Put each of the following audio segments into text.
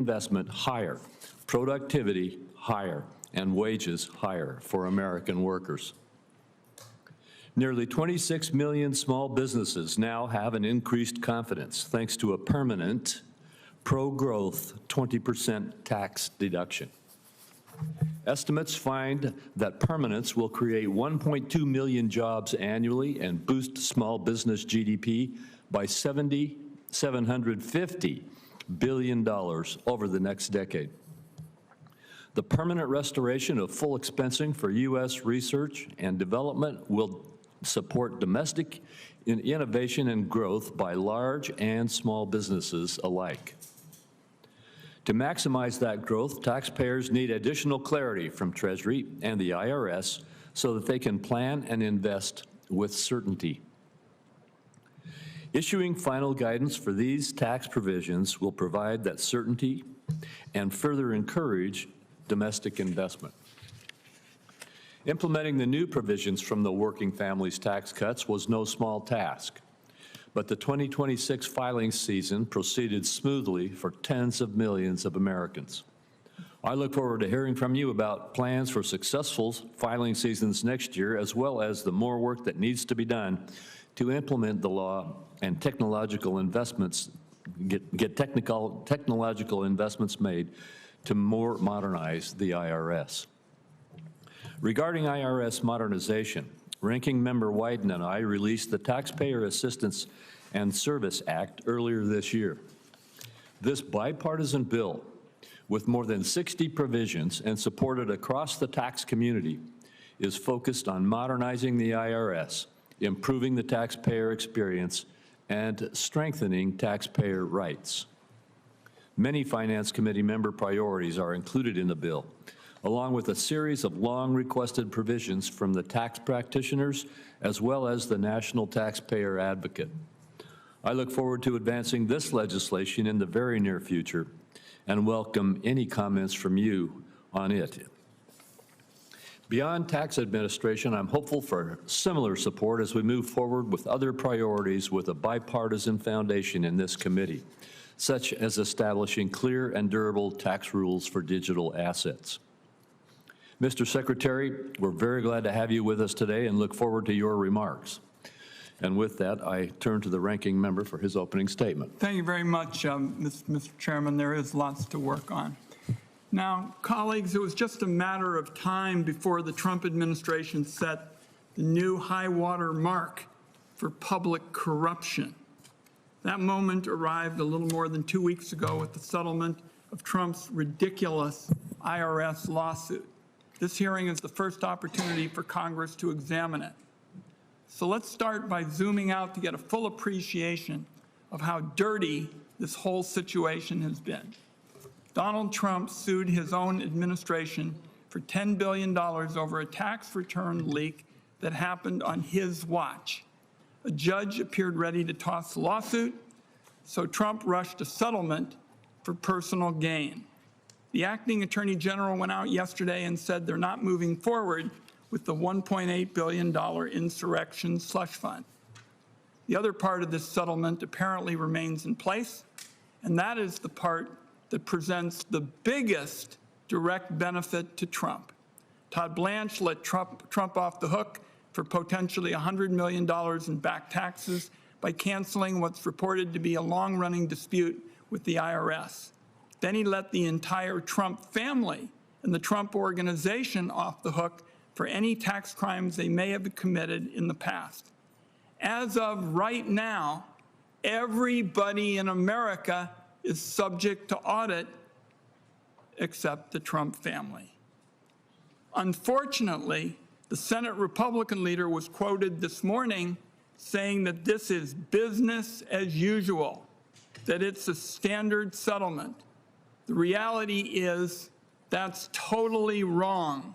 investment higher, productivity higher, and wages higher for American workers. Nearly 26 million small businesses now have an increased confidence thanks to a permanent, pro-growth 20% tax deduction. Estimates find that permanence will create 1.2 million jobs annually and boost small business GDP by $750 billion over the next decade. The permanent restoration of full expensing for U.S. research and development will support domestic innovation and growth by large and small businesses alike. To maximize that growth, taxpayers need additional clarity from Treasury and the IRS so that they can plan and invest with certainty. Issuing final guidance for these tax provisions will provide that certainty and further encourage domestic investment. Implementing the new provisions from the Working Families Tax Cuts was no small task, but the 2026 filing season proceeded smoothly for tens of millions of Americans. I look forward to hearing from you about plans for successful filing seasons next year, as well as the more work that needs to be done to implement the law and technological investments, get technological investments made to more modernize the IRS. Regarding IRS modernization, Ranking Member Wyden and I released the Taxpayer Assistance and Service Act earlier this year. This bipartisan bill, with more than 60 provisions and supported across the tax community, is focused on modernizing the IRS, improving the taxpayer experience, and strengthening taxpayer rights. Many Finance Committee member priorities are included in the bill, along with a series of long-requested provisions from the tax practitioners as well as the National Taxpayer Advocate. I look forward to advancing this legislation in the very near future and welcome any comments from you on it. Beyond tax administration, I'm hopeful for similar support as we move forward with other priorities with a bipartisan foundation in this committee, such as establishing clear and durable tax rules for digital assets. Mr. Secretary, we're very glad to have you with us today and look forward to your remarks. And with that, I turn to the ranking member for his opening statement. Thank you very much, Mr. Chairman. There is lots to work on. Now, colleagues, it was just a matter of time before the Trump administration set the new high-water mark for public corruption. That moment arrived a little more than 2 weeks ago with the settlement of Trump's ridiculous IRS lawsuit. This hearing is the first opportunity for Congress to examine it. So let's start by zooming out to get a full appreciation of how dirty this whole situation has been. Donald Trump sued his own administration for $10 billion over a tax return leak that happened on his watch. A judge appeared ready to toss the lawsuit, so Trump rushed a settlement for personal gain. The acting attorney general went out yesterday and said they're not moving forward with the $1.8 billion insurrection slush fund. The other part of this settlement apparently remains in place, and that is the part that presents the biggest direct benefit to Trump. Todd Blanche let Trump off the hook for potentially $100 million in back taxes by canceling what's reported to be a long-running dispute with the IRS. Then he let the entire Trump family and the Trump organization off the hook for any tax crimes they may have committed in the past. As of right now, everybody in America is subject to audit except the Trump family. Unfortunately, the Senate Republican leader was quoted this morning saying that this is business as usual, that it's a standard settlement. The reality is that's totally wrong.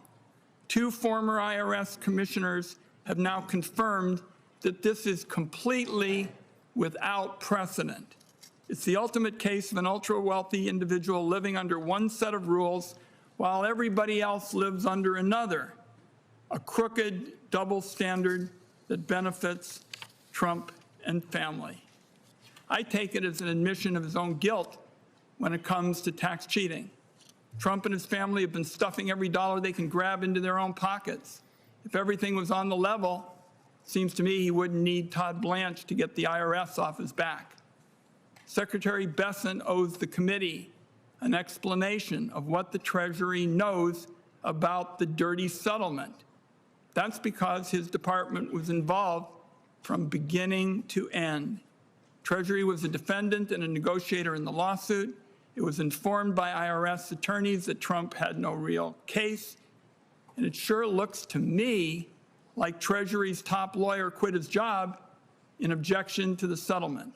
2 former IRS commissioners have now confirmed that this is completely without precedent. It's the ultimate case of an ultra-wealthy individual living under one set of rules while everybody else lives under another, a crooked double standard that benefits Trump and family. I take it as an admission of his own guilt when it comes to tax cheating. Trump and his family have been stuffing every dollar they can grab into their own pockets. If everything was on the level, it seems to me he wouldn't need Todd Blanche to get the IRS off his back. Secretary Bessent owes the committee an explanation of what the Treasury knows about the dirty settlement. That's because his department was involved from beginning to end. Treasury was a defendant and a negotiator in the lawsuit. It was informed by IRS attorneys that Trump had no real case. And it sure looks to me like Treasury's top lawyer quit his job in objection to the settlement.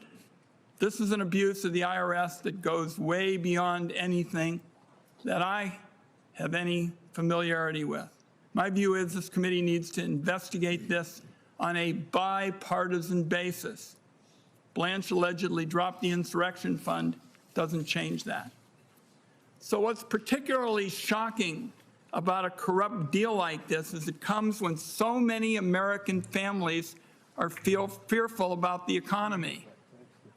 This is an abuse of the IRS that goes way beyond anything that I have any familiarity with. My view is this committee needs to investigate this on a bipartisan basis. Blanche allegedly dropped the insurrection fund, doesn't change that. So what's particularly shocking about a corrupt deal like this is it comes when so many American families are fearful about the economy.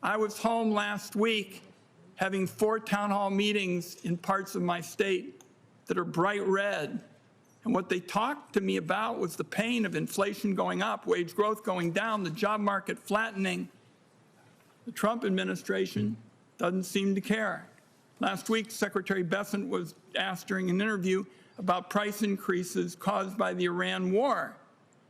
I was home last week having 4 town hall meetings in parts of my state that are bright red. And what they talked to me about was the pain of inflation going up, wage growth going down, the job market flattening. The Trump administration doesn't seem to care. Last week, Secretary Bessent was asked during an interview about price increases caused by the Iran war.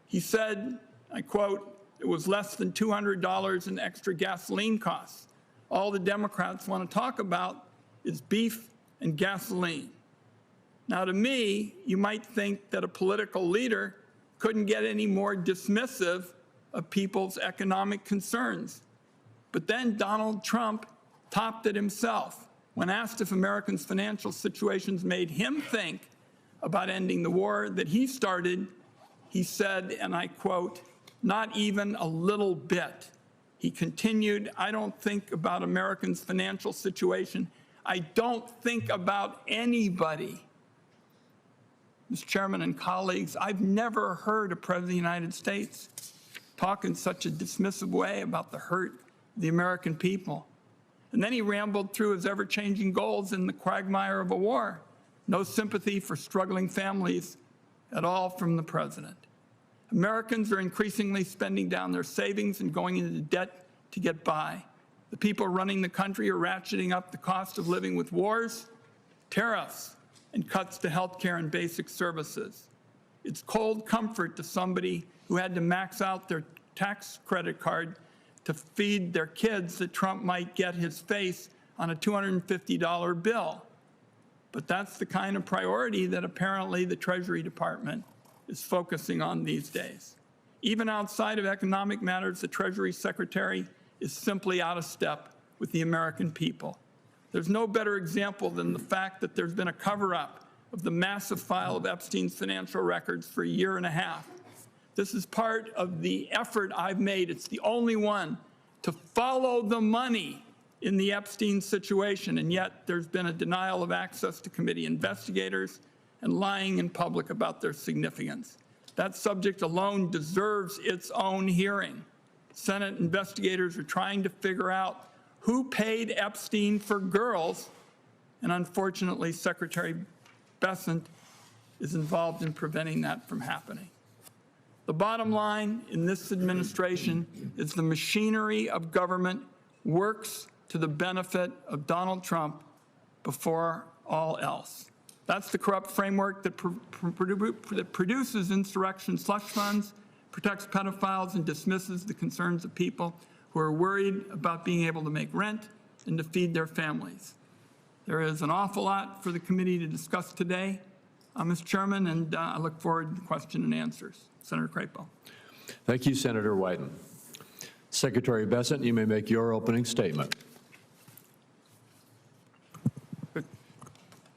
He said, I quote, "It was less than $200 in extra gasoline costs. All the Democrats want to talk about is beef and gasoline." Now, to me, you might think that a political leader couldn't get any more dismissive of people's economic concerns. But then Donald Trump topped it himself. When asked if Americans' financial situations made him think about ending the war that he started, he said, and I quote, "Not even a little bit." He continued, "I don't think about Americans' financial situation. I don't think about anybody." Mr. Chairman and colleagues, I've never heard a President of the United States talk in such a dismissive way about the hurt of the American people. And then he rambled through his ever-changing goals in the quagmire of a war. No sympathy for struggling families at all from the president. Americans are increasingly spending down their savings and going into debt to get by. The people running the country are ratcheting up the cost of living with wars, tariffs, and cuts to health care and basic services. It's cold comfort to somebody who had to max out their tax credit card to feed their kids that Trump might get his face on a $250 bill. But that's the kind of priority that apparently the Treasury Department is focusing on these days. Even outside of economic matters, the Treasury Secretary is simply out of step with the American people. There's no better example than the fact that there's been a cover-up of the massive file of Epstein's financial records for a year and a half. This is part of the effort I've made. It's the only one to follow the money in the Epstein situation, and yet there's been a denial of access to committee investigators and lying in public about their significance. That subject alone deserves its own hearing. Senate investigators are trying to figure out who paid Epstein for girls, and unfortunately, Secretary Bessent is involved in preventing that from happening. The bottom line in this administration is the machinery of government works to the benefit of Donald Trump before all else. That's the corrupt framework that produces insurrection slush funds, protects pedophiles, and dismisses the concerns of people who are worried about being able to make rent and to feed their families. There is an awful lot for the committee to discuss today, Mr. Chairman, and I look forward to question and answers. Senator Crapo. Thank you, Senator Wyden. Secretary Bessent, you may make your opening statement.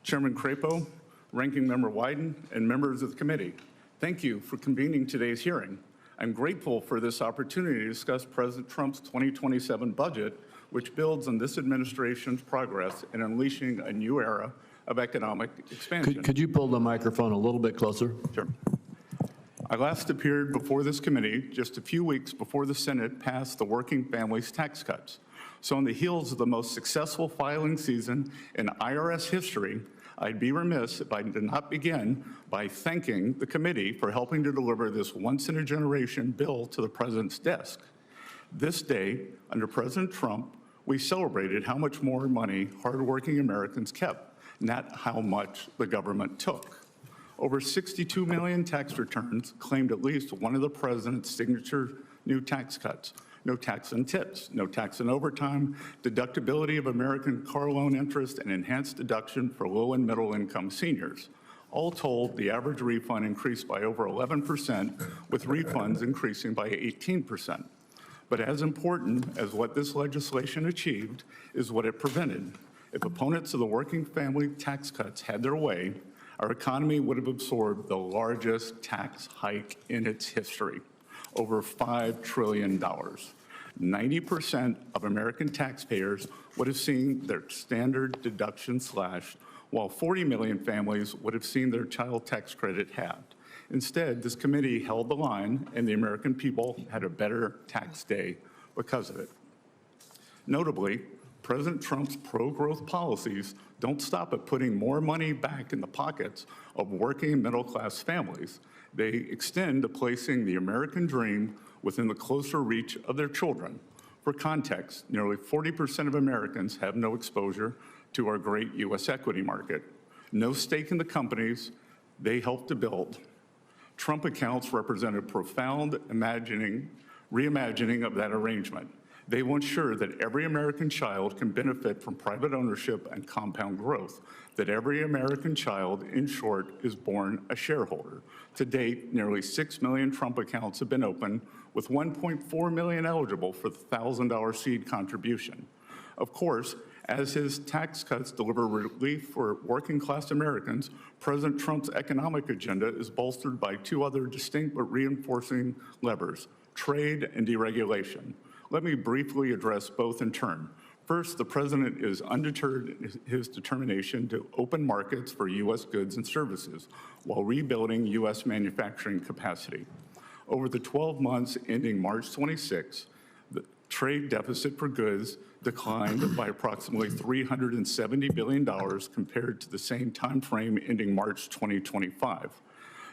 Chairman Crapo, Ranking Member Wyden, and members of the committee, thank you for convening today's hearing. I'm grateful for this opportunity to discuss President Trump's 2027 budget, which builds on this administration's progress in unleashing a new era of economic expansion. Could you pull the microphone a little bit closer? Sure. I last appeared before this committee just a few weeks before the Senate passed the Working Families tax cuts. So on the heels of the most successful filing season in IRS history, I'd be remiss if I did not begin by thanking the committee for helping to deliver this once-in-a-generation bill to the president's desk. This day, under President Trump, we celebrated how much more money hardworking Americans kept, not how much the government took. Over 62 million tax returns claimed at least one of the president's signature new tax cuts. No tax on tips, no tax on overtime, deductibility of American car loan interest, and enhanced deduction for low and middle income seniors. All told, the average refund increased by over 11%, with refunds increasing by 18%. But as important as what this legislation achieved is what it prevented. If opponents of the working family tax cuts had their way, our economy would have absorbed the largest tax hike in its history, over $5 trillion. 90% of American taxpayers would have seen their standard deduction slashed, while 40 million families would have seen their child tax credit halved. Instead, this committee held the line, and the American people had a better tax day because of it. Notably, President Trump's pro-growth policies don't stop at putting more money back in the pockets of working and middle-class families. They extend to placing the American dream within the closer reach of their children. For context, nearly 40% of Americans have no exposure to our great U.S. equity market, no stake in the companies they helped to build. Trump accounts represent a profound reimagining of that arrangement. They will ensure that every American child can benefit from private ownership and compound growth, that every American child, in short, is born a shareholder. To date, nearly 6 million Trump accounts have been opened, with 1.4 million eligible for the $1,000 seed contribution. Of course, as his tax cuts deliver relief for working-class Americans, President Trump's economic agenda is bolstered by two other distinct but reinforcing levers: trade and deregulation. Let me briefly address both in turn. First, the president is undeterred in his determination to open markets for U.S. goods and services while rebuilding U.S. manufacturing capacity. Over the 12 months ending March 26, the trade deficit for goods declined by approximately $370 billion compared to the same time frame ending March 2025.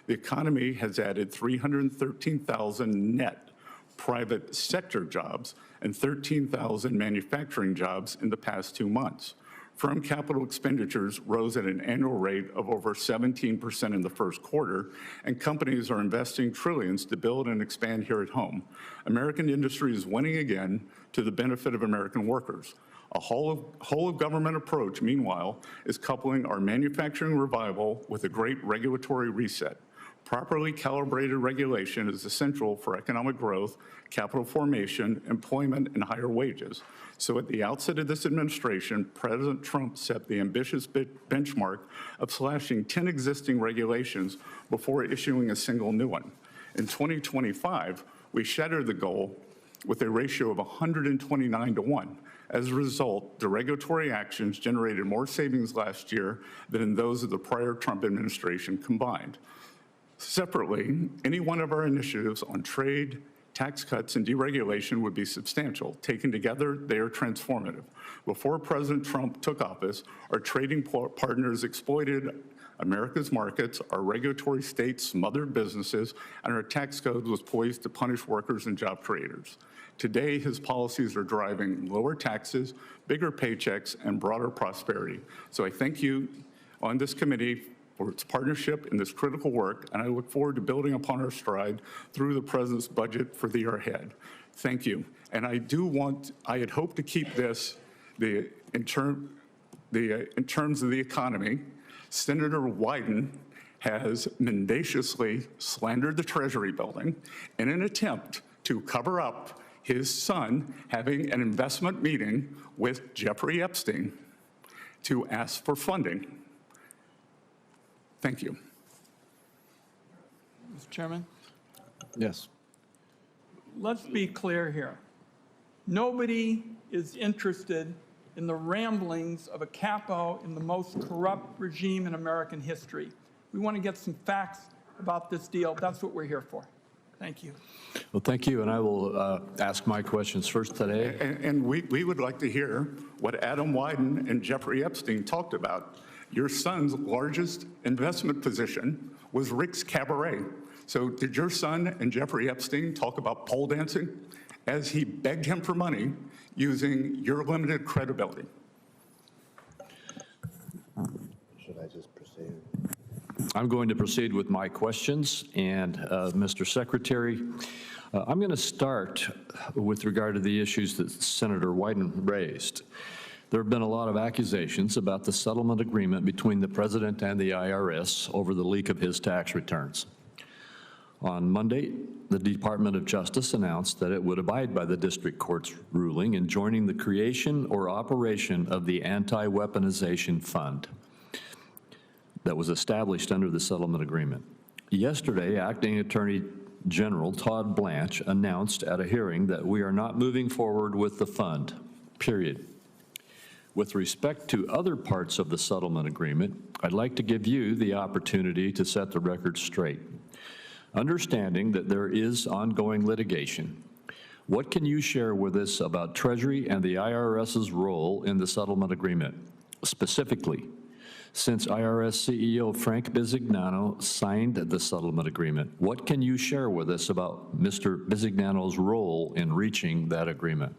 The economy has added 313,000 net private sector jobs and 13,000 manufacturing jobs in the past 2 months. Firm capital expenditures rose at an annual rate of over 17% in the first quarter, and companies are investing trillions to build and expand here at home. American industry is winning again to the benefit of American workers. A whole-of-government approach, meanwhile, is coupling our manufacturing revival with a great regulatory reset. Properly calibrated regulation is essential for economic growth, capital formation, employment, and higher wages. So at the outset of this administration, President Trump set the ambitious benchmark of slashing 10 existing regulations before issuing a single new one. In 2025, we shattered the goal with a ratio of 129 to 1. As a result, the regulatory actions generated more savings last year than in those of the prior Trump administration combined. Separately, any one of our initiatives on trade, tax cuts, and deregulation would be substantial. Taken together, they are transformative. Before President Trump took office, our trading partners exploited America's markets, our regulatory states smothered businesses, and our tax code was poised to punish workers and job creators. Today, his policies are driving lower taxes, bigger paychecks, and broader prosperity. So I thank you on this committee for its partnership in this critical work, and I look forward to building upon our stride through the President's budget for the year ahead. Thank you. And I had hoped to keep this in terms of the economy. Senator Wyden has mendaciously slandered the Treasury building in an attempt to cover up his son having an investment meeting with Jeffrey Epstein to ask for funding. Thank you. Mr. Chairman, Yes. let's be clear here. Nobody is interested in the ramblings of a capo in the most corrupt regime in American history. We want to get some facts about this deal. That's what we're here for. Thank you. Well, thank you, and I will ask my questions first today. And we would like to hear what Adam Wyden and Jeffrey Epstein talked about. Your son's largest investment position was Rick's Cabaret. So did your son and Jeffrey Epstein talk about pole dancing as he begged him for money using your limited credibility? Should I just proceed? I'm going to proceed with my questions, and Mr. Secretary, I'm going to start with regard to the issues that Senator Wyden raised. There have been a lot of accusations about the settlement agreement between the President and the IRS over the leak of his tax returns. On Monday, the Department of Justice announced that it would abide by the district court's ruling in joining the creation or operation of the Anti-Weaponization Fund that was established under the settlement agreement. Yesterday, Acting Attorney General Todd Blanche announced at a hearing that we are not moving forward with the fund, period. With respect to other parts of the settlement agreement, I'd like to give you the opportunity to set the record straight. Understanding that there is ongoing litigation, what can you share with us about Treasury and the IRS's role in the settlement agreement? Specifically, since IRS CEO Frank Bisignano signed the settlement agreement, what can you share with us about Mr. Bisignano's role in reaching that agreement?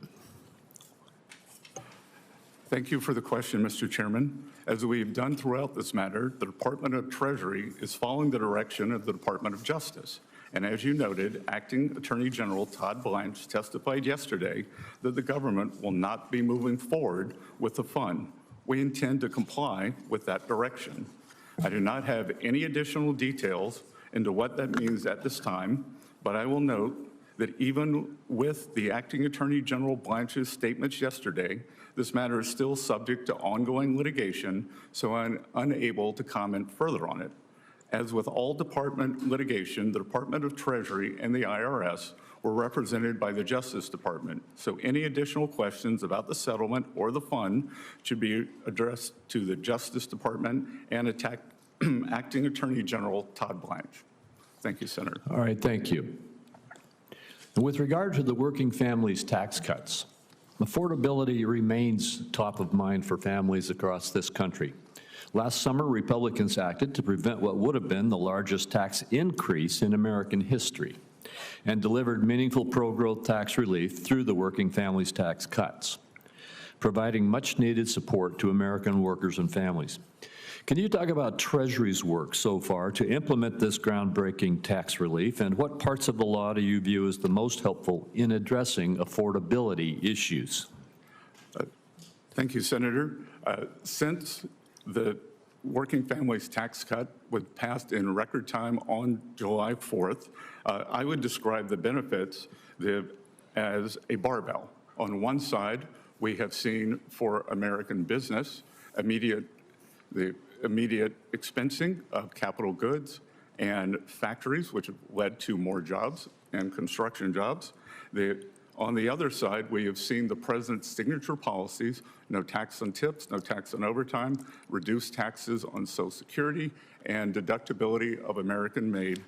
Thank you for the question, Mr. Chairman. As we've done throughout this matter, the Department of Treasury is following the direction of the Department of Justice. And as you noted, Acting Attorney General Todd Blanche testified yesterday that the government will not be moving forward with the fund. We intend to comply with that direction. I do not have any additional details into what that means at this time, but I will note that even with the Acting Attorney General Blanche's statements yesterday, this matter is still subject to ongoing litigation, so I'm unable to comment further on it. As with all department litigation, the Department of Treasury and the IRS were represented by the Justice Department, so any additional questions about the settlement or the fund should be addressed to the Justice Department and Acting Attorney General Todd Blanche. Thank you, Senator. All right, thank you. With regard to the working families tax cuts, affordability remains top of mind for families across this country. Last summer, Republicans acted to prevent what would have been the largest tax increase in American history and delivered meaningful pro-growth tax relief through the working families tax cuts, providing much-needed support to American workers and families. Can you talk about Treasury's work so far to implement this groundbreaking tax relief, and what parts of the law do you view as the most helpful in addressing affordability issues? Thank you, Senator. Since the working families tax cut was passed in record time on July 4th, I would describe the benefits as a barbell. On one side, we have seen for American business the immediate expensing of capital goods and factories, which have led to more jobs and construction jobs. On the other side, we have seen the president's signature policies: no tax on tips, no tax on overtime, reduced taxes on Social Security, and deductibility of American-made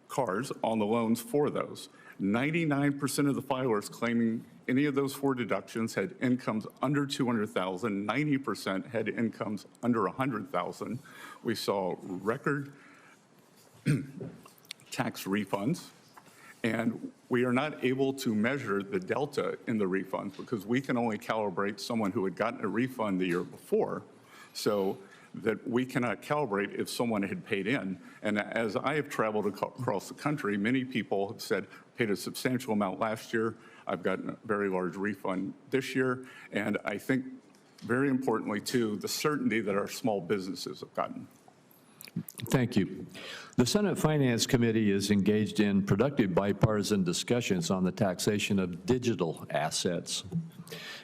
cars on the loans for those. 99% of the filers claiming any of those four deductions had incomes under $200,000, 90% had incomes under $100,000. We saw record tax refunds, and we are not able to measure the delta in the refunds because we can only calibrate someone who had gotten a refund the year before, so that we cannot calibrate if someone had paid in. And as I have traveled across the country, many people have said, paid a substantial amount last year, I've gotten a very large refund this year, and I think very importantly too, the certainty that our small businesses have gotten. Thank you. The Senate Finance Committee is engaged in productive bipartisan discussions on the taxation of digital assets.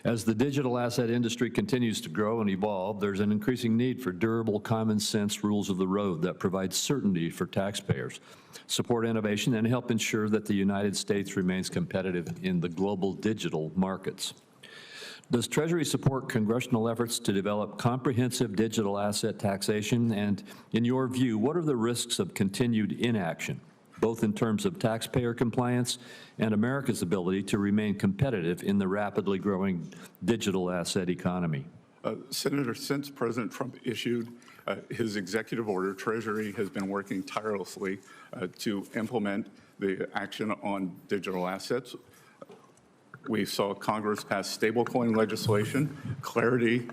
As the digital asset industry continues to grow and evolve, there's an increasing need for durable, common sense rules of the road that provide certainty for taxpayers, support innovation, and help ensure that the United States remains competitive in the global digital markets. Does Treasury support congressional efforts to develop comprehensive digital asset taxation? And in your view, what are the risks of continued inaction? both in terms of taxpayer compliance and America's ability to remain competitive in the rapidly growing digital asset economy. Senator, since President Trump issued his executive order, Treasury has been working tirelessly to implement the action on digital assets. We saw Congress pass stablecoin legislation, Clarity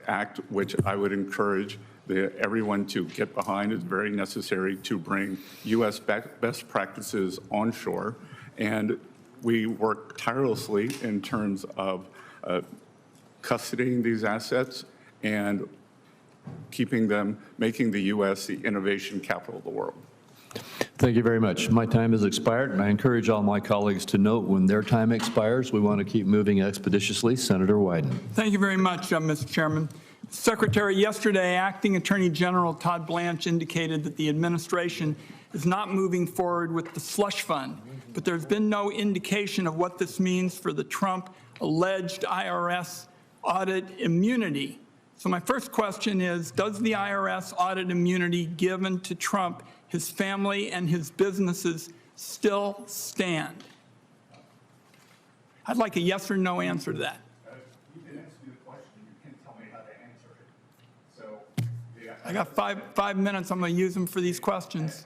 Act, which I would encourage everyone to get behind. Is very necessary to bring U.S. best practices onshore. And we work tirelessly in terms of custodying these assets and keeping them, making the U.S. the innovation capital of the world. Thank you very much. My time has expired, and I encourage all my colleagues to note when their time expires. We want to keep moving expeditiously. Senator Wyden. Thank you very much, Mr. Chairman. Secretary, yesterday, Acting Attorney General Todd Blanche indicated that the administration is not moving forward with the slush fund, but there's been no indication of what this means for the Trump alleged IRS audit immunity. So my first question is, does the IRS audit immunity given to Trump, his family, and his businesses still stand? I'd like a yes or no answer to that. You can answer the question. You can't tell me how to answer it. So I got five minutes. I'm going to use them for these questions.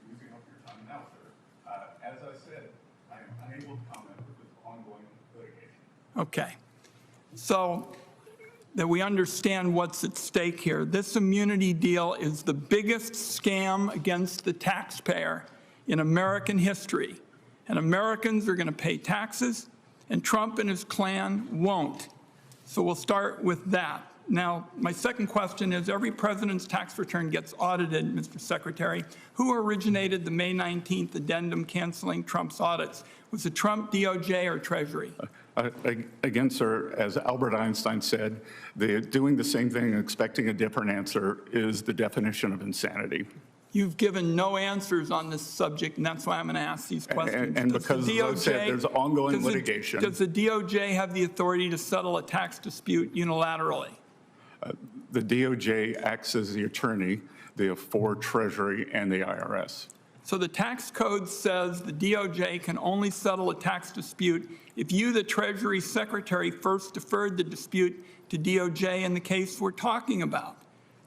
You're using up your time now, sir. As I said, I am unable to comment with ongoing litigation. Okay. So that we understand what's at stake here. This immunity deal is the biggest scam against the taxpayer in American history. And Americans are going to pay taxes, and Trump and his clan won't. So we'll start with that. Now, my second question is, every president's tax return gets audited, Mr. Secretary. Who originated the May 19th addendum canceling Trump's audits? Was it Trump, DOJ, or Treasury? Again, sir, as Albert Einstein said, doing the same thing and expecting a different answer is the definition of insanity. You've given no answers on this subject, and that's why I'm going to ask these questions. And because, as I said, there's ongoing litigation. Does the DOJ have the authority to settle a tax dispute unilaterally? The DOJ acts as the attorney for Treasury and the IRS. So the tax code says the DOJ can only settle a tax dispute if you, the Treasury Secretary, first deferred the dispute to DOJ in the case we're talking about.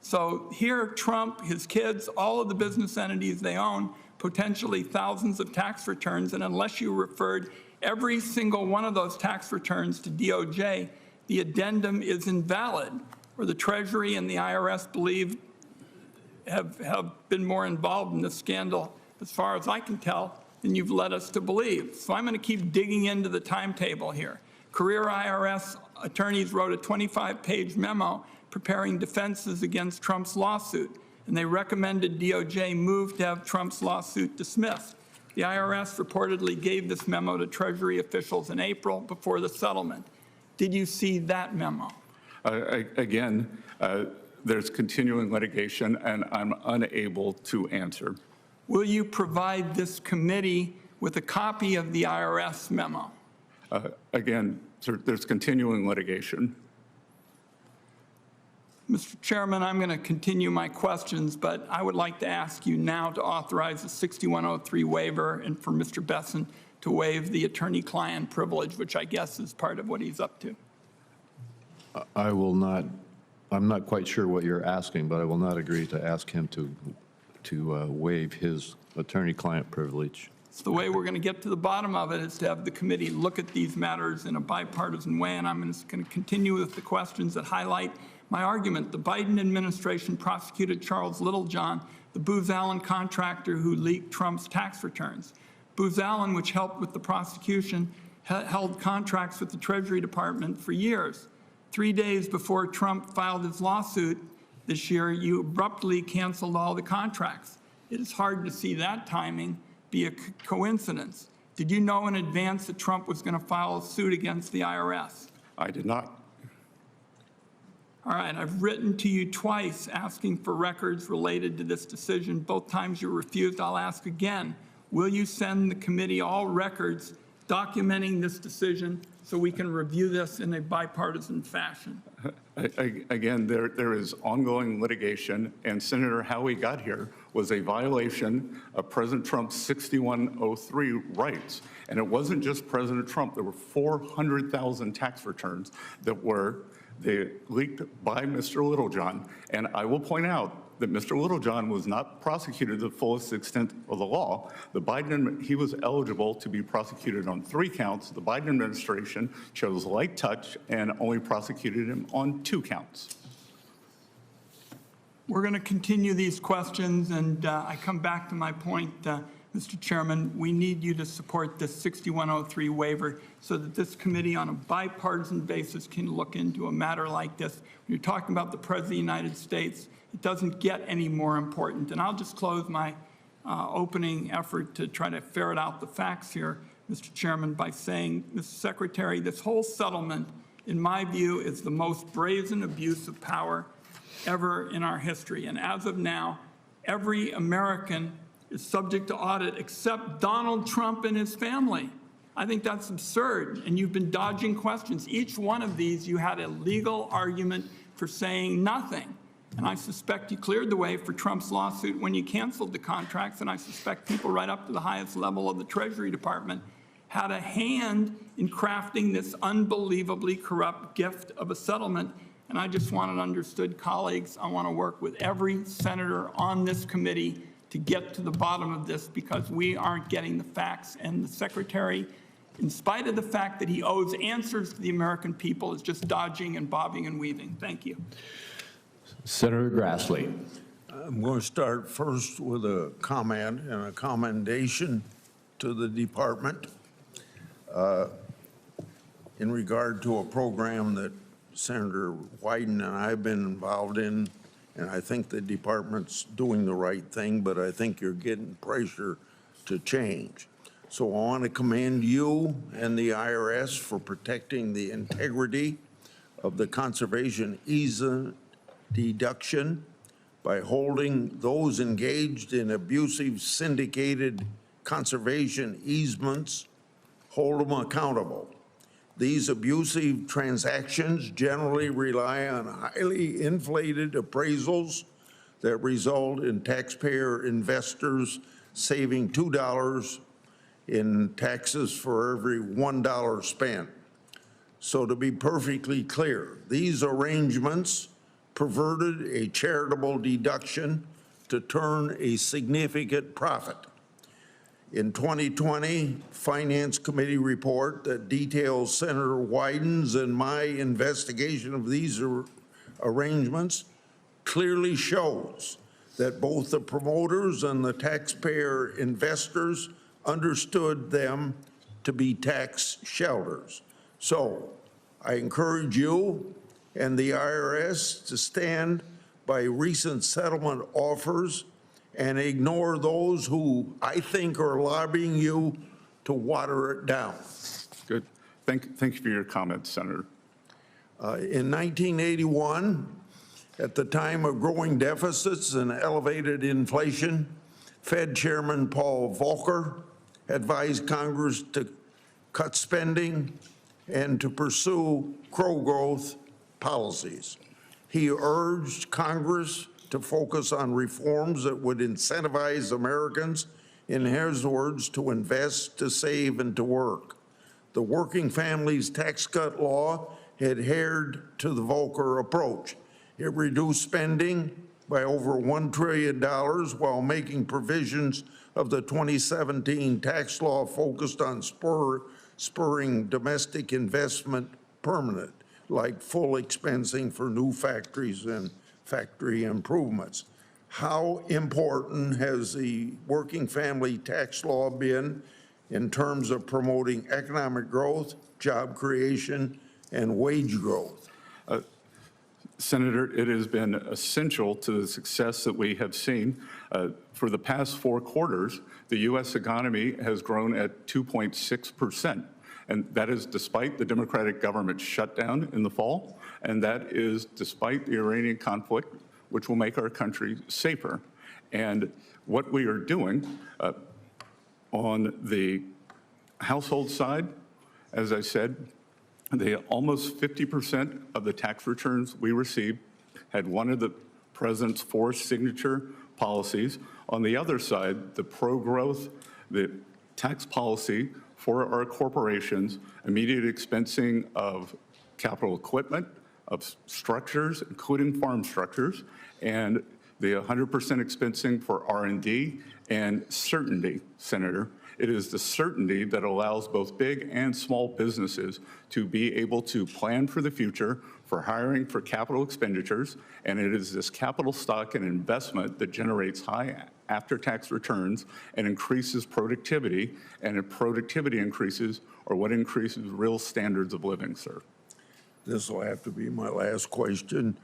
So here, Trump, his kids, all of the business entities they own, potentially thousands of tax returns, and unless you referred every single one of those tax returns to DOJ, the addendum is invalid, or the Treasury and the IRS believe have been more involved in this scandal, as far as I can tell, than you've led us to believe. So I'm going to keep digging into the timetable here. Career IRS attorneys wrote a 25-page memo preparing defenses against Trump's lawsuit, and they recommended DOJ move to have Trump's lawsuit dismissed. The IRS reportedly gave this memo to Treasury officials in April before the settlement. Did you see that memo? Again, there's continuing litigation, and I'm unable to answer. Will you provide this committee with a copy of the IRS memo? Again, sir, there's continuing litigation. Mr. Chairman, I'm going to continue my questions, but I would like to ask you now to authorize the 6103 waiver and for Mr. Bessent to waive the attorney-client privilege, which I guess is part of what he's up to. I will not, I'm not quite sure what you're asking, but I will not agree to ask him to waive his attorney-client privilege. So the way we're going to get to the bottom of it is to have the committee look at these matters in a bipartisan way, and I'm just going to continue with the questions that highlight my argument. The Biden administration prosecuted Charles Littlejohn, the Booz Allen contractor who leaked Trump's tax returns. Booz Allen, which helped with the prosecution, held contracts with the Treasury Department for years. 3 days before Trump filed his lawsuit this year, you abruptly canceled all the contracts. It is hard to see that timing be a coincidence. Did you know in advance that Trump was going to file a suit against the IRS? I did not. All right, I've written to you twice asking for records related to this decision. Both times you refused. I'll ask again. Will you send the committee all records documenting this decision so we can review this in a bipartisan fashion. Again, there is ongoing litigation, and Senator, how we got here was a violation of President Trump's 6103 rights. And it wasn't just President Trump. There were 400,000 tax returns that were leaked by Mr. Littlejohn. And I will point out that Mr. Littlejohn was not prosecuted to the fullest extent of the law. He was eligible to be prosecuted on 3 counts. The Biden administration chose light touch and only prosecuted him on 2 counts. We're going to continue these questions, and I come back to my point, Mr. Chairman, we need you to support this 6103 waiver so that this committee on a bipartisan basis can look into a matter like this. When you're talking about the President of the United States, it doesn't get any more important. And I'll just close my opening effort to try to ferret out the facts here, Mr. Chairman, by saying, Mr. Secretary, this whole settlement, in my view, is the most brazen abuse of power ever in our history. And as of now, every American is subject to audit except Donald Trump and his family. I think that's absurd, and you've been dodging questions. Each one of these, you had a legal argument for saying nothing. And I suspect you cleared the way for Trump's lawsuit when you canceled the contracts, and I suspect people right up to the highest level of the Treasury Department had a hand in crafting this unbelievably corrupt gift of a settlement. And I just want it understood, colleagues, I want to work with every senator on this committee to get to the bottom of this, because we aren't getting the facts. And the Secretary, in spite of the fact that he owes answers to the American people, is just dodging and bobbing and weaving. Thank you. Senator Grassley. I'm going to start first with a comment and a commendation to the department in regard to a program that Senator Wyden and I have been involved in, and I think the department's doing the right thing, but I think you're getting pressure to change. So I want to commend you and the IRS for protecting the integrity of the conservation easement deduction by holding those engaged in abusive syndicated conservation easements, hold them accountable. These abusive transactions generally rely on highly inflated appraisals that result in taxpayer investors saving $2 in taxes for every $1 spent. So to be perfectly clear, these arrangements perverted a charitable deduction to turn a significant profit. In 2020, Finance Committee report that details Senator Wyden's and my investigation of these arrangements clearly shows that both the promoters and the taxpayer investors understood them to be tax shelters. So I encourage you and the IRS to stand by recent settlement offers and ignore those who I think are lobbying you to water it down. Good. Thank you for your comments, Senator. In 1981, at the time of growing deficits and elevated inflation, Fed Chairman Paul Volcker advised Congress to cut spending and to pursue pro-growth policies. He urged Congress to focus on reforms that would incentivize Americans, in his words, to invest, to save, and to work. The Working Families Tax Cut Law adhered to the Volcker approach. It reduced spending by over $1 trillion while making provisions of the 2017 tax law focused on spurring domestic investment permanent, like full expensing for new factories and factory improvements. How important has the working family tax law been in terms of promoting economic growth, job creation, and wage growth? Senator, it has been essential to the success that we have seen. For the past 4 quarters, the U.S. economy has grown at 2.6%. And that is despite the Democratic government shutdown in the fall, and that is despite the Iranian conflict, which will make our country safer. And what we are doing on the household side, as I said, Almost 50% of the tax returns we received had one of the president's 4 signature policies. On the other side, the pro-growth, the tax policy for our corporations, immediate expensing of capital equipment, of structures, including farm structures, and the 100% expensing for R&D, and certainty, Senator. It is the certainty that allows both big and small businesses to be able to plan for the future, for hiring, for capital expenditures, and it is this capital stock and investment that generates high after-tax returns and increases productivity, and if productivity increases, or what increases real standards of living, sir. This will have to be my last question.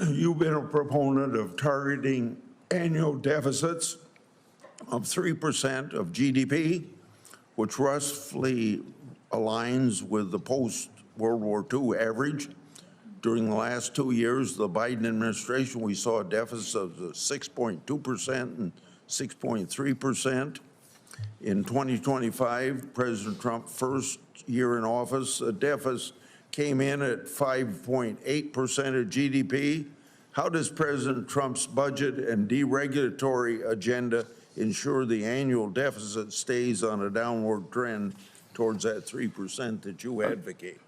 You've been a proponent of targeting annual deficits of 3% of GDP, which roughly aligns with the post-World War II average. During the last 2 years, the Biden administration, we saw a deficit of 6.2% and 6.3%. In 2025, President Trump's first year in office, a deficit came in at 5.8% of GDP. How does President Trump's budget and deregulatory agenda ensure the annual deficit stays on a downward trend towards that 3% that you advocate?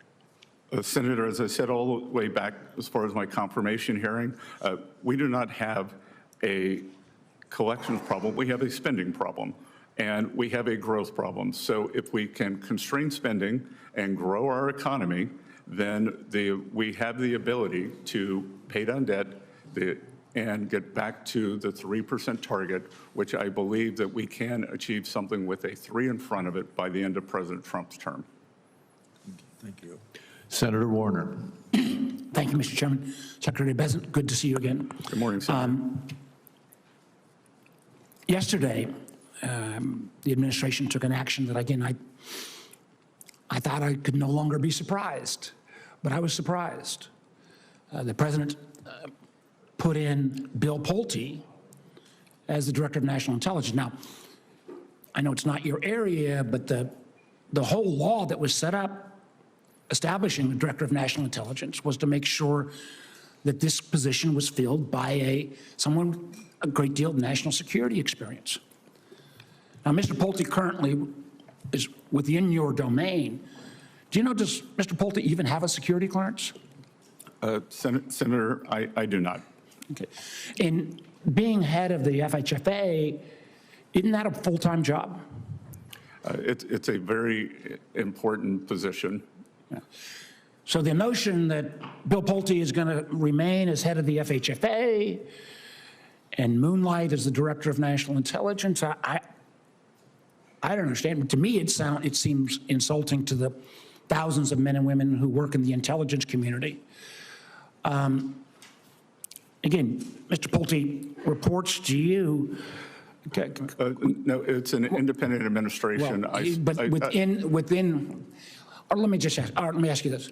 Senator, as I said all the way back as far as my confirmation hearing, we do not have a collections problem. We have a spending problem, and we have a growth problem. So if we can constrain spending and grow our economy, then we have the ability to pay down debt and get back to the 3% target, which I believe that we can achieve something with a 3 in front of it by the end of President Trump's term. Thank you. Senator Warner. Thank you, Mr. Chairman. Secretary Bessent, good to see you again. Good morning, Senator. Yesterday, the administration took an action that, again, I thought I could no longer be surprised, but I was surprised. The president put in Bill Pulte as the Director of National Intelligence. Now, I know it's not your area, but the whole law that was set up establishing the Director of National Intelligence was to make sure that this position was filled by someone with a great deal of national security experience. Now, Mr. Pulte currently is within your domain. Do you know, does Mr. Pulte even have a security clearance? Senator, I do not. Okay. In being head of the FHFA, isn't that a full-time job? It's a very important position. Yeah. So the notion that Bill Pulte is going to remain as head of the FHFA and moonlight as the Director of National Intelligence, I don't understand. But to me, it seems insulting to the thousands of men and women who work in the intelligence community. Again, Mr. Pulte reports to you. No, it's an independent administration. Well, but within, or let me just ask, let me ask you this.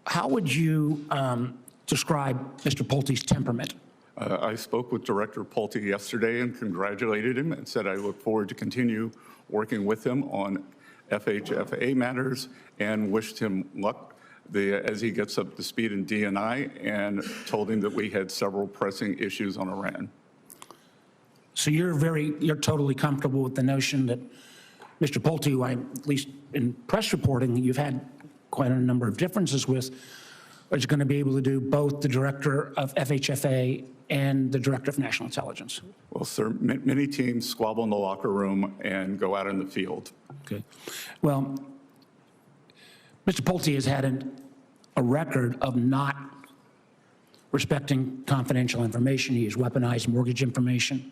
How would you describe Mr. Pulte's temperament? I spoke with Director Pulte yesterday and congratulated him and said I look forward to continue working with him on FHFA matters and wished him luck as he gets up to speed in D&I, and told him that we had several pressing issues on Iran. So you're totally comfortable with the notion that Mr. Pulte, who at least in press reporting, you've had quite a number of differences with, is going to be able to do both the Director of FHFA and the Director of National Intelligence? Well, sir, many teams squabble in the locker room and go out in the field. Okay. Well, Mr. Pulte has had a record of not respecting confidential information. He has weaponized mortgage information.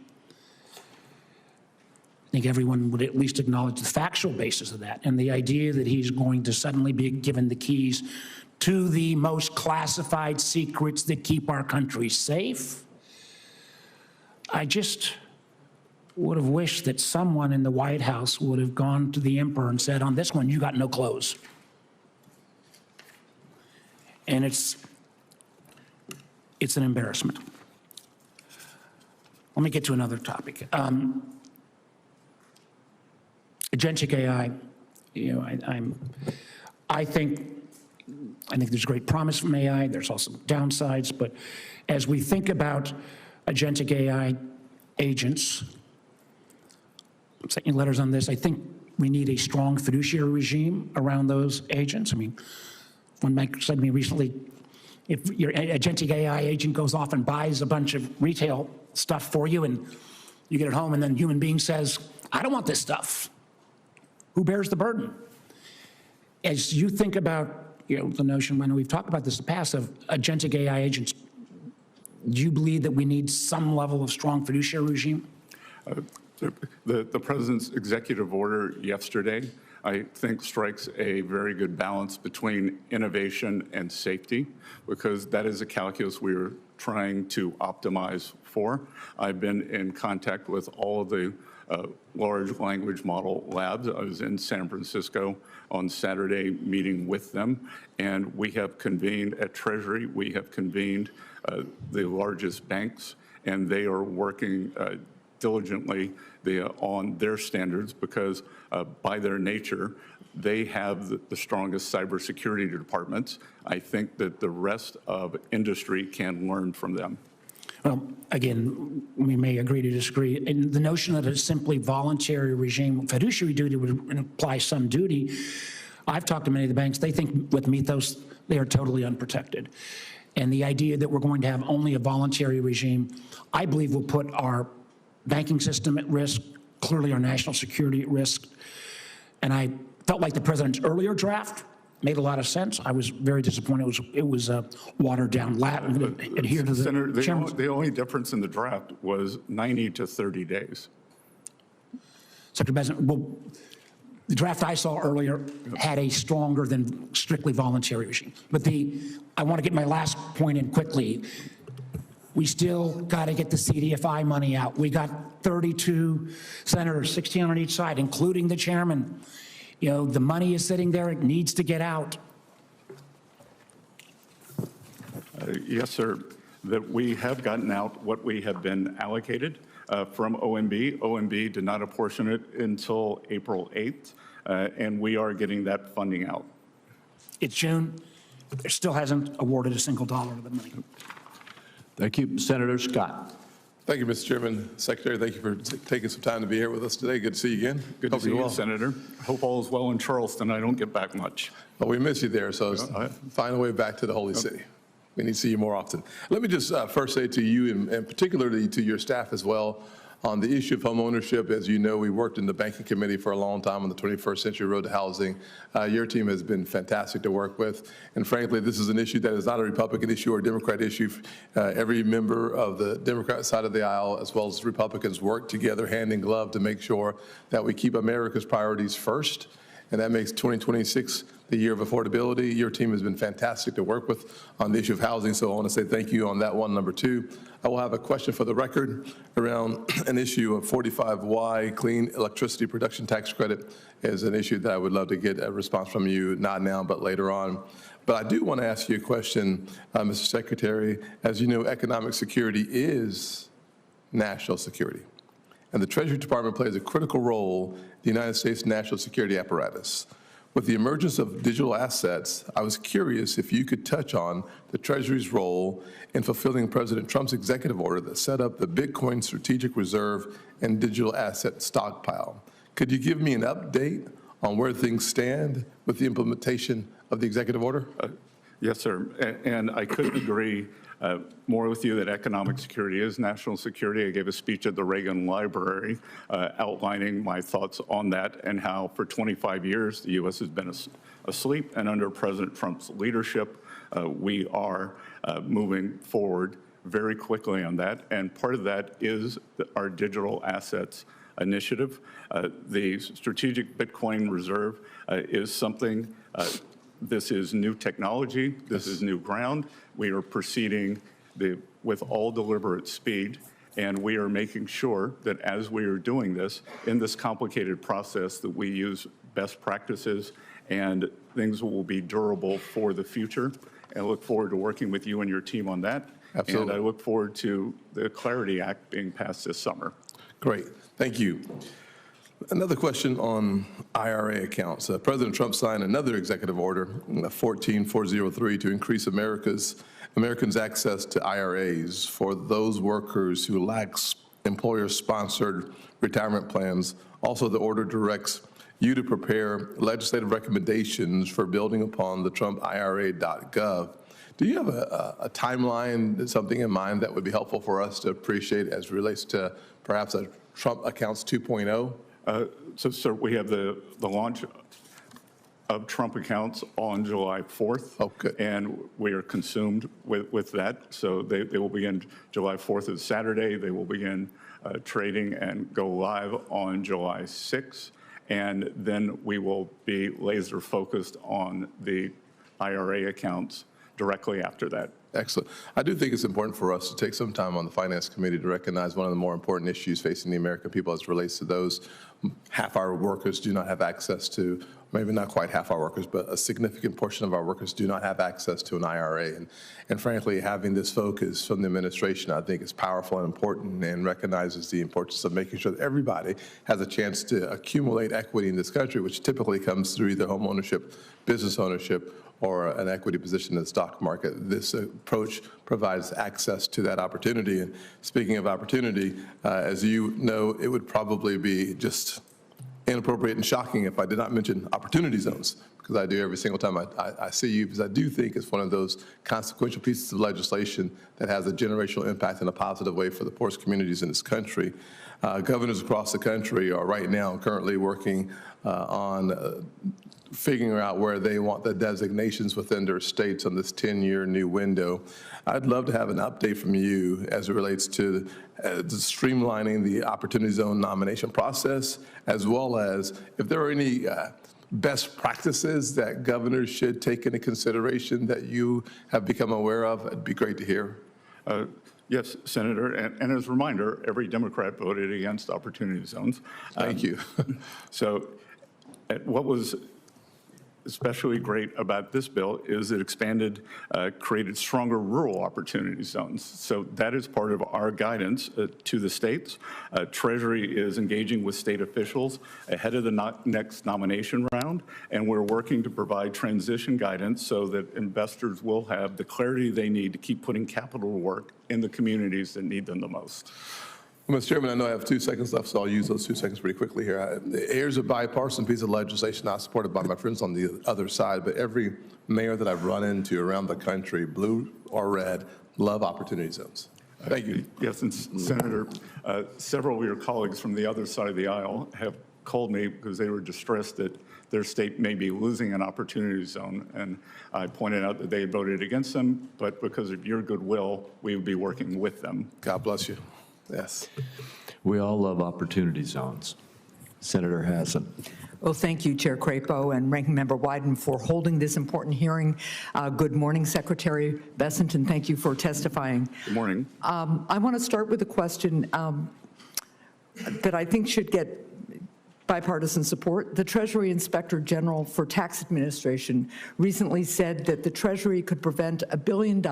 I think everyone would at least acknowledge the factual basis of that, and the idea that he's going to suddenly be given the keys to the most classified secrets that keep our country safe. I just would have wished that someone in the White House would have gone to the emperor and said, on this one, you got no clothes. And it's an embarrassment. Let me get to another topic. Agentic AI, You know, I think there's great promise from AI. There's also downsides, but as we think about agentic AI agents, I'm sending letters on this, I think we need a strong fiduciary regime around those agents. I mean, one bank said to me recently, if your agentic AI agent goes off and buys a bunch of retail stuff for you and you get it home and then a human being says, I don't want this stuff, who bears the burden? As you think about, you know, the notion, I know we've talked about this in the past, of agentic AI agents, do you believe that we need some level of strong fiduciary regime? The president's executive order yesterday, I think, strikes a very good balance between innovation and safety, because that is a calculus we're trying to optimize for. I've been in contact with all of the large language model labs. I was in San Francisco on Saturday meeting with them, and we have convened at Treasury, we have convened the largest banks, and they are working diligently on their standards because by their nature, they have the strongest cybersecurity departments. I think that the rest of industry can learn from them. Well, again, we may agree to disagree. And the notion that it's simply voluntary regime, fiduciary duty would imply some duty. I've talked to many of the banks. They think with Mythos, they are totally unprotected. And the idea that we're going to have only a voluntary regime, I believe will put our banking system at risk, clearly our national security at risk. And I felt like the president's earlier draft made a lot of sense. I was very disappointed. It was watered down, adhered to the Senator, chairman's. the only difference in the draft was 90 to 30 days. Secretary Bessent, well, the draft I saw earlier had a stronger than strictly voluntary regime. But I want to get my last point in quickly. We still got to get the CDFI money out. We got 32 senators, 16 on each side, including the chairman. You know, the money is sitting there. It needs to get out. Yes, sir. That we have gotten out what we have been allocated from OMB. OMB did not apportion it until April 8th, and we are getting that funding out. It's June. There still hasn't awarded a single dollar of the money. Thank you. Senator Scott. Thank you, Mr. Chairman. Secretary, thank you for taking some time to be here with us today. Good to see you again. Good to Hope see you're you, well. Senator. Hope all is well in Charleston. I don't get back much. Well, we miss you there, so Yeah, find a way back to the Holy City. We need to see you more often. Let me just first say to you, and particularly to your staff as well, on the issue of home ownership. As you know, we worked in the banking committee for a long time on the 21st Century Road to Housing. Your team has been fantastic to work with. And frankly, this is an issue that is not a Republican issue or a Democrat issue. Every member of the Democrat side of the aisle, as well as Republicans, work together hand in glove to make sure that we keep America's priorities first. And that makes 2026 the year of affordability. Your team has been fantastic to work with on the issue of housing, so I want to say thank you on that one. Number two, I will have a question for the record around an issue of 45Y clean electricity production tax credit is an issue that I would love to get a response from you, not now, but later on. But I do want to ask you a question, Mr. Secretary. As you know, economic security is national security. And the Treasury Department plays a critical role in the United States national security apparatus. With the emergence of digital assets, I was curious if you could touch on the Treasury's role in fulfilling President Trump's executive order that set up the Bitcoin Strategic Reserve and digital asset stockpile. Could you give me an update on where things stand with the implementation of the executive order? Yes, sir. And I couldn't agree more with you that economic security is national security. I gave a speech at the Reagan Library outlining my thoughts on that and how for 25 years the U.S. has been asleep, and under President Trump's leadership, we are moving forward very quickly on that. And part of that is our digital assets initiative. The Strategic Bitcoin Reserve is something this is new technology. This is new ground. We are proceeding with all deliberate speed, and we are making sure that as we are doing this, in this complicated process, that we use best practices and things will be durable for the future. And I look forward to working with you and your team on that. Absolutely. And I look forward to the Clarity Act being passed this summer. Great. Thank you. Another question on IRA accounts. President Trump signed another executive order, 14403, to increase Americans' access to IRAs for those workers who lack employer-sponsored retirement plans. Also, the order directs you to prepare legislative recommendations for building upon the TrumpIRA.gov. Do you have a timeline, something in mind that would be helpful for us to appreciate as it relates to perhaps a Trump Accounts 2.0? So, sir, we have the launch of Trump accounts on July 4th. Okay. And we are consumed with that. So they will begin July 4th is Saturday. They will begin trading and go live on July 6th. And then we will be laser focused on the IRA accounts directly after that. Excellent. I do think it's important for us to take some time on the Finance Committee to recognize one of the more important issues facing the American people as it relates to those half-hour workers do not have access to, maybe not quite half-hour workers, but a significant portion of our workers do not have access to an IRA. And frankly, having this focus from the administration, I think is powerful and important and recognizes the importance of making sure that everybody has a chance to accumulate equity in this country, which typically comes through either home ownership, business ownership, or an equity position in the stock market. This approach provides access to that opportunity. And speaking of opportunity, as you know, it would probably be just inappropriate and shocking if I did not mention opportunity zones, because I do every single time I see you, because I do think it's one of those consequential pieces of legislation that has a generational impact in a positive way for the poorest communities in this country. Governors across the country are right now currently working on figuring out where they want the designations within their states on this 10-year new window. I'd love to have an update from you as it relates to streamlining the Opportunity Zone nomination process, as well as if there are any best practices that governors should take into consideration that you have become aware of. It'd be great to hear. Yes, Senator, and as a reminder, every Democrat voted against Opportunity Zones. Thank you. So what was especially great about this bill is it expanded, created stronger rural opportunity zones. So that is part of our guidance to the states. Treasury is engaging with state officials ahead of the next nomination round, and we're working to provide transition guidance so that investors will have the clarity they need to keep putting capital to work in the communities that need them the most. Well, Mr. Chairman, I know I have 2 seconds left, so I'll use those 2 seconds pretty quickly here. Here's a bipartisan piece of legislation not supported by my friends on the other side, but every mayor that I've run into around the country, blue or red, love opportunity zones. Thank you. Yes, and Senator, several of your colleagues from the other side of the aisle have called me because they were distressed that their state may be losing an opportunity zone. And I pointed out that they had voted against them, but because of your goodwill, we would be working with them. God bless you. Yes. We all love opportunity zones. Senator Hassan. Well, thank you, Chair Crapo and Ranking Member Wyden, for holding this important hearing. Good morning, Secretary Bessent, and thank you for testifying. Good morning. I want to start with a question that I think should get bipartisan support. The Treasury Inspector General for Tax Administration recently said that the Treasury could prevent $1 billion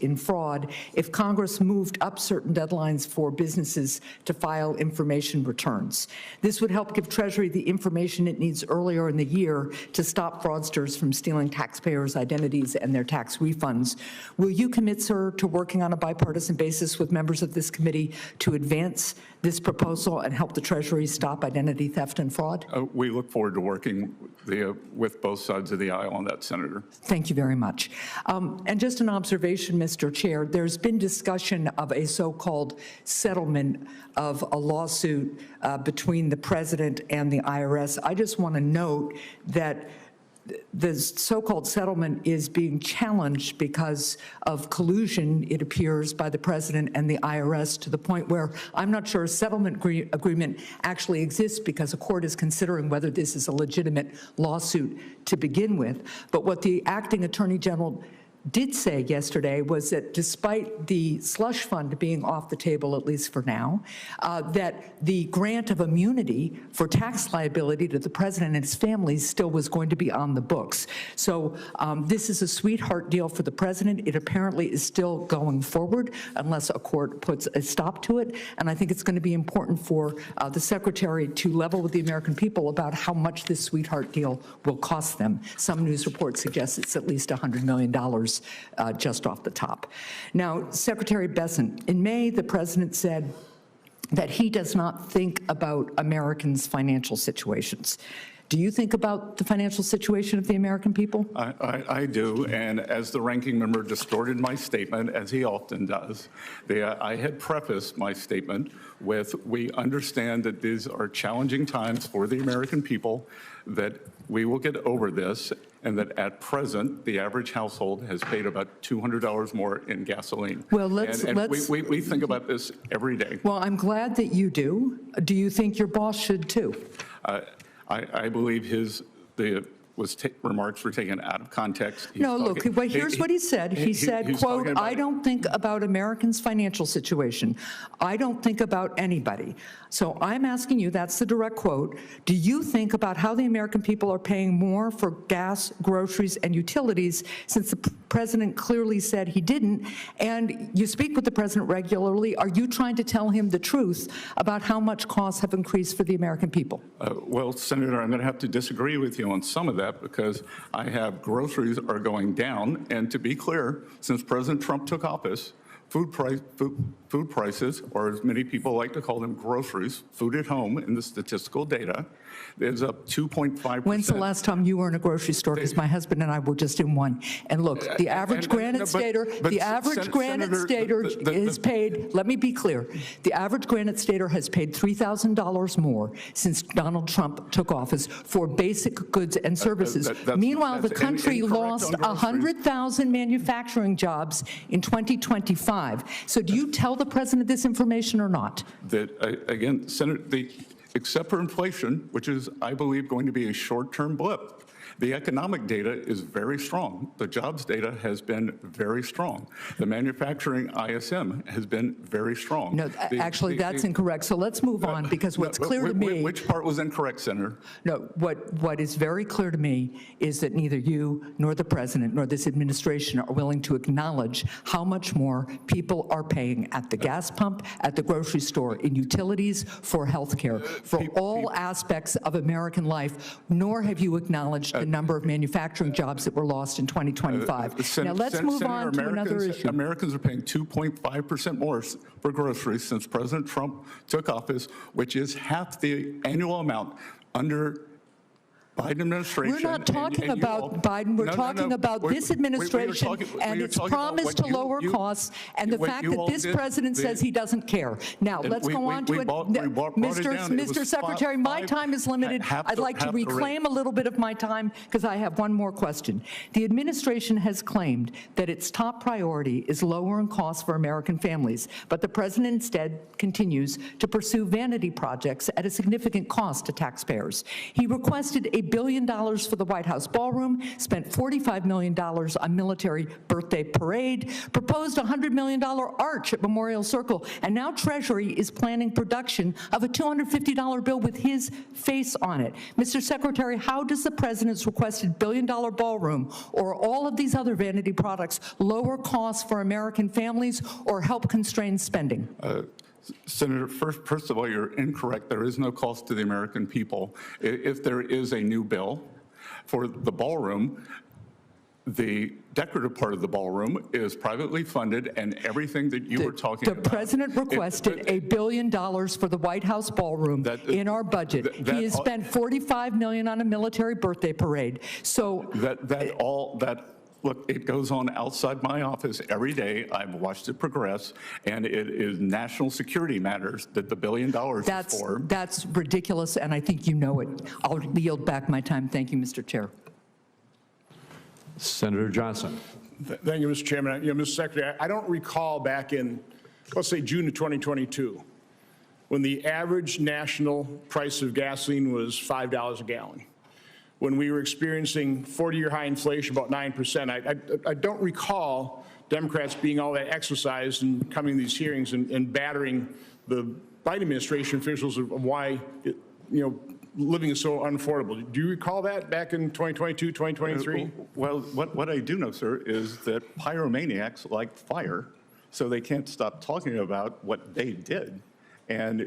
in fraud if Congress moved up certain deadlines for businesses to file information returns. This would help give Treasury the information it needs earlier in the year to stop fraudsters from stealing taxpayers' identities and their tax refunds. Will you commit, sir, to working on a bipartisan basis with members of this committee to advance this proposal and help the Treasury stop identity theft and fraud? We look forward to working with both sides of the aisle on that, Senator. Thank you very much. And just an observation, Mr. Chair, there's been discussion of a so-called settlement of a lawsuit between the president and the IRS. I just want to note that the so-called settlement is being challenged because of collusion, it appears, by the president and the IRS, to the point where I'm not sure a settlement agreement actually exists because a court is considering whether this is a legitimate lawsuit to begin with. But what the acting attorney general did say yesterday was that despite the slush fund being off the table, at least for now, that the grant of immunity for tax liability to the president and his family still was going to be on the books. So this is a sweetheart deal for the president. It apparently is still going forward unless a court puts a stop to it. And I think it's going to be important for the secretary to level with the American people about how much this sweetheart deal will cost them. Some news reports suggest it's at least $100 million just off the top. Now, Secretary Bessent, in May, the president said that he does not think about Americans' financial situations. Do you think about the financial situation of the American people? I do, and as the ranking member distorted my statement, as he often does, I had prefaced my statement with, we understand that these are challenging times for the American people, that we will get over this, and that at present, the average household has paid about $200 more in gasoline. Well, we think about this every day. Well, I'm glad that you do. Do you think your boss should too? I believe remarks were taken out of context. No, look, but here's what he said. He said, quote, I don't think about Americans' financial situation. I don't think about anybody. So I'm asking you, that's the direct quote, do you think about how the American people are paying more for gas, groceries, and utilities, since the president clearly said he didn't? And you speak with the president regularly. Are you trying to tell him the truth about how much costs have increased for the American people? Well, Senator, I'm going to have to disagree with you on some of that, because I have groceries are going down. And to be clear, since President Trump took office, food prices, or as many people like to call them, groceries, food at home in the statistical data, is up 2.5%. When's the last time you were in a grocery store? Because my husband and I were just in one. And look, the average Granite Stater, is paid, let me be clear, the average Granite Stater has paid $3,000 more since Donald Trump took office for basic goods and services. Meanwhile, the country lost 100,000 manufacturing jobs in 2025. So do you tell the president this information or not? Again, Senator, except for inflation, which is, I believe, going to be a short-term blip, the economic data is very strong. The jobs data has been very strong. The manufacturing ISM has been very strong. No, actually, that's incorrect. So let's move on, because what's clear to me... Which part was incorrect, Senator? No, what is very clear to me is that neither you nor the president nor this administration are willing to acknowledge how much more people are paying at the gas pump, at the grocery store, in utilities, for health care, for all aspects of American life, nor have you acknowledged the number of manufacturing jobs that were lost in 2025. Now let's move on to another issue. Americans are paying 2.5% more for groceries since President Trump took office, which is half the annual amount under Biden administration. We're not talking about Biden. We're talking about this administration and its promise to lower costs, and the fact that this president says he doesn't care. Now, let's go on to it. Mr. Secretary, my time is limited. I'd like to reclaim a little bit of my time, because I have one more question. The administration has claimed that its top priority is lowering costs for American families, but the president instead continues to pursue vanity projects at a significant cost to taxpayers. He requested $1 billion for the White House ballroom, spent $45 million on military birthday parade, proposed a $100 million arch at Memorial Circle, and now Treasury is planning production of a $250 bill with his face on it. Mr. Secretary, how does the president's requested $1 billion ballroom or all of these other vanity products lower costs for American families or help constrain spending? Senator, first of all, you're incorrect. There is no cost to the American people. If there is a new bill for the ballroom, the decorative part of the ballroom is privately funded, and everything that you were talking about. The president requested $1 billion for the White House ballroom in our budget. He has spent $45 million on a military birthday parade. So look, it goes on outside my office every day. I've watched it progress, and it is national security matters that the $1 billion is for. That's ridiculous, and I think you know it. I'll yield back my time. Thank you, Mr. Chair. Senator Johnson. Thank you, Mr. Chairman. Mr. Secretary, I don't recall back in, let's say, June of 2022, when the average national price of gasoline was $5 a gallon. when we were experiencing 40-year high inflation, about 9%. I don't recall Democrats being all that exercised and coming to these hearings and battering the Biden administration officials of why, living is so unaffordable. Do you recall that back in 2022, 2023? Well, what I do know, sir, is that pyromaniacs like fire, so they can't stop talking about what they did. And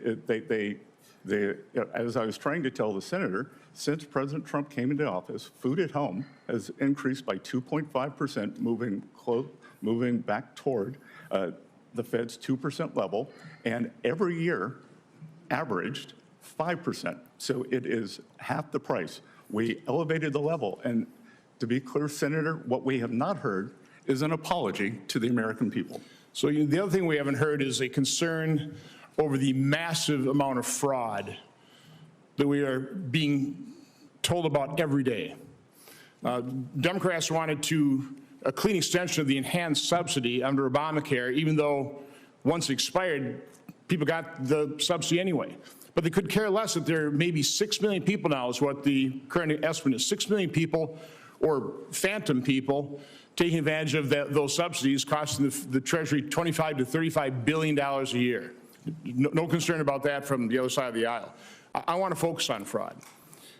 as I was trying to tell the senator, since President Trump came into office, food at home has increased by 2.5%, moving back toward the Fed's 2% level, and every year averaged 5%. So it is half the price. We elevated the level. And to be clear, Senator, what we have not heard is an apology to the American people. So the other thing we haven't heard is a concern over the massive amount of fraud that we are being told about every day. Democrats wanted a clean extension of the enhanced subsidy under Obamacare, even though once expired, people got the subsidy anyway. But they could care less that there may be 6 million people now is what the current estimate is. 6 million people, or phantom people, taking advantage of those subsidies, costing the Treasury $25 to $35 billion a year. No concern about that from the other side of the aisle. I want to focus on fraud.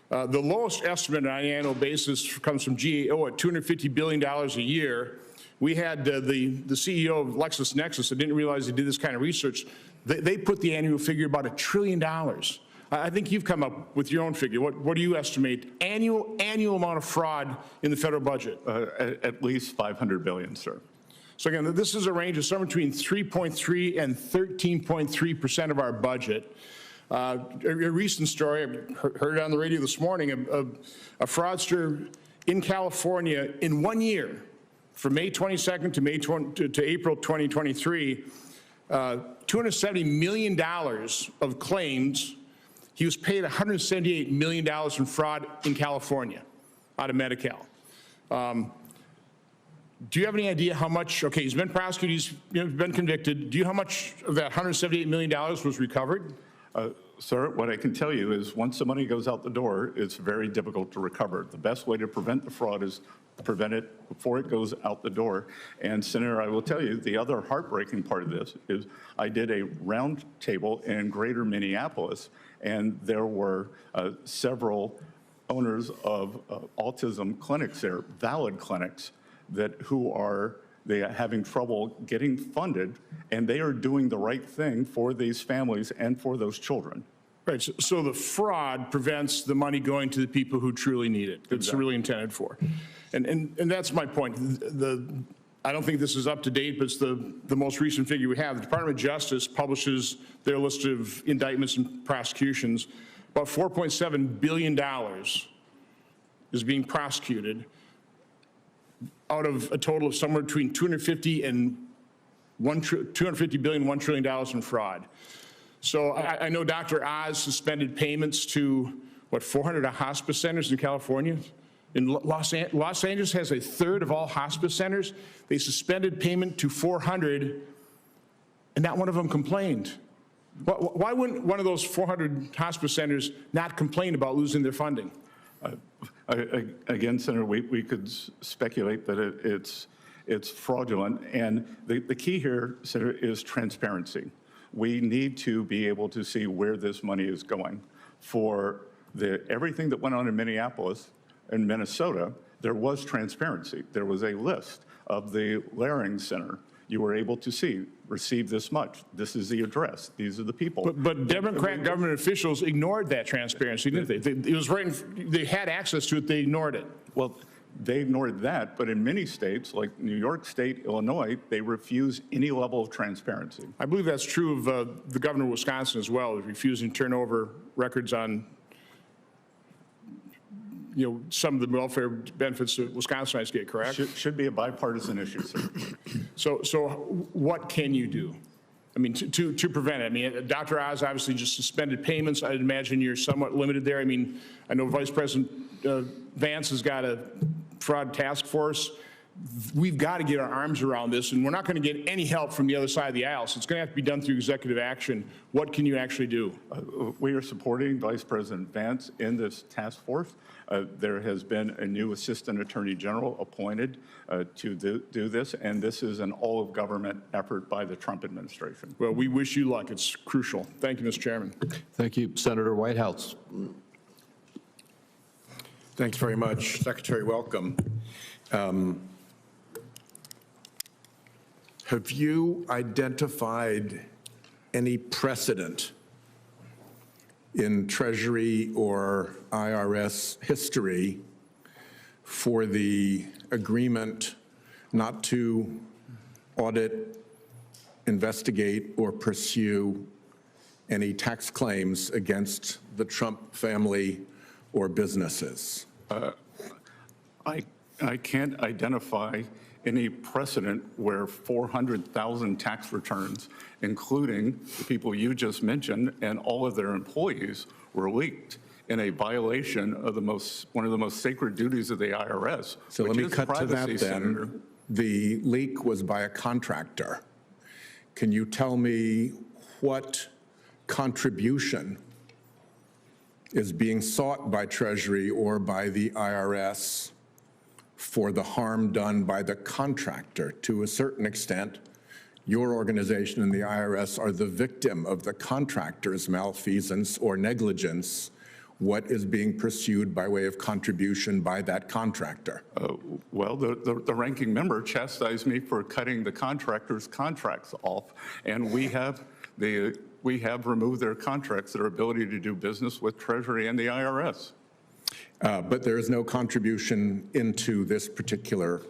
The lowest estimate on an annual basis comes from GAO at $250 billion a year. We had the CEO of LexisNexis that didn't realize they did this kind of research. They put the annual figure about $1 trillion. I think you've come up with your own figure. What do you estimate annual amount of fraud in the federal budget? At least $500 billion, sir. So again, this is a range of somewhere between 3.3 and 13.3% of our budget. A recent story, I heard it on the radio this morning, a fraudster in California in 1 year, from May 22nd to April 2023, $270 million of claims. He was paid $178 million in fraud in California out of Medi-Cal. Do you have any idea how much, okay, he's been prosecuted, he's been convicted. Do you know how much of that $178 million was recovered? Sir, what I can tell you is once the money goes out the door, it's very difficult to recover. The best way to prevent the fraud is to prevent it before it goes out the door. And Senator, I will tell you, the other heartbreaking part of this is I did a round table in greater Minneapolis, and there were several owners of autism clinics there, valid clinics, who are having trouble getting funded, and they are doing the right thing for these families and for those children. Right, so the fraud prevents the money going to the people who truly need it. It's really intended for. And that's my point. I don't think this is up to date, but it's the most recent figure we have. The Department of Justice publishes their list of indictments and prosecutions. About $4.7 billion is being prosecuted out of a total of somewhere between $250 billion and $1 trillion in fraud. So I know Dr. Oz suspended payments to, 400 hospice centers in California? In Los Angeles has a third of all hospice centers. They suspended payment to 400, and not one of them complained. Why wouldn't one of those 400 hospice centers not complain about losing their funding? Again, Senator, we could speculate that it's fraudulent. And the key here, Senator, is transparency. We need to be able to see where this money is going. For everything that went on in Minneapolis and Minnesota, there was transparency. There was a list of the Laring Center. You were able to see, receive this much. This is the address. These are the people. But Democrat government officials ignored that transparency, didn't they? It was right. They had access to it. They ignored it. Well, they ignored that. But in many states, like New York State, Illinois, they refuse any level of transparency. I believe that's true of the governor of Wisconsin as well, refusing to turn over records on some of the welfare benefits that Wisconsinites get, correct? Should be a bipartisan issue, sir. So what can you do? I mean, to prevent it? I mean, Dr. Oz obviously just suspended payments. I'd imagine you're somewhat limited there. I mean, I know Vice President Vance has got a fraud task force. we've got to get our arms around this, and we're not going to get any help from the other side of the aisle, so it's going to have to be done through executive action. What can you actually do? We are supporting Vice President Vance in this task force. There has been a new Assistant Attorney General appointed to do this, and this is an all-of-government effort by the Trump administration. Well, we wish you luck. It's crucial. Thank you, Mr. Chairman. Thank you. Senator Whitehouse. Thanks very much. Secretary, welcome. Have you identified any precedent in Treasury or IRS history for the agreement not to audit, investigate, or pursue any tax claims against the Trump family or businesses? I can't identify any precedent where 400,000 tax returns, including the people you just mentioned and all of their employees, were leaked in a violation of one of the most sacred duties of the IRS. So let me is cut to that privacy, Senator. then. The leak was by a contractor. Can you tell me what contribution is being sought by Treasury or by the IRS for the harm done by the contractor? To a certain extent, your organization and the IRS are the victim of the contractor's malfeasance or negligence. What is being pursued by way of contribution by that contractor? Well, the ranking member chastised me for cutting the contractor's contracts off, and we have removed their contracts, their ability to do business with Treasury and the IRS. But there is no contribution into this particular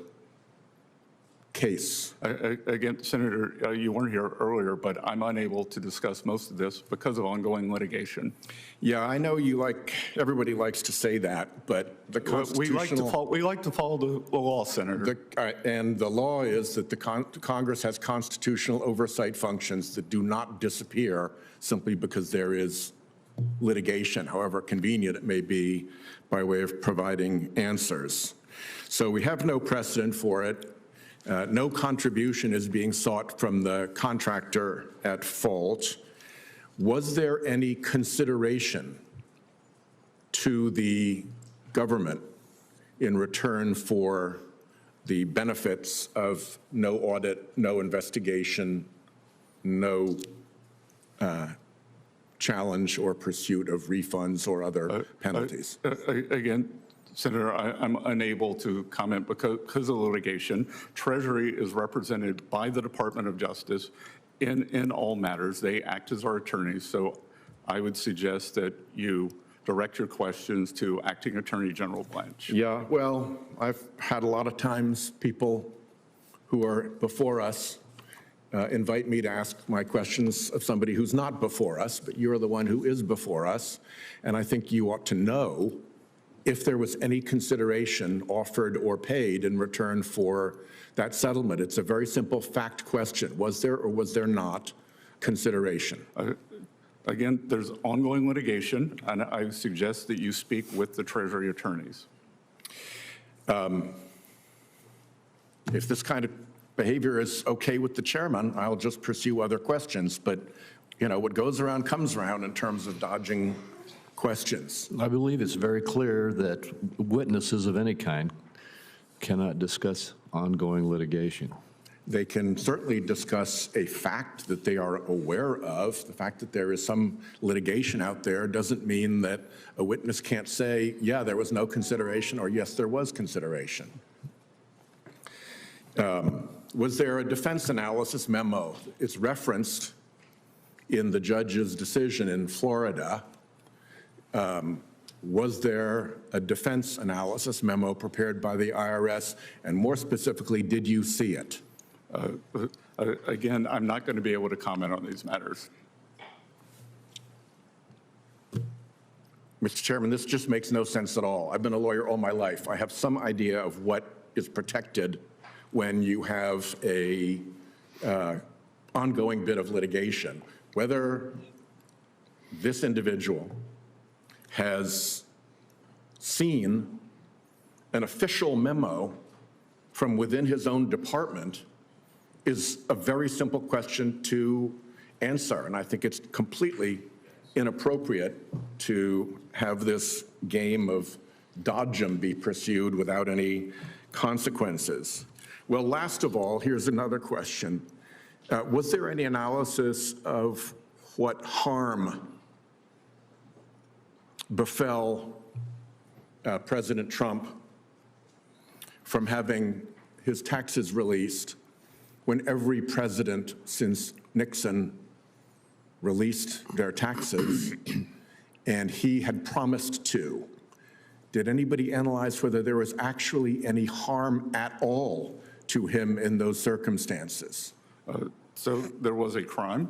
case. Again, Senator, you weren't here earlier, but I'm unable to discuss most of this because of ongoing litigation. Yeah, I know everybody likes to say that, but the constitutional... We like to follow the law, Senator. And the law is that the Congress has constitutional oversight functions that do not disappear simply because there is litigation, however convenient it may be, by way of providing answers. So we have no precedent for it. No contribution is being sought from the contractor at fault. Was there any consideration to the government in return for the benefits of no audit, no investigation, no challenge or pursuit of refunds or other penalties? Again, Senator, I'm unable to comment because of litigation. Treasury is represented by the Department of Justice in all matters. They act as our attorneys, so I would suggest that you direct your questions to Acting Attorney General Blanche. Yeah, well, I've had a lot of times people who are before us invite me to ask my questions of somebody who's not before us, but you're the one who is before us, and I think you ought to know if there was any consideration offered or paid in return for that settlement. It's a very simple fact question. Was there or was there not consideration? Again, there's ongoing litigation, and I suggest that you speak with the Treasury attorneys. If this kind of behavior is okay with the chairman, I'll just pursue other questions. But, you know, what goes around comes around in terms of dodging questions. I believe it's very clear that witnesses of any kind cannot discuss ongoing litigation. They can certainly discuss a fact that they are aware of. The fact that there is some litigation out there doesn't mean that a witness can't say, yeah, there was no consideration, or yes, there was consideration. Was there a defense analysis memo? It's referenced in the judge's decision in Florida. Was there a defense analysis memo prepared by the IRS? And more specifically, did you see it? Again, I'm not going to be able to comment on these matters. Mr. Chairman, this just makes no sense at all. I've been a lawyer all my life. I have some idea of what is protected when you have a ongoing bit of litigation. Whether this individual has seen an official memo from within his own department is a very simple question to answer. And I think it's completely inappropriate to have this game of dodgem be pursued without any consequences. Well, last of all, here's another question. Was there any analysis of what harm befell President Trump from having his taxes released when every president since Nixon released their taxes and he had promised to? Did anybody analyze whether there was actually any harm at all to him in those circumstances? So there was a crime.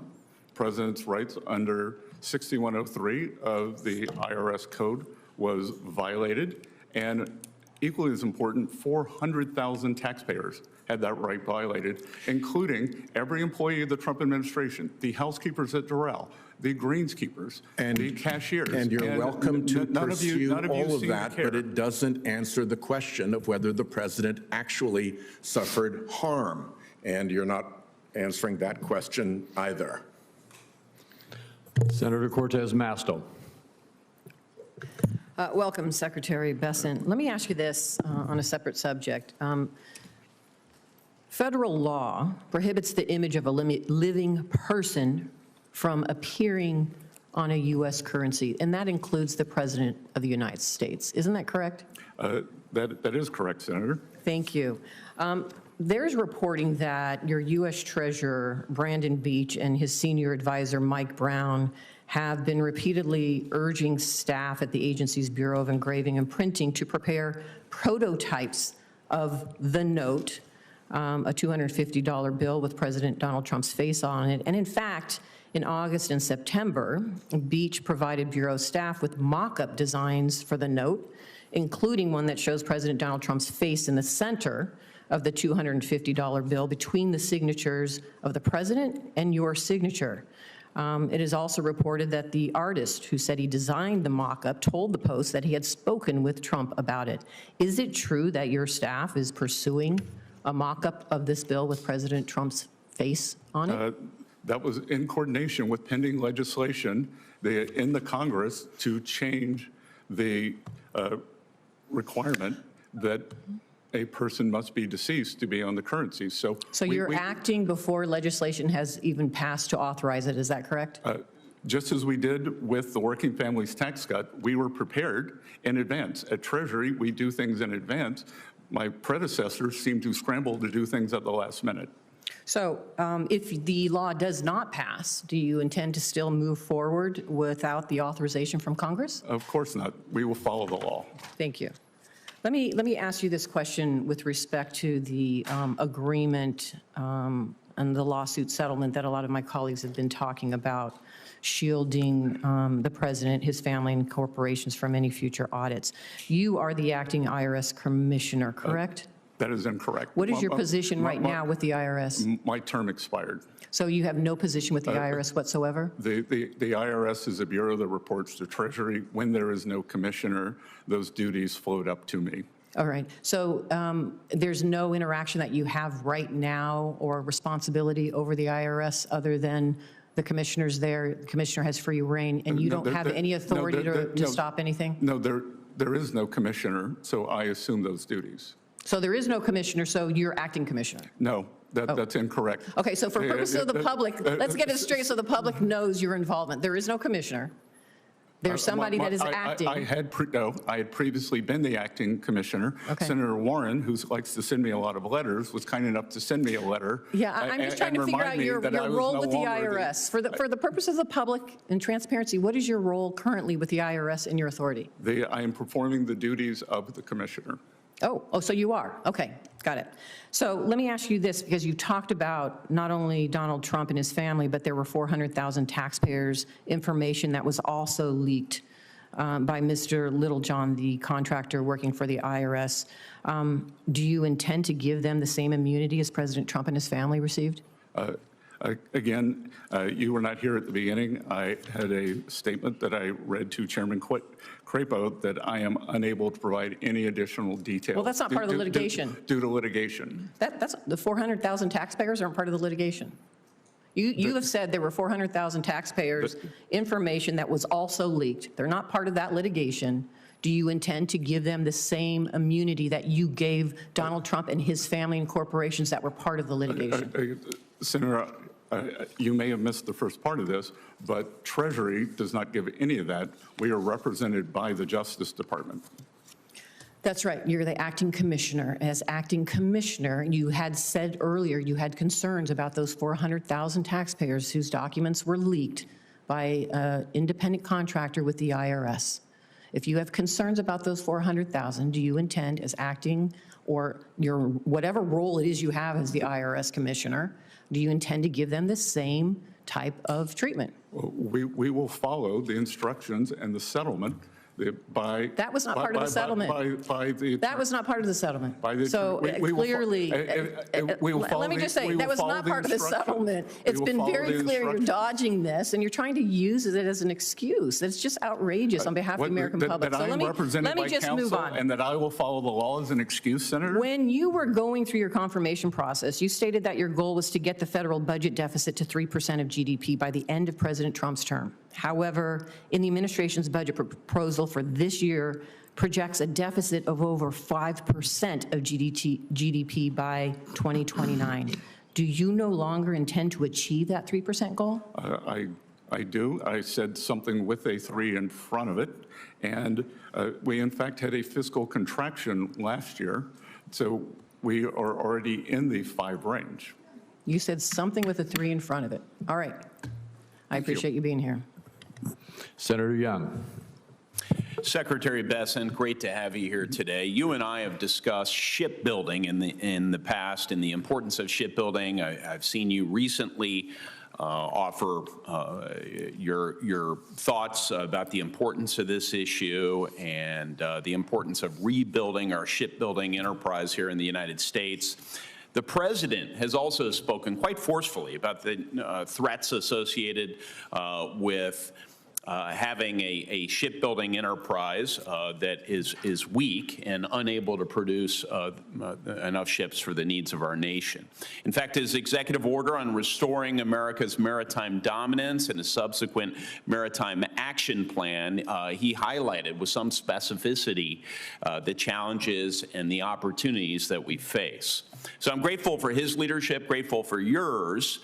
President's rights under 6103 of the IRS code was violated, and equally as important, 400,000 taxpayers had that right violated, including every employee of the Trump administration, the housekeepers at Doral, the greenskeepers, the cashiers. And you're welcome to pursue all of seem to that, care. but it doesn't answer the question of whether the president actually suffered harm. And you're not answering that question either. Senator Cortez Masto. Welcome, Secretary Bessent. Let me ask you this on a separate subject. Federal law prohibits the image of a living person from appearing on a U.S. currency, and that includes the President of the United States. Isn't that correct? That is correct, Senator. Thank you. There's reporting that your U.S. Treasurer, Brandon Beach, and his senior advisor, Mike Brown, have been repeatedly urging staff at the agency's Bureau of Engraving and Printing to prepare prototypes of the note, a $250 bill with President Donald Trump's face on it. And in fact, in August and September, Beach provided Bureau staff with mock-up designs for the note, including one that shows President Donald Trump's face in the center of the $250 bill between the signatures of the president and your signature. It is also reported that the artist who said he designed the mock-up told the Post that he had spoken with Trump about it. Is it true that your staff is pursuing a mock-up of this bill with President Trump's face on it? That was in coordination with pending legislation in the Congress to change the requirement that a person must be deceased to be on the currency. So you're acting before legislation has even passed to authorize it, is that correct? Just as we did with the Working Families Tax Cut, we were prepared in advance. At Treasury, we do things in advance. My predecessors seem to scramble to do things at the last minute. So if the law does not pass, do you intend to still move forward without the authorization from Congress? Of course not. We will follow the law. Thank you. Let me ask you this question with respect to the agreement and the lawsuit settlement that a lot of my colleagues have been talking about, shielding the president, his family, and corporations from any future audits. You are the acting IRS commissioner, correct? That is incorrect. What is your position right now with the IRS? My term expired. So you have no position with the IRS whatsoever? The IRS is a bureau that reports to Treasury. When there is no commissioner, those duties float up to me. All right. So there's no interaction that you have right now or responsibility over the IRS other than the commissioners there? The commissioner has free reign, and you don't have any authority to stop anything? No, there is no commissioner, so I assume those duties. So there is no commissioner, so you're acting commissioner? No, that's incorrect. Okay, so for purposes of the public, let's get it straight so the public knows your involvement. There is no commissioner. There's somebody that is acting. I had previously been the acting commissioner. Okay. Senator Warren, who likes to send me a lot of letters, was kind enough to send me a letter. Yeah, I'm just trying to figure out your role with the IRS. For the purpose of the public and transparency, what is your role currently with the IRS and your authority? I am performing the duties of the commissioner. Oh, so you are. Okay, got it. So let me ask you this, because you talked about not only Donald Trump and his family, but there were 400,000 taxpayers' information that was also leaked by Mr. Littlejohn, the contractor working for the IRS. Do you intend to give them the same immunity as President Trump and his family received? Again, you were not here at the beginning. I had a statement that I read to Chairman Crapo that I am unable to provide any additional details. Well, that's not part of the litigation. Due to litigation. That's the 400,000 taxpayers aren't part of the litigation. You have said there were 400,000 taxpayers' information that was also leaked. They're not part of that litigation. Do you intend to give them the same immunity that you gave Donald Trump and his family and corporations that were part of the litigation? Senator, you may have missed the first part of this, but Treasury does not give any of that. We are represented by the Justice Department. That's right. You're the acting commissioner. As acting commissioner, you had said earlier you had concerns about those 400,000 taxpayers whose documents were leaked by an independent contractor with the IRS. If you have concerns about those 400,000, do you intend as acting or your whatever role it is you have as the IRS commissioner, do you intend to give them the same type of treatment? We will follow the instructions and the settlement by. That was not part of the settlement. That was not part of the settlement. So clearly, let me just say, that was not part of the settlement. It's been very clear you're dodging this and you're trying to use it as an excuse. That's just outrageous on behalf of the American public. So let me just move on. And that I will follow the law as an excuse, Senator? When you were going through your confirmation process, you stated that your goal was to get the federal budget deficit to 3% of GDP by the end of President Trump's term. However, in the administration's budget proposal for this year projects a deficit of over 5% of GDP by 2029. Do you no longer intend to achieve that 3% goal? I do. I said something with a 3 in front of it. And we, in fact, had a fiscal contraction last year. So we are already in the 5 range. You said something with a 3 in front of it. All right. I appreciate you being here. Senator Young. Secretary Bessent, great to have you here today. You and I have discussed shipbuilding in the past and the importance of shipbuilding. I've seen you recently offer your thoughts about the importance of this issue and the importance of rebuilding our shipbuilding enterprise here in the United States. The president has also spoken quite forcefully about the threats associated with having a shipbuilding enterprise that is weak and unable to produce enough ships for the needs of our nation. In fact, his executive order on restoring America's maritime dominance and a subsequent maritime action plan, he highlighted with some specificity the challenges and the opportunities that we face. So I'm grateful for his leadership, grateful for yours.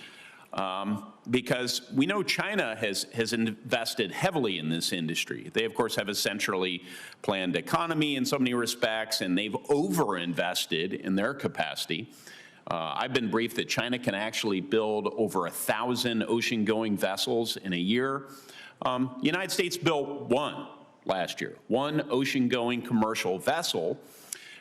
Because we know China has invested heavily in this industry. They, of course, have a centrally planned economy in so many respects, and they've overinvested in their capacity. I've been briefed that China can actually build over 1,000 ocean-going vessels in a year. The United States built one last year, one ocean-going commercial vessel.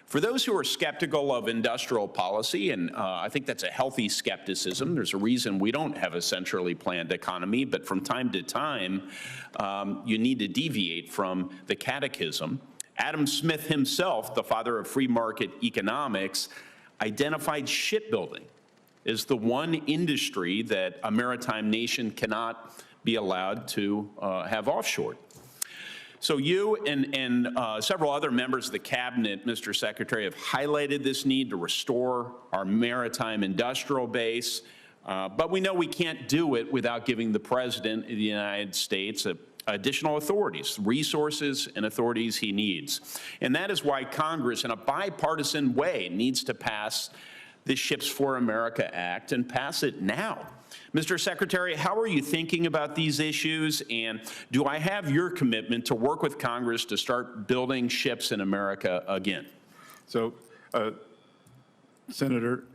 For those who are skeptical of industrial policy, and I think that's a healthy skepticism, there's a reason we don't have a centrally planned economy, but from time to time, you need to deviate from the catechism. Adam Smith himself, the father of free market economics, identified shipbuilding as the one industry that a maritime nation cannot be allowed to have offshore. So you and several other members of the cabinet, Mr. Secretary, have highlighted this need to restore our maritime industrial base, but we know we can't do it without giving the President of the United States additional authorities, resources and authorities he needs. And that is why Congress, in a bipartisan way, needs to pass the Ships for America Act and pass it now. Mr. Secretary, how are you thinking about these issues, and do I have your commitment to work with Congress to start building ships in America again? So, Senator,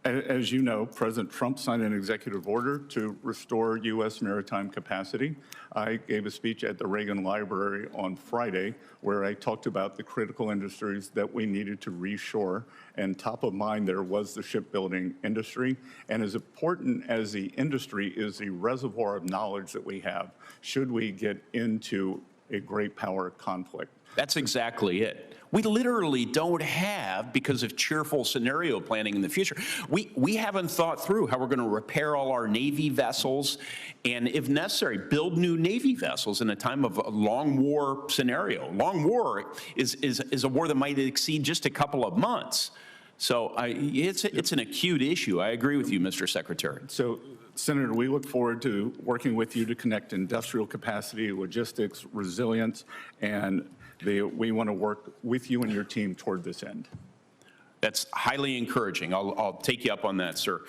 as you know, President Trump signed an executive order to restore U.S. maritime capacity. I gave a speech at the Reagan Library on Friday where I talked about the critical industries that we needed to reshore, and top of mind there was the shipbuilding industry. And as important as the industry is the reservoir of knowledge that we have, should we get into a great power conflict. That's exactly it. We literally don't have, because of cheerful scenario planning in the future, we haven't thought through how we're going to repair all our Navy vessels and, if necessary, build new Navy vessels in a time of a long war scenario. Long war is a war that might exceed just a couple of months. So it's an acute issue. I agree with you, Mr. Secretary. So, Senator, we look forward to working with you to connect industrial capacity, logistics, resilience, and we want to work with you and your team toward this end. That's highly encouraging. I'll take you up on that, sir.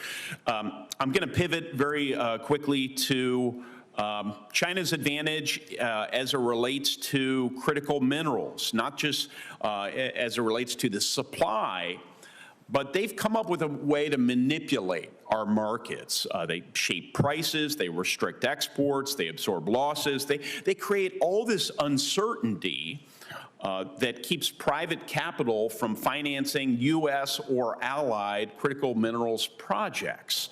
I'm going to pivot very quickly to China's advantage as it relates to critical minerals, not just as it relates to the supply, but they've come up with a way to manipulate our markets. They shape prices, they restrict exports, they absorb losses, they create all this uncertainty that keeps private capital from financing U.S. or allied critical minerals projects.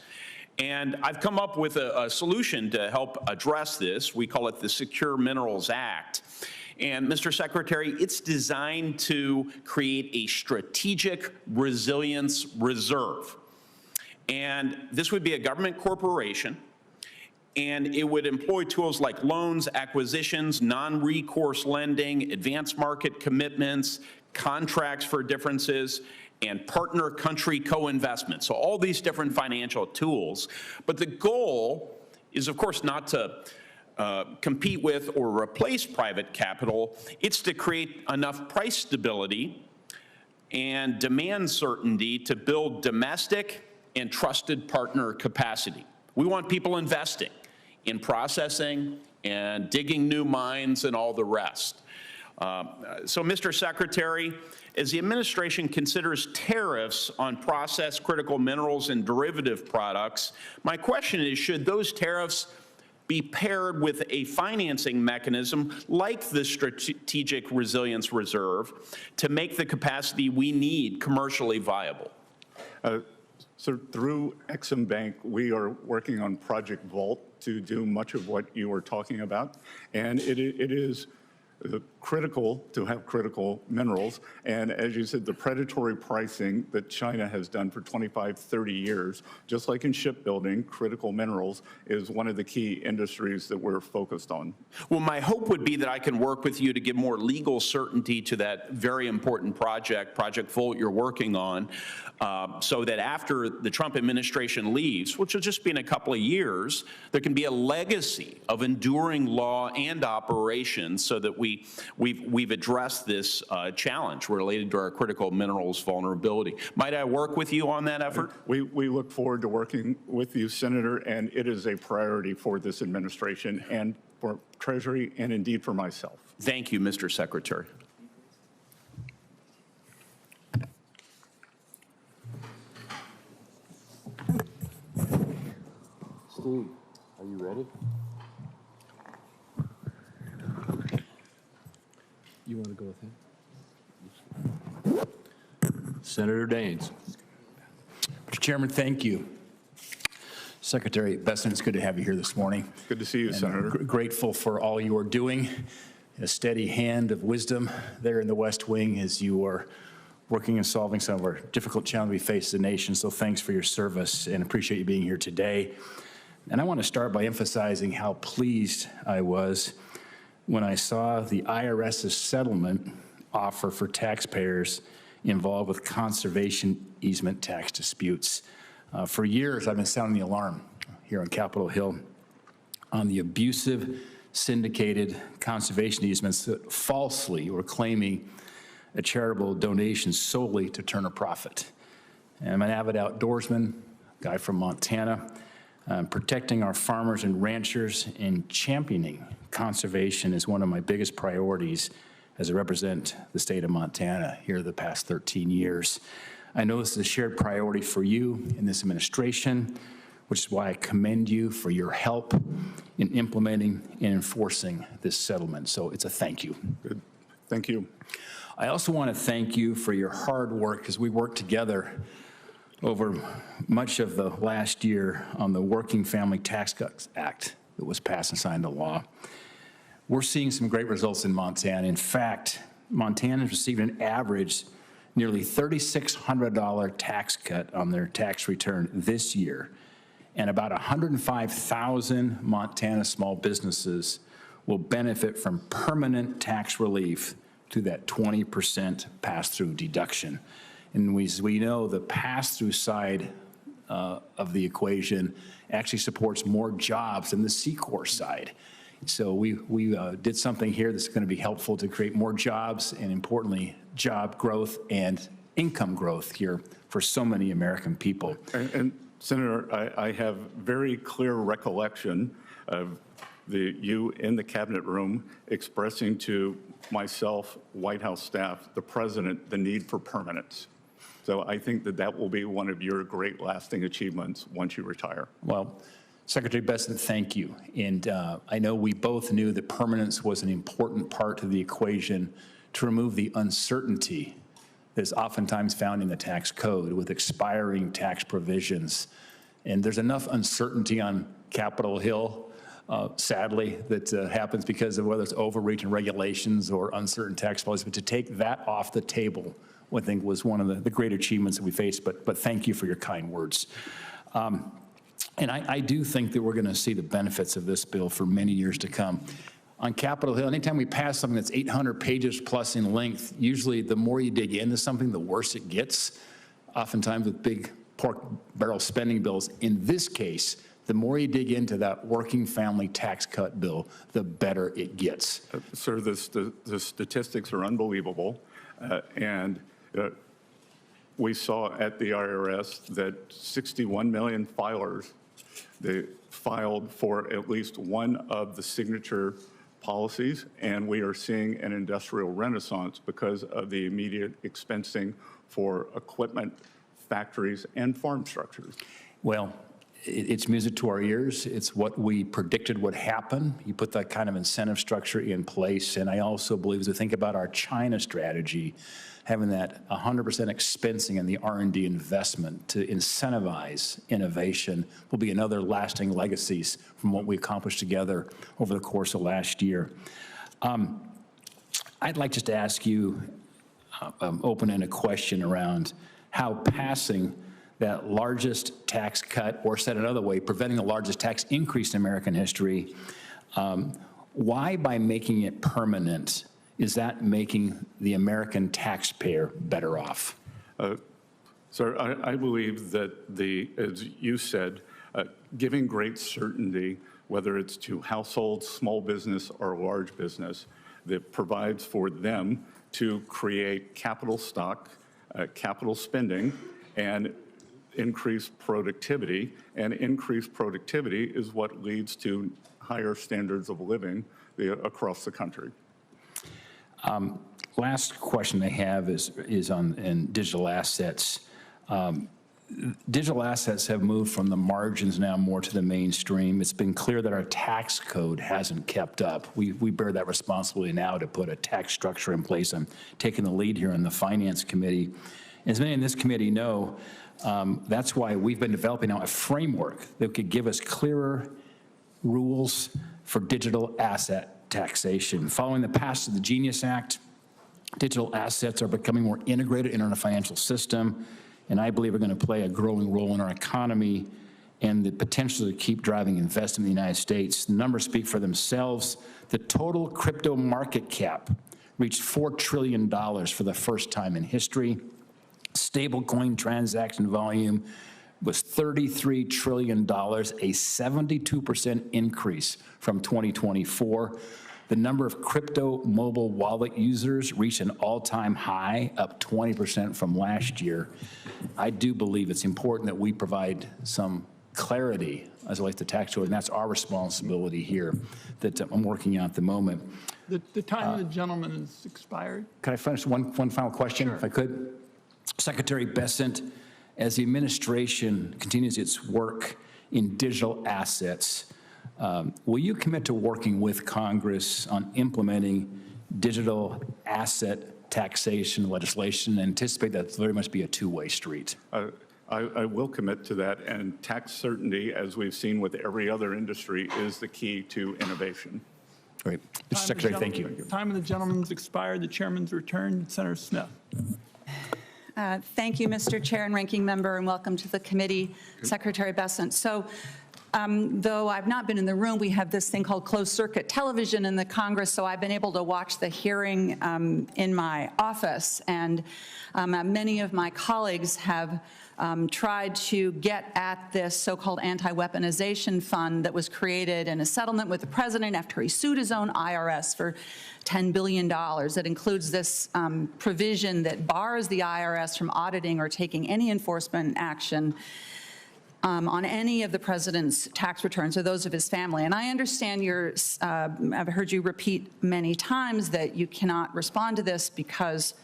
And I've come up with a solution to help address this. We call it the Secure Minerals Act. And Mr. Secretary, it's designed to create a strategic resilience reserve. And this would be a government corporation, and it would employ tools like loans, acquisitions, non-recourse lending, advanced market commitments, contracts for differences, and partner country co-investment. So all these different financial tools. But the goal is, of course, not to compete with or replace private capital. It's to create enough price stability and demand certainty to build domestic and trusted partner capacity. We want people investing in processing and digging new mines and all the rest. So, Mr. Secretary, as the administration considers tariffs on processed critical minerals and derivative products, my question is, should those tariffs be paired with a financing mechanism like the Strategic Resilience Reserve to make the capacity we need commercially viable? So through Exim Bank, we are working on Project Vault to do much of what you were talking about. And it is critical to have critical minerals. And as you said, the predatory pricing that China has done for 25, 30 years, just like in shipbuilding, critical minerals is one of the key industries that we're focused on. Well, my hope would be that I can work with you to give more legal certainty to that very important project, Project Volt, you're working on, so that after the Trump administration leaves, which will just be in a couple of years, there can be a legacy of enduring law and operations so that we've addressed this challenge related to our critical minerals vulnerability. Might I work with you on that effort? We look forward to working with you, Senator, and it is a priority for this administration and for Treasury and indeed for myself. Thank you, Mr. Secretary. Steve, are you ready? You want to go with him? Senator Daines. Mr. Chairman, thank you. Secretary Bessent, it's good to have you here this morning. Good to see you, Senator. Grateful for all you are doing. A steady hand of wisdom there in the West Wing as you are working and solving some of our difficult challenges we face as a nation. So thanks for your service and appreciate you being here today. And I want to start by emphasizing how pleased I was when I saw the IRS's settlement offer for taxpayers involved with conservation easement tax disputes. For years, I've been sounding the alarm here on Capitol Hill on the abusive, syndicated conservation easements that falsely were claiming a charitable donation solely to turn a profit. And I'm an avid outdoorsman, guy from Montana, protecting our farmers and ranchers and championing conservation is one of my biggest priorities as I represent the state of Montana here the past 13 years. I know this is a shared priority for you in this administration, which is why I commend you for your help in implementing and enforcing this settlement. So it's a thank you. Good. Thank you. I also want to thank you for your hard work as we worked together over much of the last year on the Working Family Tax Cuts Act that was passed and signed into law. we're seeing some great results in Montana. In fact, Montana's received an average nearly $3,600 tax cut on their tax return this year, and about 105,000 Montana small businesses will benefit from permanent tax relief through that 20% pass-through deduction. And we know the pass-through side of the equation actually supports more jobs than the C-Corps side. So we did something here that's going to be helpful to create more jobs and, importantly, job growth and income growth here for so many American people. And Senator, I have very clear recollection of you in the cabinet room expressing to myself, White House staff, the president, the need for permanence. So I think that that will be one of your great lasting achievements once you retire. Well, Secretary Bessent, thank you. And I know we both knew that permanence was an important part of the equation to remove the uncertainty that is oftentimes found in the tax code with expiring tax provisions. And there's enough uncertainty on Capitol Hill, sadly, that happens because of whether it's overreach in regulations or uncertain tax policies. But to take that off the table, I think was one of the great achievements that we faced. But thank you for your kind words. And I do think that we're going to see the benefits of this bill for many years to come. On Capitol Hill, anytime we pass something that's 800 pages plus in length, usually the more you dig into something, the worse it gets, oftentimes with big pork barrel spending bills. In this case, the more you dig into that working family tax cut bill, the better it gets. Sir, the statistics are unbelievable. We saw at the IRS that 61 million filers, they filed for at least one of the signature policies, and we are seeing an industrial renaissance because of the immediate expensing for equipment, factories, and farm structures. Well, it's music to our ears. It's what we predicted would happen. You put that kind of incentive structure in place, and I also believe as we think about our China strategy, having that 100% expensing in the R&D investment to incentivize innovation will be another lasting legacies from what we accomplished together over the course of last year. I'd like just to ask you open-ended question around how passing that largest tax cut, or said another way, preventing the largest tax increase in American history, why by making it permanent is that making the American taxpayer better off? Sir, I believe that as you said, giving great certainty, whether it's to households, small business, or large business, that provides for them to create capital stock, capital spending, and increase productivity. And increased productivity is what leads to higher standards of living across the country. Last question I have is on digital assets. Digital assets have moved from the margins now more to the mainstream. It's been clear that our tax code hasn't kept up. We bear that responsibility now to put a tax structure in place. I'm taking the lead here in the Finance Committee. As many in this committee know, that's why we've been developing now a framework that could give us clearer rules for digital asset taxation. Following the passage of the Genius Act, digital assets are becoming more integrated in our financial system, and I believe are going to play a growing role in our economy and the potential to keep driving investment in the United States. The numbers speak for themselves. The total crypto market cap reached $4 trillion for the first time in history. Stablecoin transaction volume was $33 trillion, a 72% increase from 2024. The number of crypto mobile wallet users reached an all-time high, up 20% from last year. I do believe it's important that we provide some clarity as it relates to tax code, and that's our responsibility here that I'm working on at the moment. The time of the gentleman has expired. Can I finish one final question, if I could? Secretary Bessent, as the administration continues its work in digital assets, will you commit to working with Congress on implementing digital asset taxation legislation and anticipate that very much be a two-way street? I will commit to that, and tax certainty, as we've seen with every other industry, is the key to innovation. Great. Mr. Secretary, thank you. Time of the gentleman's expired. The chairman's returned. Senator Smith. Thank you, Mr. Chair and Ranking Member, and welcome to the committee, Secretary Bessent. So, though I've not been in the room, we have this thing called closed-circuit television in the Congress, so I've been able to watch the hearing in my office, and many of my colleagues have tried to get at this so-called anti-weaponization fund that was created in a settlement with the president after he sued his own IRS for $10 billion. That includes this provision that bars the IRS from auditing or taking any enforcement action on any of the president's tax returns or those of his family. And I understand I've heard you repeat many times that you cannot respond to this because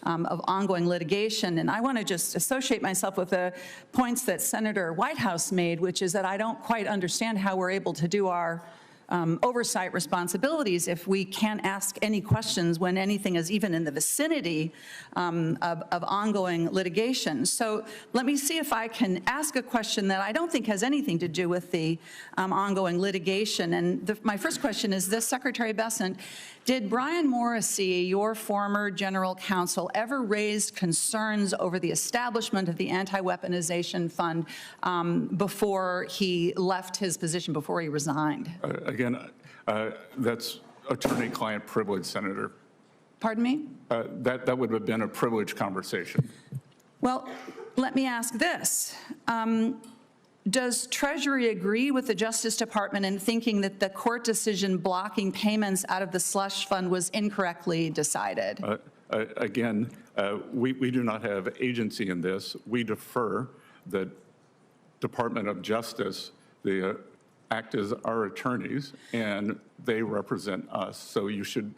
of ongoing litigation. And I want to just associate myself with the points that Senator Whitehouse made, which is that I don't quite understand how we're able to do our oversight responsibilities if we can't ask any questions when anything is even in the vicinity of ongoing litigation. So let me see if I can ask a question that I don't think has anything to do with the ongoing litigation. And my first question is this, Secretary Bessent, did Brian Morrissey, your former general counsel, ever raise concerns over the establishment of the anti-weaponization fund before he left his position, before he resigned? Again, that's attorney-client privilege, Senator. Pardon me? That would have been a privileged conversation. Well, let me ask this. Does Treasury agree with the Justice Department in thinking that the court decision blocking payments out of the slush fund was incorrectly decided? Again, we do not have agency in this. We defer the Department of Justice, act as our attorneys, and they represent us. So you should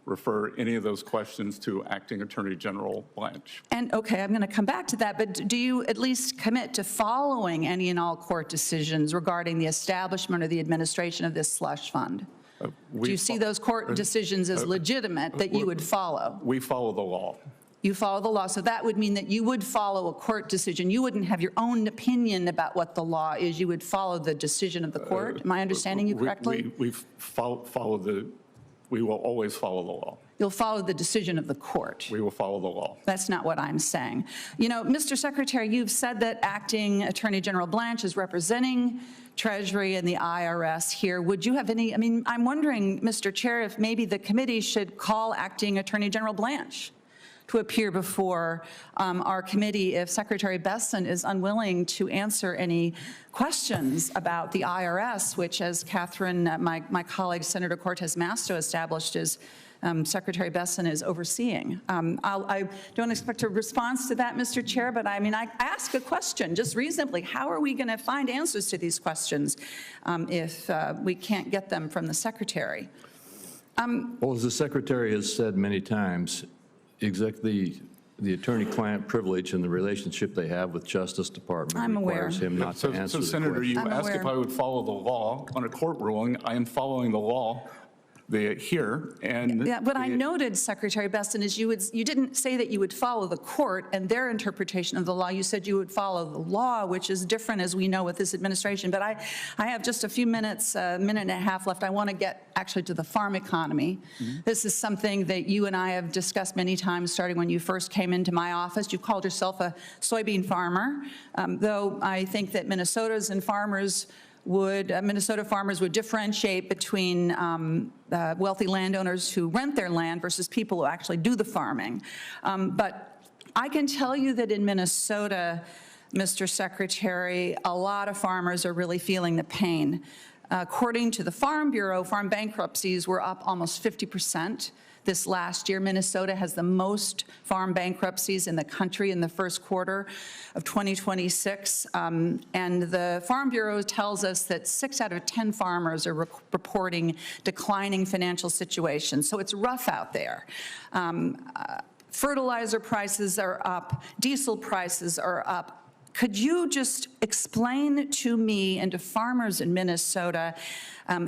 refer any of those questions to Acting Attorney General Blanche. And okay, I'm going to come back to that, but do you at least commit to following any and all court decisions regarding the establishment or the administration of this slush fund? Do you see those court decisions as legitimate that you would follow? We follow the law. You follow the law, so that would mean that you would follow a court decision. You wouldn't have your own opinion about what the law is. You would follow the decision of the court. Am I understanding you correctly? We will always follow the law. You'll follow the decision of the court. We will follow the law. That's not what I'm saying. You know, Mr. Secretary, you've said that Acting Attorney General Blanche is representing Treasury and the IRS here. Would you have any, I'm wondering, Mr. Chair, if maybe the committee should call Acting Attorney General Blanche to appear before our committee if Secretary Bessent is unwilling to answer any questions about the IRS, which, as Catherine, my colleague, Senator Cortez Masto, established, is Secretary Bessent is overseeing. I don't expect a response to that, Mr. Chair, but I ask a question just reasonably. How are we going to find answers to these questions if we can't get them from the Secretary? Well, as the Secretary has said many times, exactly the attorney-client privilege and the relationship they have with Justice Department requires him not to answer So, Senator, you I'm asked aware. if I would follow the law on a court ruling. I am following the law here, and Yeah, what I noted, Secretary Bessent, is you didn't say that you would follow the court and their interpretation of the law. You said you would follow the law, which is different, as we know, with this administration. But I have just a few minutes, a minute and a half left. I want to get actually to the farm economy. This is something that you and I have discussed many times, starting when you first came into my office. You called yourself a soybean farmer, though I think that Minnesota farmers would differentiate between wealthy landowners who rent their land versus people who actually do the farming. But I can tell you that in Minnesota, Mr. Secretary, a lot of farmers are really feeling the pain. According to the Farm Bureau, farm bankruptcies were up almost 50% this last year. Minnesota has the most farm bankruptcies in the country in the first quarter of 2026. And the Farm Bureau tells us that 6 out of 10 farmers are reporting declining financial situations. So it's rough out there. Fertilizer prices are up, diesel prices are up. Could you just explain to me and to farmers in Minnesota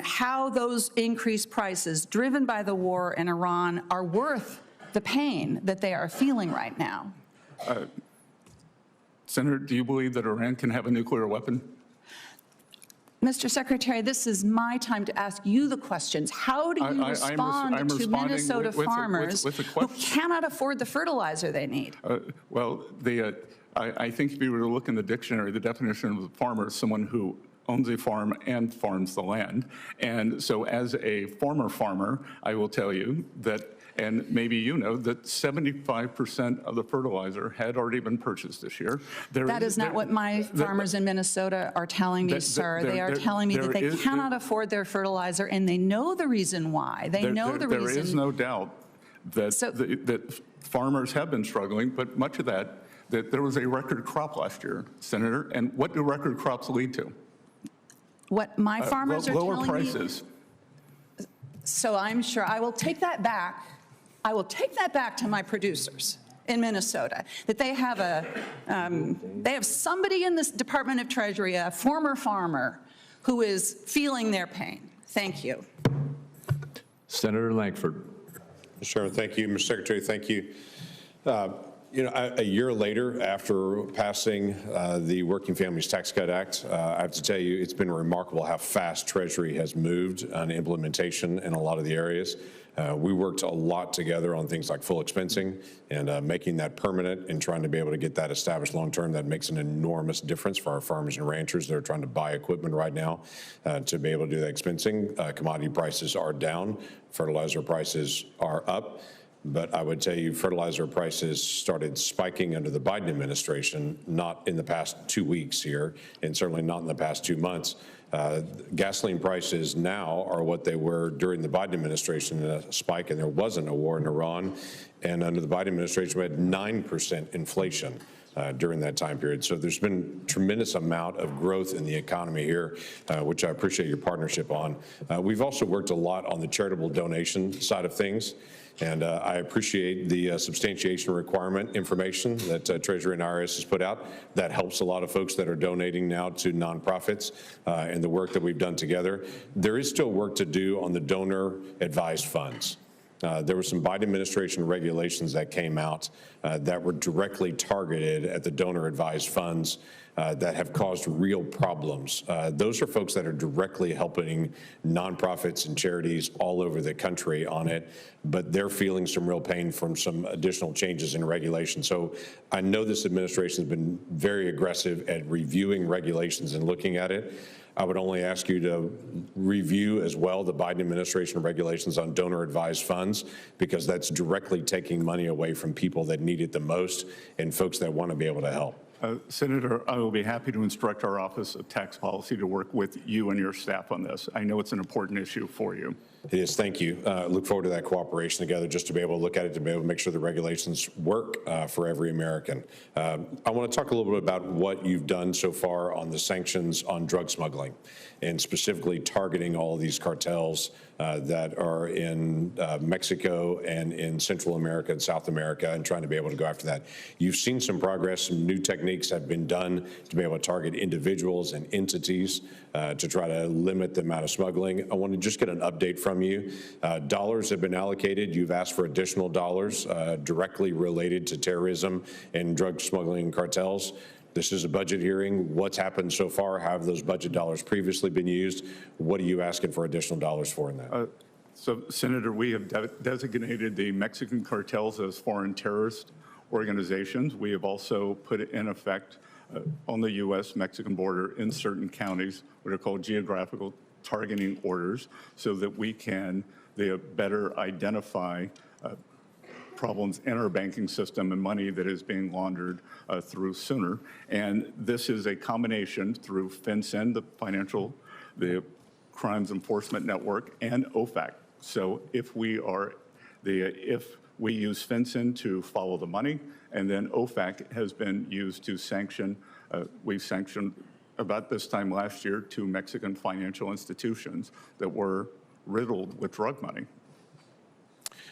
how those increased prices driven by the war in Iran are worth the pain that they are feeling right now? Senator, do you believe that Iran can have a nuclear weapon? Mr. Secretary, this is my time to ask you the questions. How do you I'm respond to responding Minnesota with a farmers question. who cannot afford the fertilizer they need? Well, I think if you were to look in the dictionary, the definition of a farmer is someone who owns a farm and farms the land. And so as a former farmer, I will tell you that, and maybe you know, that 75% of the fertilizer had already been purchased this year. That is not what my farmers in Minnesota are telling me, sir. They are telling me that they cannot afford their fertilizer, and they know the reason why. They know the reason. There is no doubt that, that farmers have been struggling, but much of that there was a record crop last year, Senator, and what do record crops lead to? What my farmers are telling me. Lower prices. So I'm sure I will take that back. I will take that back to my producers in Minnesota, that they have somebody in this Department of Treasury, a former farmer, who is feeling their pain. Thank you. Senator Lankford. Mr. Chairman, thank you. Mr. Secretary, thank you. You know, a year later, after passing the Working Families Tax Cut Act, I have to tell you, it's been remarkable how fast Treasury has moved on implementation in a lot of the areas. We worked a lot together on things like full expensing and making that permanent and trying to be able to get that established long-term. That makes an enormous difference for our farmers and ranchers that are trying to buy equipment right now to be able to do that expensing. Commodity prices are down, fertilizer prices are up. But I would tell you, fertilizer prices started spiking under the Biden administration, not in the past 2 weeks here, and certainly not in the past 2 months. Gasoline prices now are what they were during the Biden administration, a spike, and there wasn't a war in Iran. And under the Biden administration, we had 9% inflation during that time period. So there's been tremendous amount of growth in the economy here, which I appreciate your partnership on. We've also worked a lot on the charitable donation side of things. And I appreciate the substantiation requirement information that Treasury and IRS has put out. That helps a lot of folks that are donating now to nonprofits and the work that we've done together. There is still work to do on the donor advised funds. There were some Biden administration regulations that came out that were directly targeted at the donor advised funds that have caused real problems. Those are folks that are directly helping nonprofits and charities all over the country on it, but they're feeling some real pain from some additional changes in regulation. So I know this administration has been very aggressive at reviewing regulations and looking at it. I would only ask you to review as well the Biden administration regulations on donor advised funds, because that's directly taking money away from people that need it the most and folks that want to be able to help. Senator, I will be happy to instruct our Office of Tax Policy to work with you and your staff on this. I know it's an important issue for you. It is. Thank you. Look forward to that cooperation together, just to be able to look at it, to be able to make sure the regulations work for every American. I want to talk a little bit about what you've done so far on the sanctions on drug smuggling, and specifically targeting all of these cartels that are in Mexico and in Central America and South America, and trying to be able to go after that. You've seen some progress. Some new techniques have been done to be able to target individuals and entities to try to limit the amount of smuggling. I want to just get an update from you. Dollars have been allocated. You've asked for additional dollars directly related to terrorism and drug smuggling cartels. This is a budget hearing. What's happened so far? How have those budget dollars previously been used? What are you asking for additional dollars for in that? So, Senator, we have designated the Mexican cartels as foreign terrorist organizations. We have also put it in effect on the U.S.-Mexican border in certain counties, what are called geographical targeting orders, so that we can better identify problems in our banking system and money that is being laundered through sooner. And this is a combination through FinCEN, the Crimes Enforcement Network, and OFAC. So if we use FinCEN to follow the money, and then OFAC has been used to sanction, we've sanctioned about this time last year 2 Mexican financial institutions that were riddled with drug money.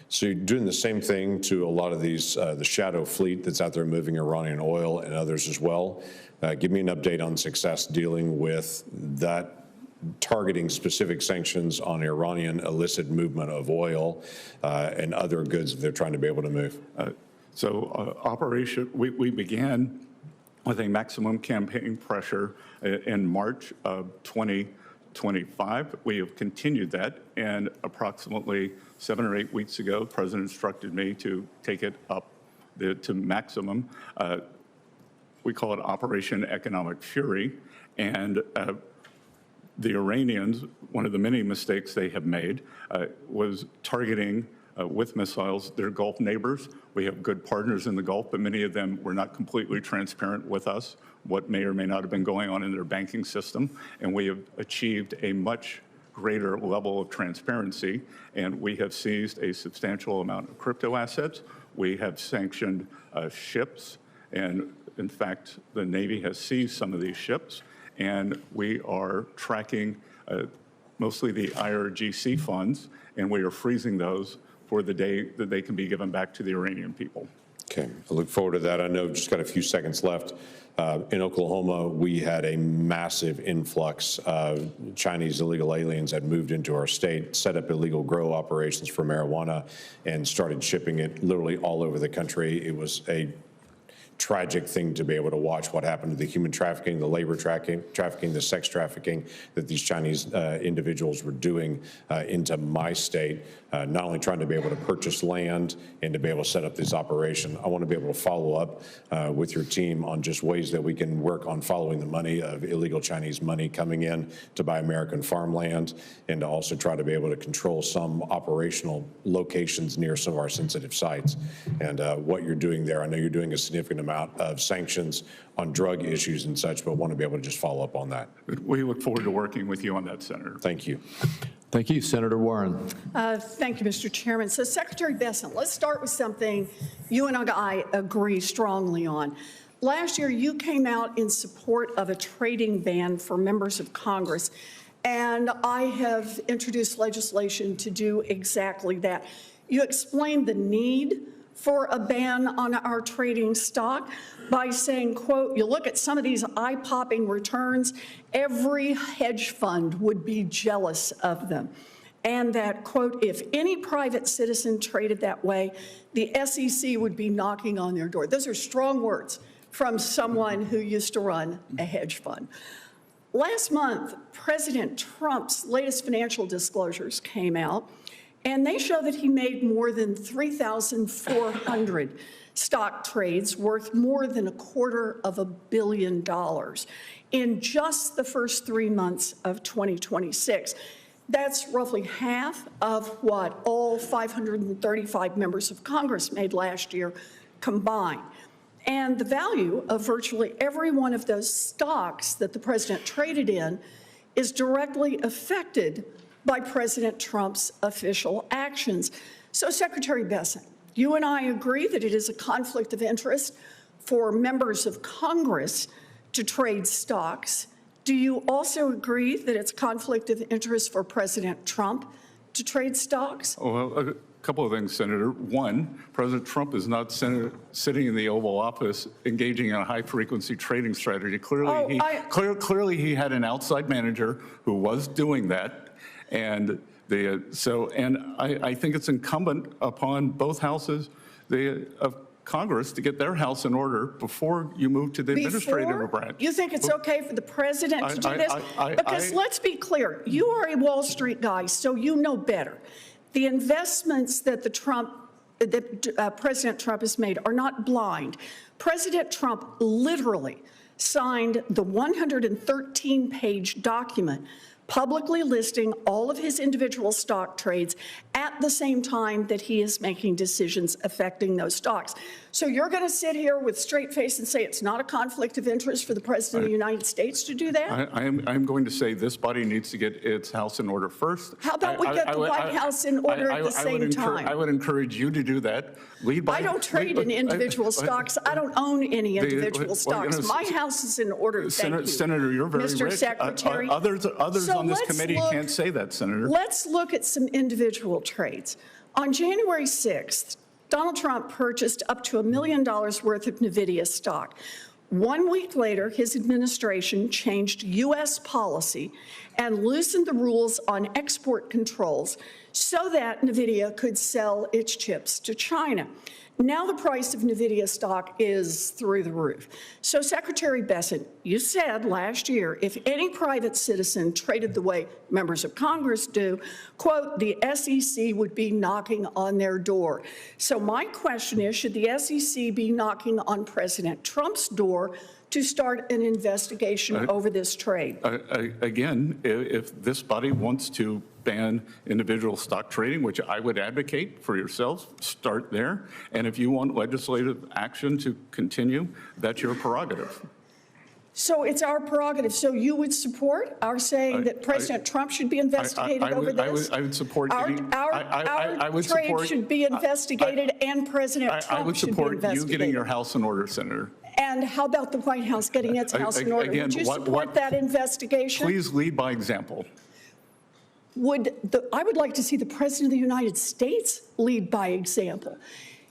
So you're doing the same thing to a lot of these, the shadow fleet that's out there moving Iranian oil and others as well. Give me an update on success dealing with that, targeting specific sanctions on Iranian illicit movement of oil and other goods that they're trying to be able to move. We began with a maximum campaign pressure in March of 2025. We have continued that, and approximately 7 or 8 weeks ago, the President instructed me to take it up to maximum. We call it Operation Economic Fury, and the Iranians, one of the many mistakes they have made, was targeting with missiles their Gulf neighbors. We have good partners in the Gulf, but many of them were not completely transparent with us, what may or may not have been going on in their banking system, and we have achieved a much greater level of transparency, and we have seized a substantial amount of crypto assets. We have sanctioned ships, and in fact, the Navy has seized some of these ships, and we are tracking mostly the IRGC funds, and we are freezing those for the day that they can be given back to the Iranian people. Okay, I look forward to that. I know we've just got a few seconds left. In Oklahoma, we had a massive influx of Chinese illegal aliens that moved into our state, set up illegal grow operations for marijuana, and started shipping it literally all over the country. It was a tragic thing to be able to watch what happened to the human trafficking, the labor trafficking, the sex trafficking that these Chinese individuals were doing into my state, not only trying to be able to purchase land and to be able to set up this operation. I want to be able to follow up with your team on just ways that we can work on following the money of illegal Chinese money coming in to buy American farmland, and to also try to be able to control some operational locations near some of our sensitive sites. And what you're doing there, I know you're doing a significant amount of sanctions on drug issues and such, but want to be able to just follow up on that. We look forward to working with you on that, Senator. Thank you. Thank you, Senator Warren. Thank you, Mr. Chairman. So, Secretary Bessent, let's start with something you and I agree strongly on. Last year, you came out in support of a trading ban for members of Congress, and I have introduced legislation to do exactly that. You explained the need for a ban on our trading stock by saying, quote, you look at some of these eye-popping returns, every hedge fund would be jealous of them. And that, quote, if any private citizen traded that way, the SEC would be knocking on their door. Those are strong words from someone who used to run a hedge fund. Last month, President Trump's latest financial disclosures came out, and they show that he made more than 3,400 stock trades worth more than $250 million in just the first 3 months of 2026. That's roughly half of what all 535 members of Congress made last year combined. And the value of virtually every one of those stocks that the president traded in is directly affected by President Trump's official actions. So, Secretary Bessent, you and I agree that it is a conflict of interest for members of Congress to trade stocks. Do you also agree that it's a conflict of interest for President Trump to trade stocks? Well, a couple of things, Senator. One, President Trump is not sitting in the Oval Office engaging in a high-frequency trading strategy. Clearly, clearly he had an outside manager who was doing that. And I think it's incumbent upon both houses of Congress to get their house in order before you move to the administrative branch. You think it's okay for the president to do this? Because let's be clear, you are a Wall Street guy, so you know better. The investments that President Trump has made are not blind. President Trump literally signed the 113-page document publicly listing all of his individual stock trades at the same time that he is making decisions affecting those stocks. So you're going to sit here with straight face and say it's not a conflict of interest for the President of the United States to do that? I'm going to say this body needs to get its house in order first. How about we get the White House in order at the same time? I would encourage you to do that. I don't trade in individual stocks. I don't own any individual stocks. My house is in order. Thank you. Senator, you're very Mr. rich. Secretary. Others on this committee can't say that, Senator. Let's look at some individual trades. On January 6th, Donald Trump purchased up to $1 million worth of NVIDIA stock. 1 week later, his administration changed U.S. policy and loosened the rules on export controls so that NVIDIA could sell its chips to China. Now the price of NVIDIA stock is through the roof. So Secretary Bessent, you said last year, if any private citizen traded the way members of Congress do, quote, the SEC would be knocking on their door. So my question is, should the SEC be knocking on President Trump's door to start an investigation over this trade? Again, if this body wants to ban individual stock trading, which I would advocate for yourselves, start there. And if you want legislative action to continue, that's your prerogative. So it's our prerogative. So you would support our saying that President Trump should be investigated over this? I would support Our trade should be investigated and President Trump should be investigated. I would support you getting your house in order, Senator. And how about the White House getting its house in order? Again, would you support that investigation? Please lead by example. I would like to see the President of the United States lead by example.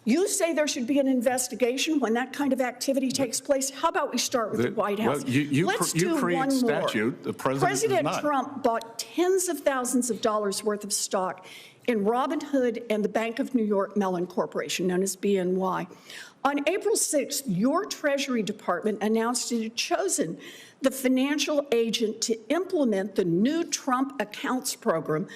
You say there should be an investigation when that kind of activity takes place. How about we start with the White House? Well, you create one statute. more. The President Trump bought tens of thousands of dollars worth of stock in Robinhood and the Bank of New York Mellon Corporation, known as BNY. On April 6th, your Treasury Department announced it had chosen the financial agent to implement the new Trump accounts program,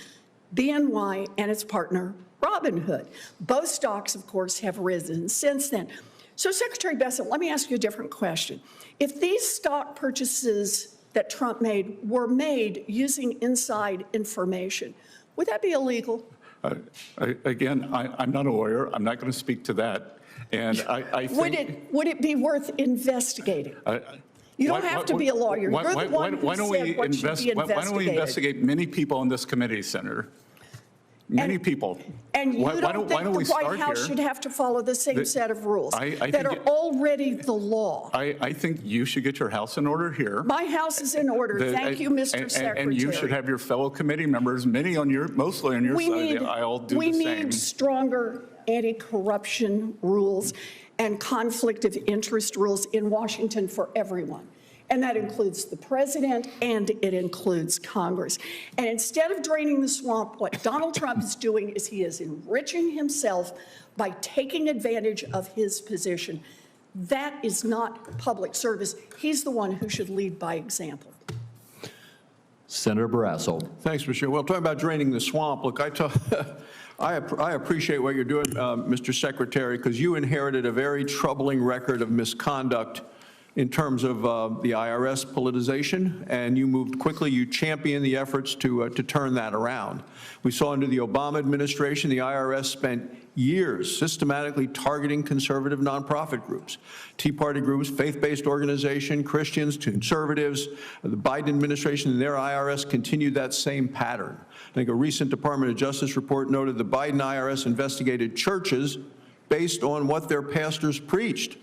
BNY and its partner, Robinhood. Both stocks, of course, have risen since then. So, Secretary Bessent, let me ask you a different question. If these stock purchases that Trump made were made using inside information, would that be illegal? Again, I'm not a lawyer. I'm not going to speak to that. And I think... Would it be worth investigating? You don't have to be a lawyer. You're the one who said what should be investigated. Why don't we investigate many people on this committee, Senator? Many people. And you don't think the White House should have to follow the same set of rules that are already the law? I think you should get your house in order here. My house is in order. Thank you, Mr. Secretary. And you should have your fellow committee members, mostly on your side of the aisle, do the same. We need stronger anti-corruption rules and conflict of interest rules in Washington for everyone. And that includes the president and it includes Congress. And instead of draining the swamp, what Donald Trump is doing is he is enriching himself by taking advantage of his position. That is not public service. He's the one who should lead by example. Senator Barrasso. Thanks, Michelle. Well, talking about draining the swamp, look, I appreciate what you're doing, Mr. Secretary, because you inherited a very troubling record of misconduct in terms of the IRS politicization, and you moved quickly. You championed the efforts to turn that around. We saw under the Obama administration, the IRS spent years systematically targeting conservative nonprofit groups, Tea Party groups, faith-based organizations, Christians, conservatives. The Biden administration and their IRS continued that same pattern. I think a recent Department of Justice report noted the Biden IRS investigated churches based on what their pastors preached.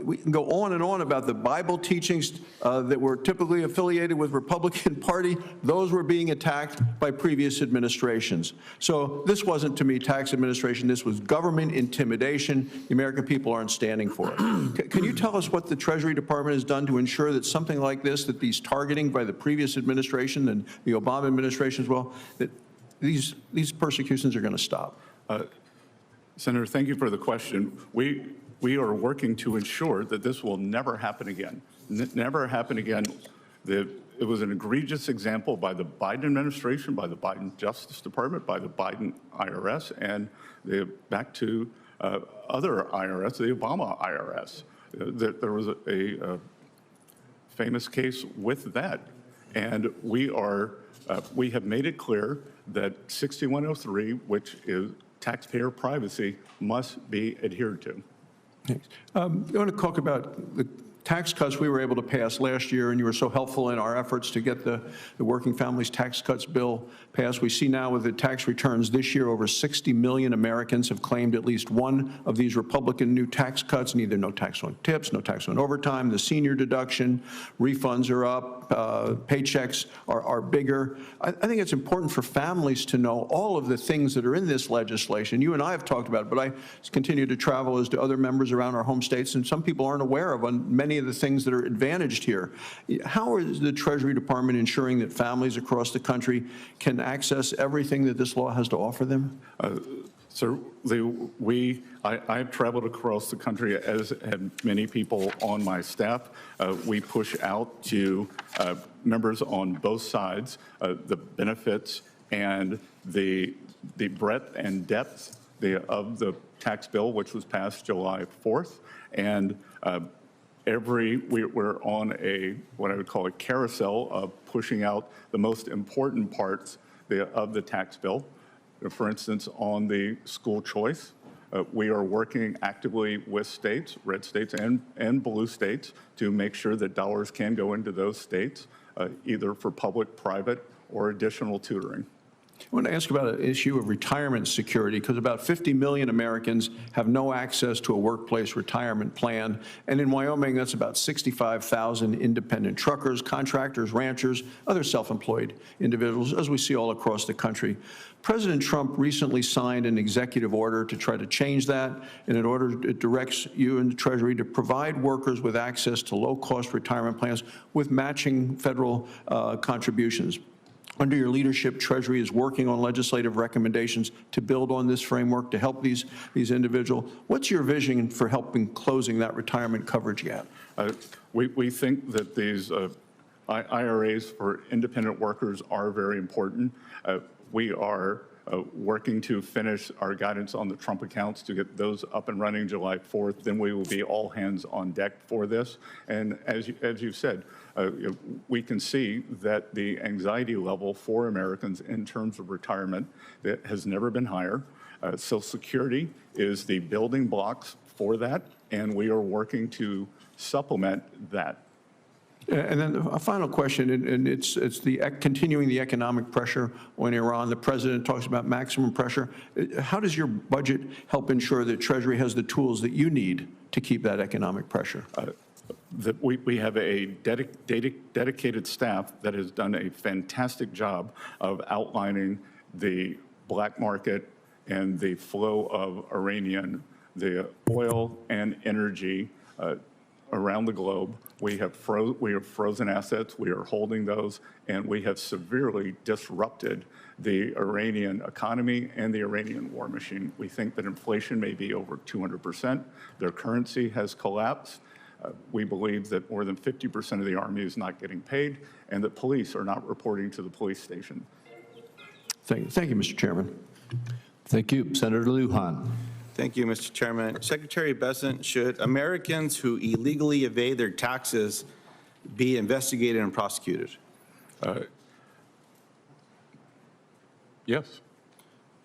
We can go on and on about the Bible teachings that were typically affiliated with Republican Party. Those were being attacked by previous administrations. So this wasn't, to me, tax administration. This was government intimidation. The American people aren't standing for it. Can you tell us what the Treasury Department has done to ensure that something like this, that these targeting by the previous administration and the Obama administration as well, that these persecutions are going to stop? Senator, thank you for the question. We are working to ensure that this will never happen again. Never happen again. It was an egregious example by the Biden administration, by the Biden Justice Department, by the Biden IRS, and back to other IRS, the Obama IRS. There was a famous case with that. And we have made it clear that 6103, which is taxpayer privacy, must be adhered to. I want to talk about the tax cuts we were able to pass last year, and you were so helpful in our efforts to get the Working Families Tax Cuts bill passed. We see now with the tax returns this year, over 60 million Americans have claimed at least one of these Republican new tax cuts, neither no tax on tips, no tax on overtime, the senior deduction, refunds are up, paychecks are bigger. I think it's important for families to know all of the things that are in this legislation. You and I have talked about it, but I continue to travel as do other members around our home states, and some people aren't aware of many many of the things that are advantaged here. How is the Treasury Department ensuring that families across the country can access everything that this law has to offer them? So I've traveled across the country, as have many people on my staff. We push out to members on both sides the benefits and the breadth and depth of the tax bill, which was passed July 4th. And we're on what I would call a carousel of pushing out the most important parts of the tax bill. For instance, on the school choice, we are working actively with states, red states and blue states, to make sure that dollars can go into those states, either for public, private, or additional tutoring. I want to ask about an issue of retirement security, because about 50 million Americans have no access to a workplace retirement plan. And in Wyoming, that's about 65,000 independent truckers, contractors, ranchers, other self-employed individuals, as we see all across the country. President Trump recently signed an executive order to try to change that. And in order, it directs you and the Treasury to provide workers with access to low-cost retirement plans with matching federal contributions. Under your leadership, Treasury is working on legislative recommendations to build on this framework to help these individuals. What's your vision for helping closing that retirement coverage gap? We think that these IRAs for independent workers are very important. We are working to finish our guidance on the Trump accounts to get those up and running July 4th. Then we will be all hands on deck for this. And as you've said, we can see that the anxiety level for Americans in terms of retirement that has never been higher. Social Security is the building blocks for that, and we are working to supplement that. And then a final question, and it's continuing the economic pressure on Iran. The president talks about maximum pressure. How does your budget help ensure that Treasury has the tools that you need to keep that economic pressure? We have a dedicated staff that has done a fantastic job of outlining the black market and the flow of Iranian, the oil and energy around the globe. We have frozen assets, we are holding those, and we have severely disrupted the Iranian economy and the Iranian war machine. We think that inflation may be over 200%. Their currency has collapsed. We believe that more than 50% of the Army is not getting paid, and that police are not reporting to the police station. Thank you, Mr. Chairman. Thank you. Senator Lujan. Thank you, Mr. Chairman. Secretary Bessent, should Americans who illegally evade their taxes be investigated and prosecuted? Yes.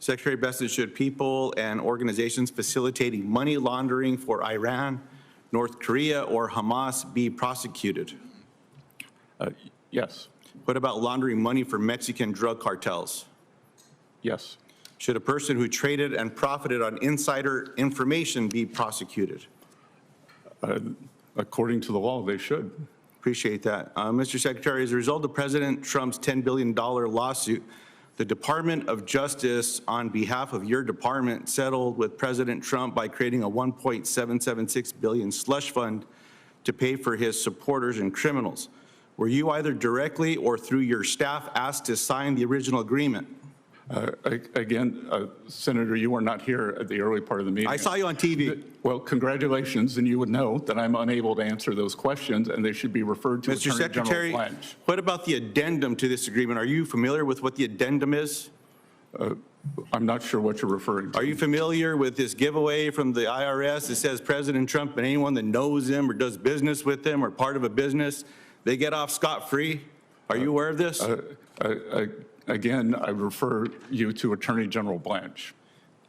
Secretary Bessent, should people and organizations facilitating money laundering for Iran, North Korea, or Hamas be prosecuted? Yes. What about laundering money for Mexican drug cartels? Yes. Should a person who traded and profited on insider information be prosecuted? According to the law, they should. Appreciate that. Mr. Secretary, as a result of President Trump's $10 billion lawsuit, the Department of Justice, on behalf of your department, settled with President Trump by creating a $1.776 billion slush fund to pay for his supporters and criminals. Were you either directly or through your staff asked to sign the original agreement? Again, Senator, you were not here at the early part of the meeting. I saw you on TV. Well, congratulations, and you would know that I'm unable to answer those questions, and they should be referred to Mr. Attorney Secretary, General Blanche. what about the addendum to this agreement? Are you familiar with what the addendum is? I'm not sure what you're referring to. Are you familiar with this giveaway from the IRS that says President Trump and anyone that knows him or does business with him or part of a business, they get off scot-free? Are you aware of this? Again, I refer you to Attorney General Blanche.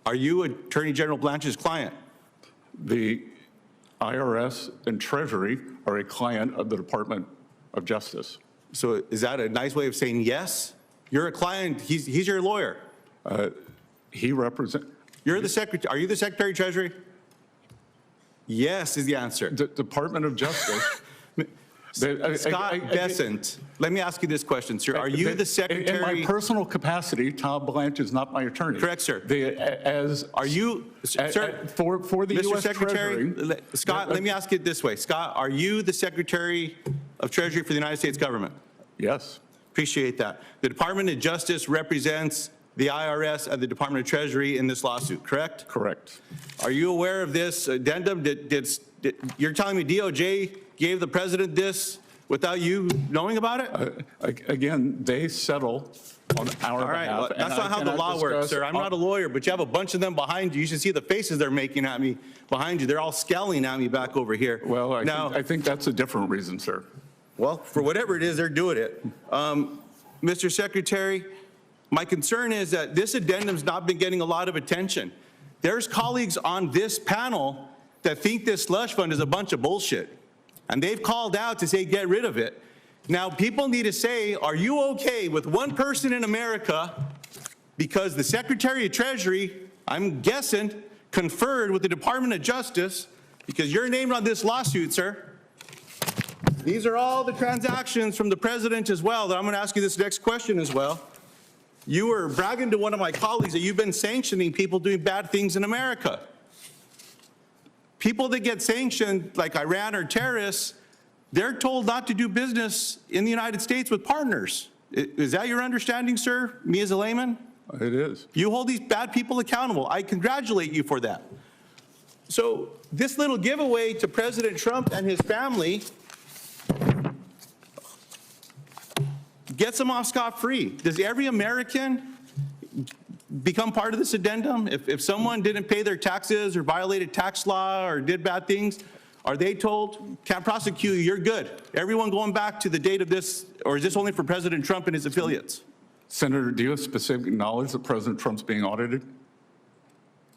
Are you Attorney General Blanche's client? The IRS and Treasury are a client of the Department of Justice. So is that a nice way of saying yes? You're a client, he's your lawyer. He represents. You're the Secretary, are you the Secretary of Treasury? Yes is the answer. The Department of Justice. Scott Bessent, let me ask you this question, sir. Are you the secretary? In my personal capacity, Tom Blanche is not my attorney. Correct, sir. Are you, sir, for the Mr. U.S. Secretary, Treasury? Scott, let me ask it this way. Scott, are you the Secretary of Treasury for the United States government? Yes. Appreciate that. The Department of Justice represents the IRS and the Department of Treasury in this lawsuit, correct? Correct. Are you aware of this addendum? You're telling me DOJ gave the president this without you knowing about it? Again, they settle on our All right, behalf. well, that's not how the law works, sir. I'm not a lawyer, but you have a bunch of them behind you. You should see the faces they're making at me behind you. They're all scowling at me back over here. Well, I think that's a different reason, sir. Well, for whatever it is, they're doing it. Mr. Secretary, my concern is that this addendum's not been getting a lot of attention. There's colleagues on this panel that think this slush fund is a bunch of bullshit. And they've called out to say, get rid of it. Now, people need to say, are you okay with one person in America, because the Secretary of Treasury, I'm guessing, conferred with the Department of Justice, because you're named on this lawsuit, sir. These are all the transactions from the president as well, that I'm going to ask you this next question as well. You were bragging to one of my colleagues that you've been sanctioning people doing bad things in America. People that get sanctioned, like Iran or terrorists, they're told not to do business in the United States with partners. Is that your understanding, sir, me as a layman? It is. You hold these bad people accountable. I congratulate you for that. So this little giveaway to President Trump and his family gets them off scot-free. Does every American become part of this addendum? If someone didn't pay their taxes or violated tax law or did bad things, are they told, can't prosecute you, you're good? Everyone going back to the date of this, or is this only for President Trump and his affiliates? Senator, do you have specific knowledge that President Trump's being audited?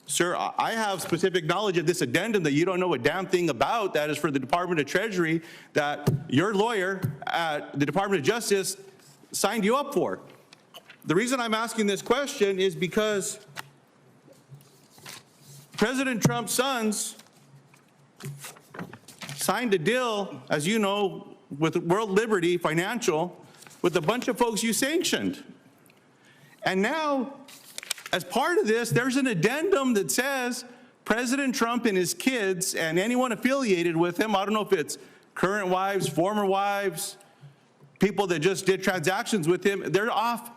Sir, I have specific knowledge of this addendum that you don't know a damn thing about, that is for the Department of Treasury, that your lawyer at the Department of Justice signed you up for. The reason I'm asking this question is because President Trump's sons signed a deal, as you know, with World Liberty Financial, with a bunch of folks you sanctioned. And now, as part of this, there's an addendum that says President Trump and his kids and anyone affiliated with him, I don't know if it's current wives, former wives, people that just did transactions with him, they're off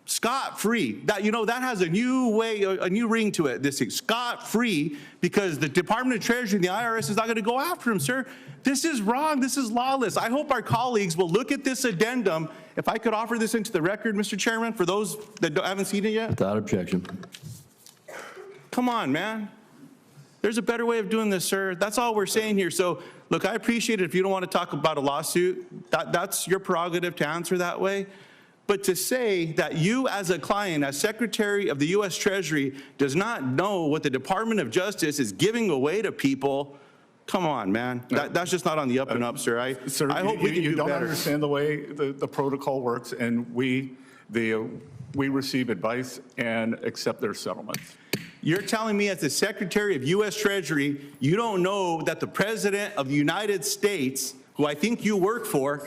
scot-free. That, you know, that has a new way, a new ring to it, this thing, scot-free, because the Department of Treasury and the IRS is not going to go after him, sir. This is wrong. This is lawless. I hope our colleagues will look at this addendum. If I could offer this into the record, Mr. Chairman, for those that haven't seen it yet. Without objection. Come on, man. There's a better way of doing this, sir. That's all we're saying here. So, look, I appreciate it if you don't want to talk about a lawsuit. That's your prerogative to answer that way. But to say that you as a client, as Secretary of the U.S. Treasury, does not know what the Department of Justice is giving away to people, come on, man. That's just not on the up and up, sir. I hope we can do better. You don't understand the way the protocol works, and we receive advice and accept their settlements. You're telling me as the Secretary of U.S. Treasury, you don't know that the President of the United States, who I think you work for,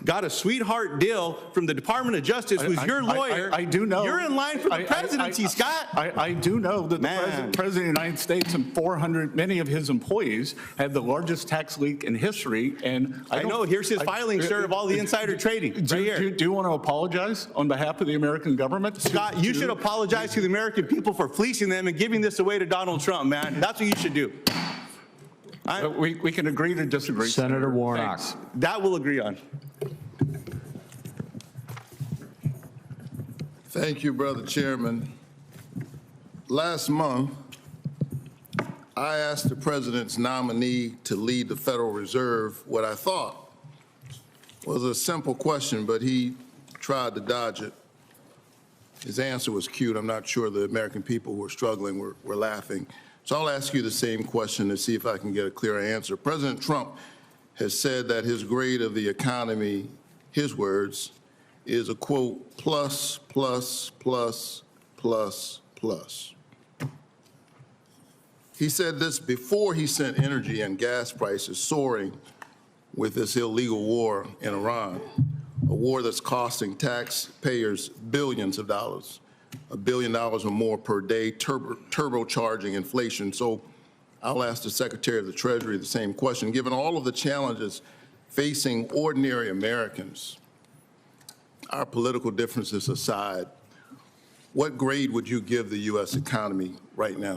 got a sweetheart deal from the Department of Justice, who's your lawyer. I do know. You're in line for the presidency, Scott. I do know that the President of the United States and many of his employees had the largest tax leak in history. And I know. Here's his filing, sir, of all the insider trading. Right here. Do you want to apologize on behalf of the American government? Scott, you should apologize to the American people for fleecing them and giving this away to Donald Trump, man. That's what you should do. We can agree to disagree. Senator Warnock. Thanks. That we'll agree on. Thank you, Brother Chairman. Last month, I asked the President's nominee to lead the Federal Reserve what I thought was a simple question, but he tried to dodge it. His answer was cute. I'm not sure the American people who are struggling were laughing. So I'll ask you the same question to see if I can get a clearer answer. President Trump has said that his grade of the economy, his words, is a quote, plus, plus, plus, plus, plus. He said this before he sent energy and gas prices soaring with this illegal war in Iran, a war that's costing taxpayers billions of dollars, $1 billion or more per day, turbocharging inflation. So I'll ask the Secretary of the Treasury the same question. Given all of the challenges facing ordinary Americans, our political differences aside, what grade would you give the U.S. economy right now?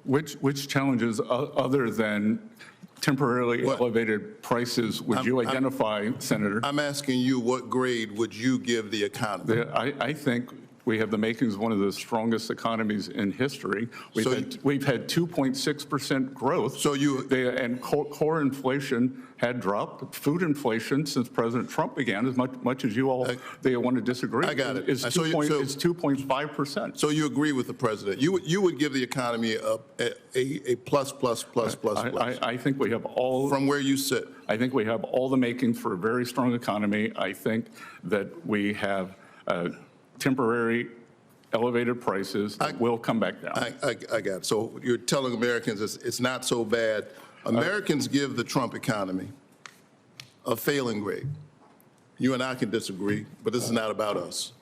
Which challenges other than temporarily elevated prices would you identify, Senator? I'm asking you, what grade would you give the economy? I think we have the makings of one of the strongest economies in history. We've had 2.6% growth. And core inflation had dropped. Food inflation since President Trump began, as much as you all want to disagree, I got it. is 2.5%. So you agree with the president? You would give the economy a plus. I think we have all. From where you sit. I think we have all the makings for a very strong economy. I think that we have temporary elevated prices that will come back down. I got it. So you're telling Americans it's not so bad. Americans give the Trump economy a failing grade. You and I can disagree, but this is not about us.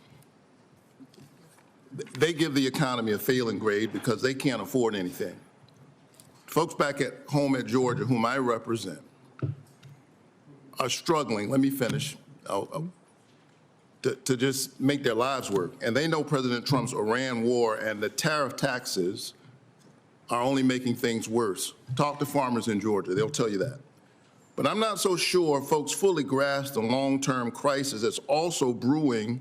They give the economy a failing grade because they can't afford anything. Folks back at home at Georgia, whom I represent, are struggling. Let me finish. To just make their lives work. And they know President Trump's Iran war and the tariff taxes are only making things worse. Talk to farmers in Georgia, they'll tell you that. But I'm not so sure folks fully grasp the long-term crisis that's also brewing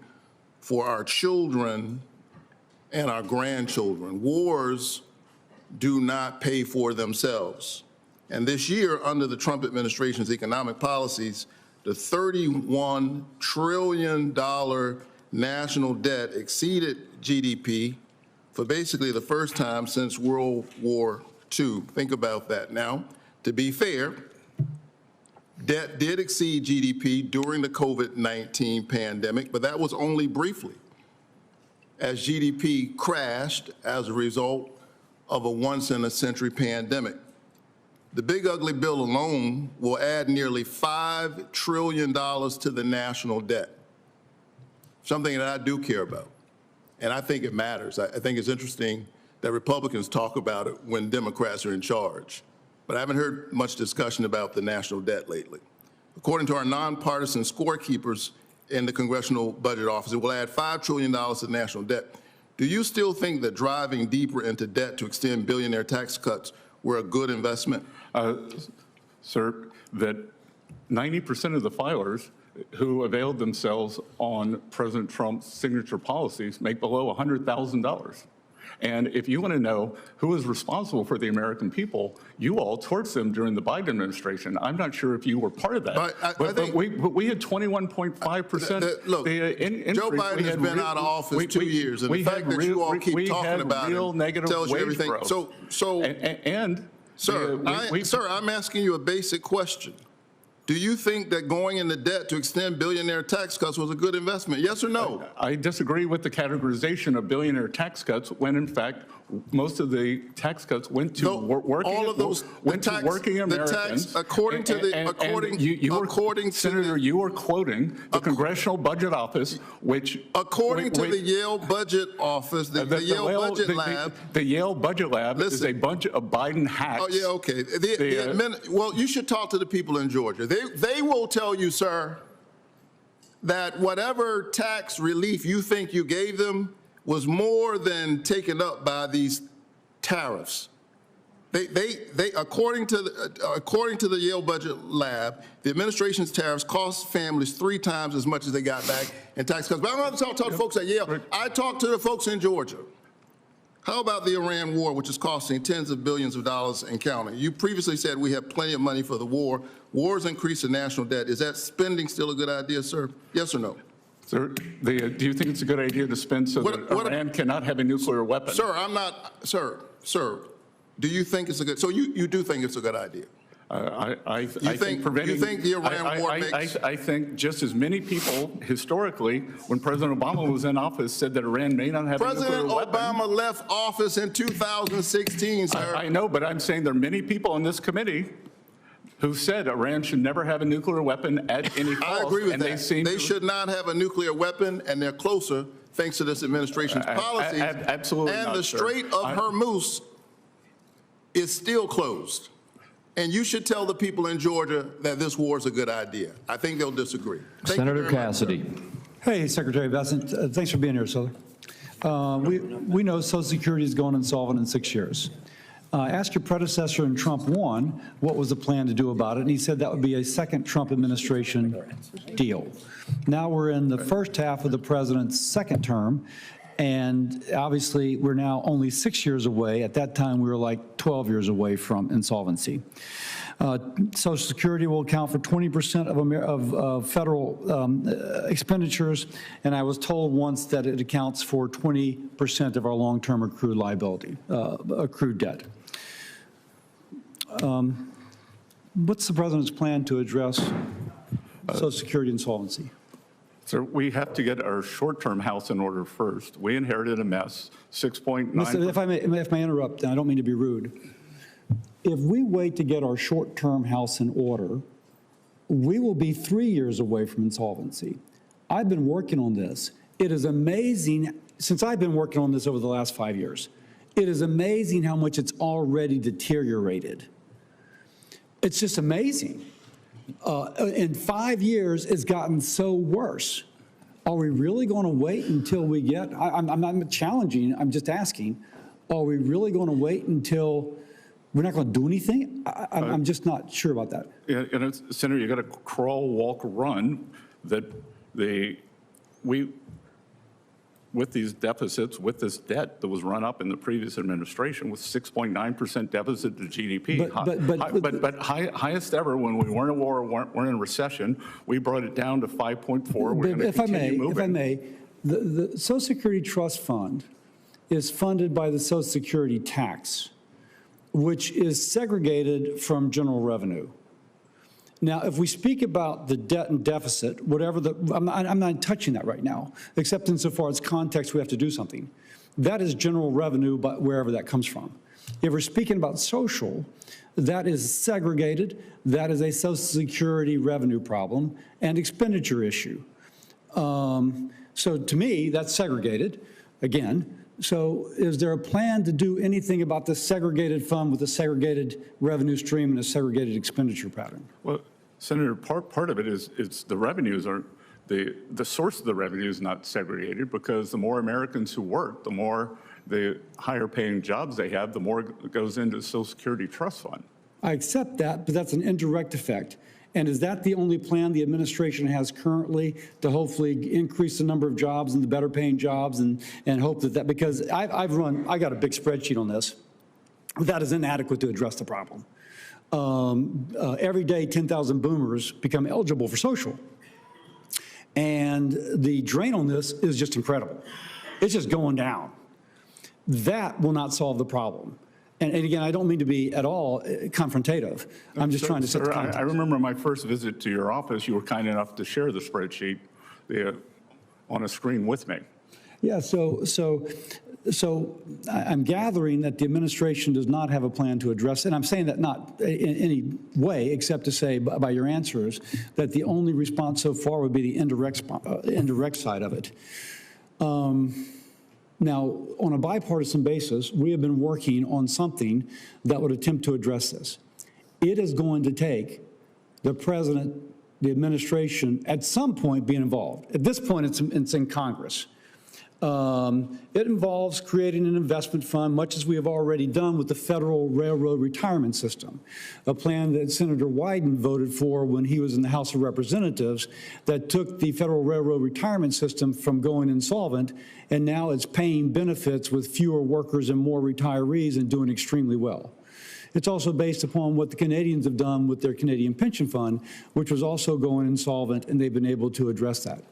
for our children and our grandchildren. Wars do not pay for themselves. And this year, under the Trump administration's economic policies, the $31 trillion national debt exceeded GDP for basically the first time since World War II. Think about that. Now, to be fair, debt did exceed GDP during the COVID-19 pandemic, but that was only briefly, as GDP crashed as a result of a once-in-a-century pandemic. The big ugly bill alone will add nearly $5 trillion to the national debt, something that I do care about, and I think it matters. I think it's interesting that Republicans talk about it when Democrats are in charge, but I haven't heard much discussion about the national debt lately. According to our nonpartisan scorekeepers in the Congressional Budget Office, it will add $5 trillion to the national debt. Do you still think that driving deeper into debt to extend billionaire tax cuts were a good investment? Sir, that 90% of the filers who availed themselves on President Trump's signature policies make below $100,000. And if you want to know who is responsible for the American people, you all torched them during the Biden administration. I'm not sure if you were part of that. But we had 21.5%. Look, Joe Biden has been out of office 2 years, and the fact that you all keep talking about it tells you everything. Sir, I'm asking you a basic question. Do you think that going into debt to extend billionaire tax cuts was a good investment? Yes or no? I disagree with the categorization of billionaire tax cuts when, in fact, most of the tax cuts went to working Americans. Senator, you were quoting the Congressional Budget Office, which according to the Yale Budget Office, the Yale Budget Lab. The Yale Budget Lab is a bunch of Biden hacks. Oh yeah, okay. Well, you should talk to the people in Georgia. They will tell you, sir, that whatever tax relief you think you gave them was more than taken up by these tariffs. According to the Yale Budget Lab, the administration's tariffs cost families 3 times as much as they got back in tax cuts. But I'm not talking to folks at Yale. I talked to the folks in Georgia. How about the Iran war, which is costing tens of billions of dollars and counting? You previously said we have plenty of money for the war. Wars increase the national debt. Is that spending still a good idea, sir? Yes or no? Sir, do you think it's a good idea to spend so that Iran cannot have a nuclear weapon? Sir, I'm not, sir, do you think it's a good, so you do think it's a good idea? I think the Iran war makes... I think just as many people historically, when President Obama was in office, said that Iran may not have a nuclear weapon. President Obama left office in 2016, sir. I know, but I'm saying there are many people on this committee who said Iran should never have a nuclear weapon at any cost. I agree with and that. They should not have a nuclear weapon, and they're closer thanks to this administration's policies. Absolutely and not, the sir. Strait of Hormuz is still closed. And you should tell the people in Georgia that this war is a good idea. I think they'll disagree. Thank you Senator very much, Cassidy. Hey, Secretary Bessent, thanks for being here, sir. We know Social Security is going insolvent in 6 years. Ask your predecessor in Trump 1 what was the plan to do about it, and he said that would be a second Trump administration deal. Now we're in the first half of the president's second term, and obviously we're now only 6 years away. At that time, we were like 12 years away from insolvency. Social Security will account for 20% of federal expenditures, and I was told once that it accounts for 20% of our long-term accrued liability, accrued debt. What's the president's plan to address Social Security insolvency? Sir, we have to get our short-term house in order first. We inherited a mess, 6.9. If I may interrupt, and I don't mean to be rude. If we wait to get our short-term house in order, we will be 3 years away from insolvency. I've been working on this. It is amazing, since I've been working on this over the last 5 years, it is amazing how much it's already deteriorated. It's just amazing. In 5 years, it's gotten so worse. Are we really going to wait until we get, I'm not challenging, I'm just asking, are we really going to wait until we're not going to do anything? I'm just not sure about that. Yeah, and Senator, you got to crawl, walk, run. That with these deficits, with this debt that was run up in the previous administration with 6.9% deficit to GDP, but highest ever when we weren't in a war, weren't in a recession, we brought it down to 5.4. We're going to continue moving. If I may, the Social Security Trust Fund is funded by the Social Security tax, which is segregated from general revenue. Now, if we speak about the debt and deficit, whatever I'm not touching that right now, except insofar as context, we have to do something. That is general revenue, but wherever that comes from. If we're speaking about social, that is segregated. That is a Social Security revenue problem and expenditure issue. So to me, that's segregated, again. So is there a plan to do anything about the segregated fund with a segregated revenue stream and a segregated expenditure pattern? Well, Senator, part of it is the revenues are, the source of the revenue is not segregated because the more Americans who work, the more the higher paying jobs they have, the more it goes into the Social Security Trust Fund. I accept that, but that's an indirect effect. And is that the only plan the administration has currently to hopefully increase the number of jobs and the better paying jobs and hope that because I got a big spreadsheet on this. That is inadequate to address the problem. Every day, 10,000 boomers become eligible for social. And the drain on this is just incredible. It's just going down. That will not solve the problem. And again, I don't mean to be at all confrontative. I'm just trying to set the context. I remember my first visit to your office, you were kind enough to share the spreadsheet on a screen with me. Yeah, so I'm gathering that the administration does not have a plan to address, and I'm saying that not in any way except to say by your answers that the only response so far would be the indirect side of it. Now, on a bipartisan basis, we have been working on something that would attempt to address this. It is going to take the president, the administration, at some point being involved. At this point, it's in Congress. It involves creating an investment fund, much as we have already done with the Federal Railroad Retirement System, a plan that Senator Wyden voted for when he was in the House of Representatives that took the Federal Railroad Retirement System from going insolvent, and now it's paying benefits with fewer workers and more retirees and doing extremely well. It's also based upon what the Canadians have done with their Canadian Pension Fund, which was also going insolvent, and they've been able to address that.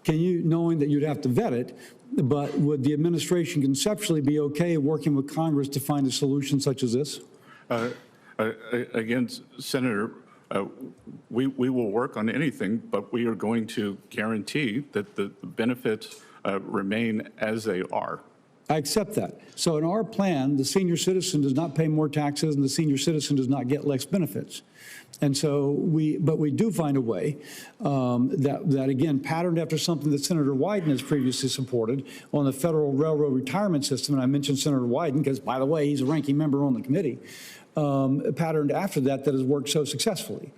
Can you, knowing that you'd have to vet it, but would the administration conceptually be okay working with Congress to find a solution such as this? Again, Senator, we will work on anything, but we are going to guarantee that the benefits remain as they are. I accept that. So in our plan, the senior citizen does not pay more taxes and the senior citizen does not get less benefits. And so but we do find a way that again, patterned after something that Senator Wyden has previously supported on the Federal Railroad Retirement System, and I mentioned Senator Wyden because, by the way, he's a ranking member on the committee, patterned after that has worked so successfully.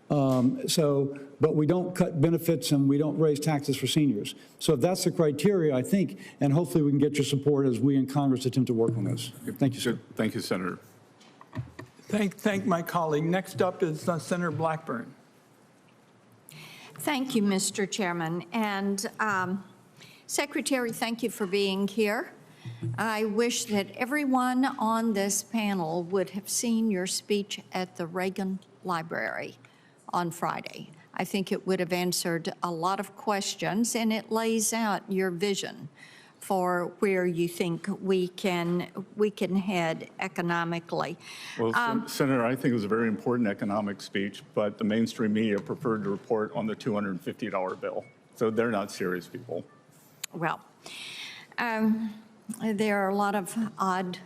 But we don't cut benefits and we don't raise taxes for seniors. So if that's the criteria, I think, and hopefully we can get your support as we in Congress attempt to work on this. Thank you, sir. Thank you, Senator. Thank my colleague. Next up is Senator Blackburn. Thank you, Mr. Chairman. And Secretary, thank you for being here. I wish that everyone on this panel would have seen your speech at the Reagan Library on Friday. I think it would have answered a lot of questions, and it lays out your vision for where you think we can head economically. Well, Senator, I think it was a very important economic speech, but the mainstream media preferred to report on the $250 bill. So they're not serious people. Well, there are a lot of odd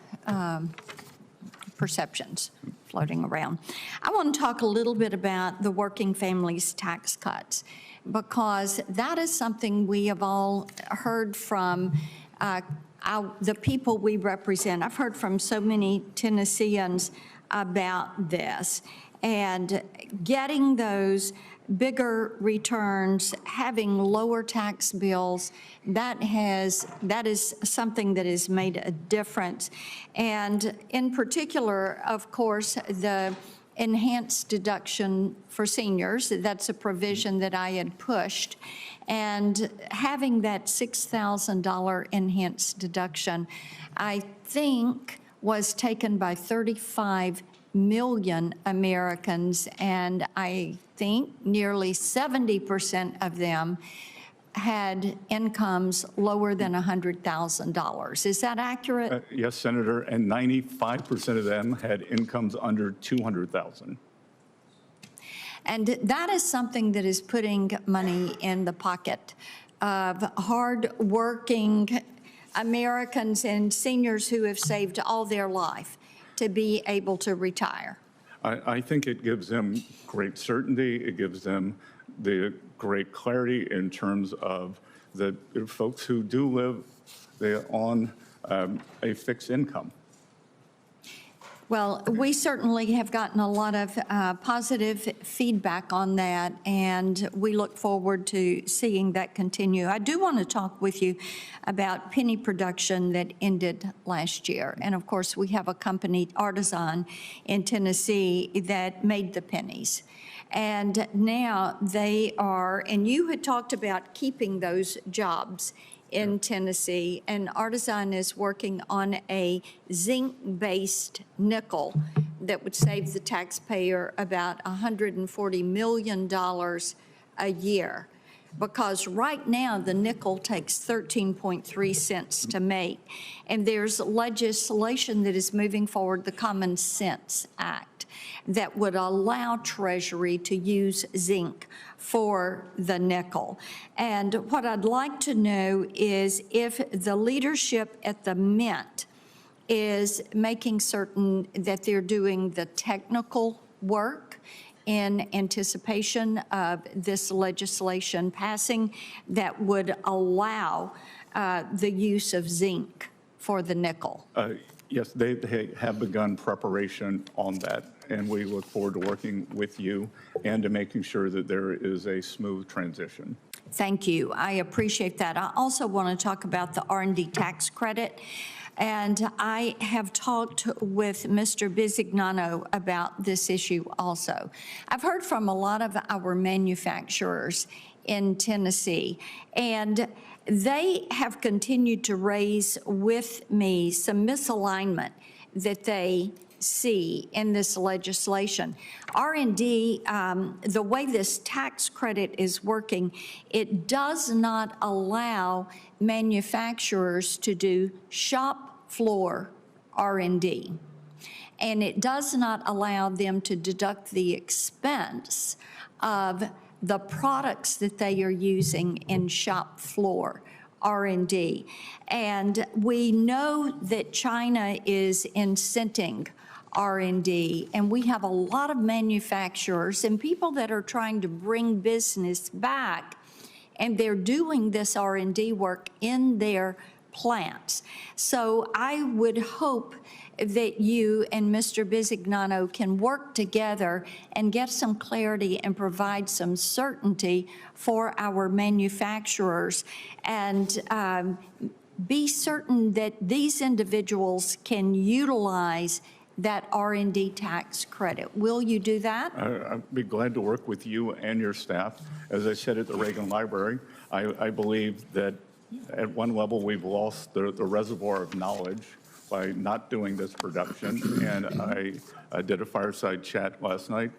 perceptions floating around. I want to talk a little bit about the working families tax cuts, because that is something we have all heard from the people we represent. I've heard from so many Tennesseans about this, and getting those bigger returns, having lower tax bills, that is something that has made a difference. And in particular, of course, the enhanced deduction for seniors, that's a provision that I had pushed. And having that $6,000 enhanced deduction, I think was taken by 35 million Americans, and I think nearly 70% of them had incomes lower than $100,000. Is that accurate? Yes, Senator, and 95% of them had incomes under $200,000. And that is something that is putting money in the pocket of hard-working Americans and seniors who have saved all their life to be able to retire. I think it gives them great certainty. It gives them the great clarity in terms of the folks who do live on a fixed income. Well, we certainly have gotten a lot of positive feedback on that, and we look forward to seeing that continue. I do want to talk with you about penny production that ended last year. And of course, we have a company, Artisan, in Tennessee that made the pennies. And now they are, and you had talked about keeping those jobs in Tennessee, and Artisan is working on a zinc-based nickel that would save the taxpayer about $140 million a year, because right now the nickel takes 13.3 cents to make, and there's legislation that is moving forward, the Common Sense Act, that would allow Treasury to use zinc for the nickel. And what I'd like to know is if the leadership at the Mint is making certain that they're doing the technical work in anticipation of this legislation passing that would allow the use of zinc for the nickel. Yes, they have begun preparation on that, and we look forward to working with you and to making sure that there is a smooth transition. Thank you. I appreciate that. I also want to talk about the R&D tax credit. And I have talked with Mr. Bisignano about this issue also. I've heard from a lot of our manufacturers in Tennessee, and they have continued to raise with me some misalignment that they see in this legislation. R&D, the way this tax credit is working, it does not allow manufacturers to do shop floor R&D. And it does not allow them to deduct the expense of the products that they are using in shop floor R&D. And we know that China is incenting R&D, and we have a lot of manufacturers and people that are trying to bring business back, and they're doing this R&D work in their plants. So I would hope that you and Mr. Bisignano can work together and get some clarity and provide some certainty for our manufacturers, and be certain that these individuals can utilize that R&D tax credit. Will you do that? I'd be glad to work with you and your staff. As I said at the Reagan Library, I believe that at one level we've lost the reservoir of knowledge by not doing this production. And I did a fireside chat last night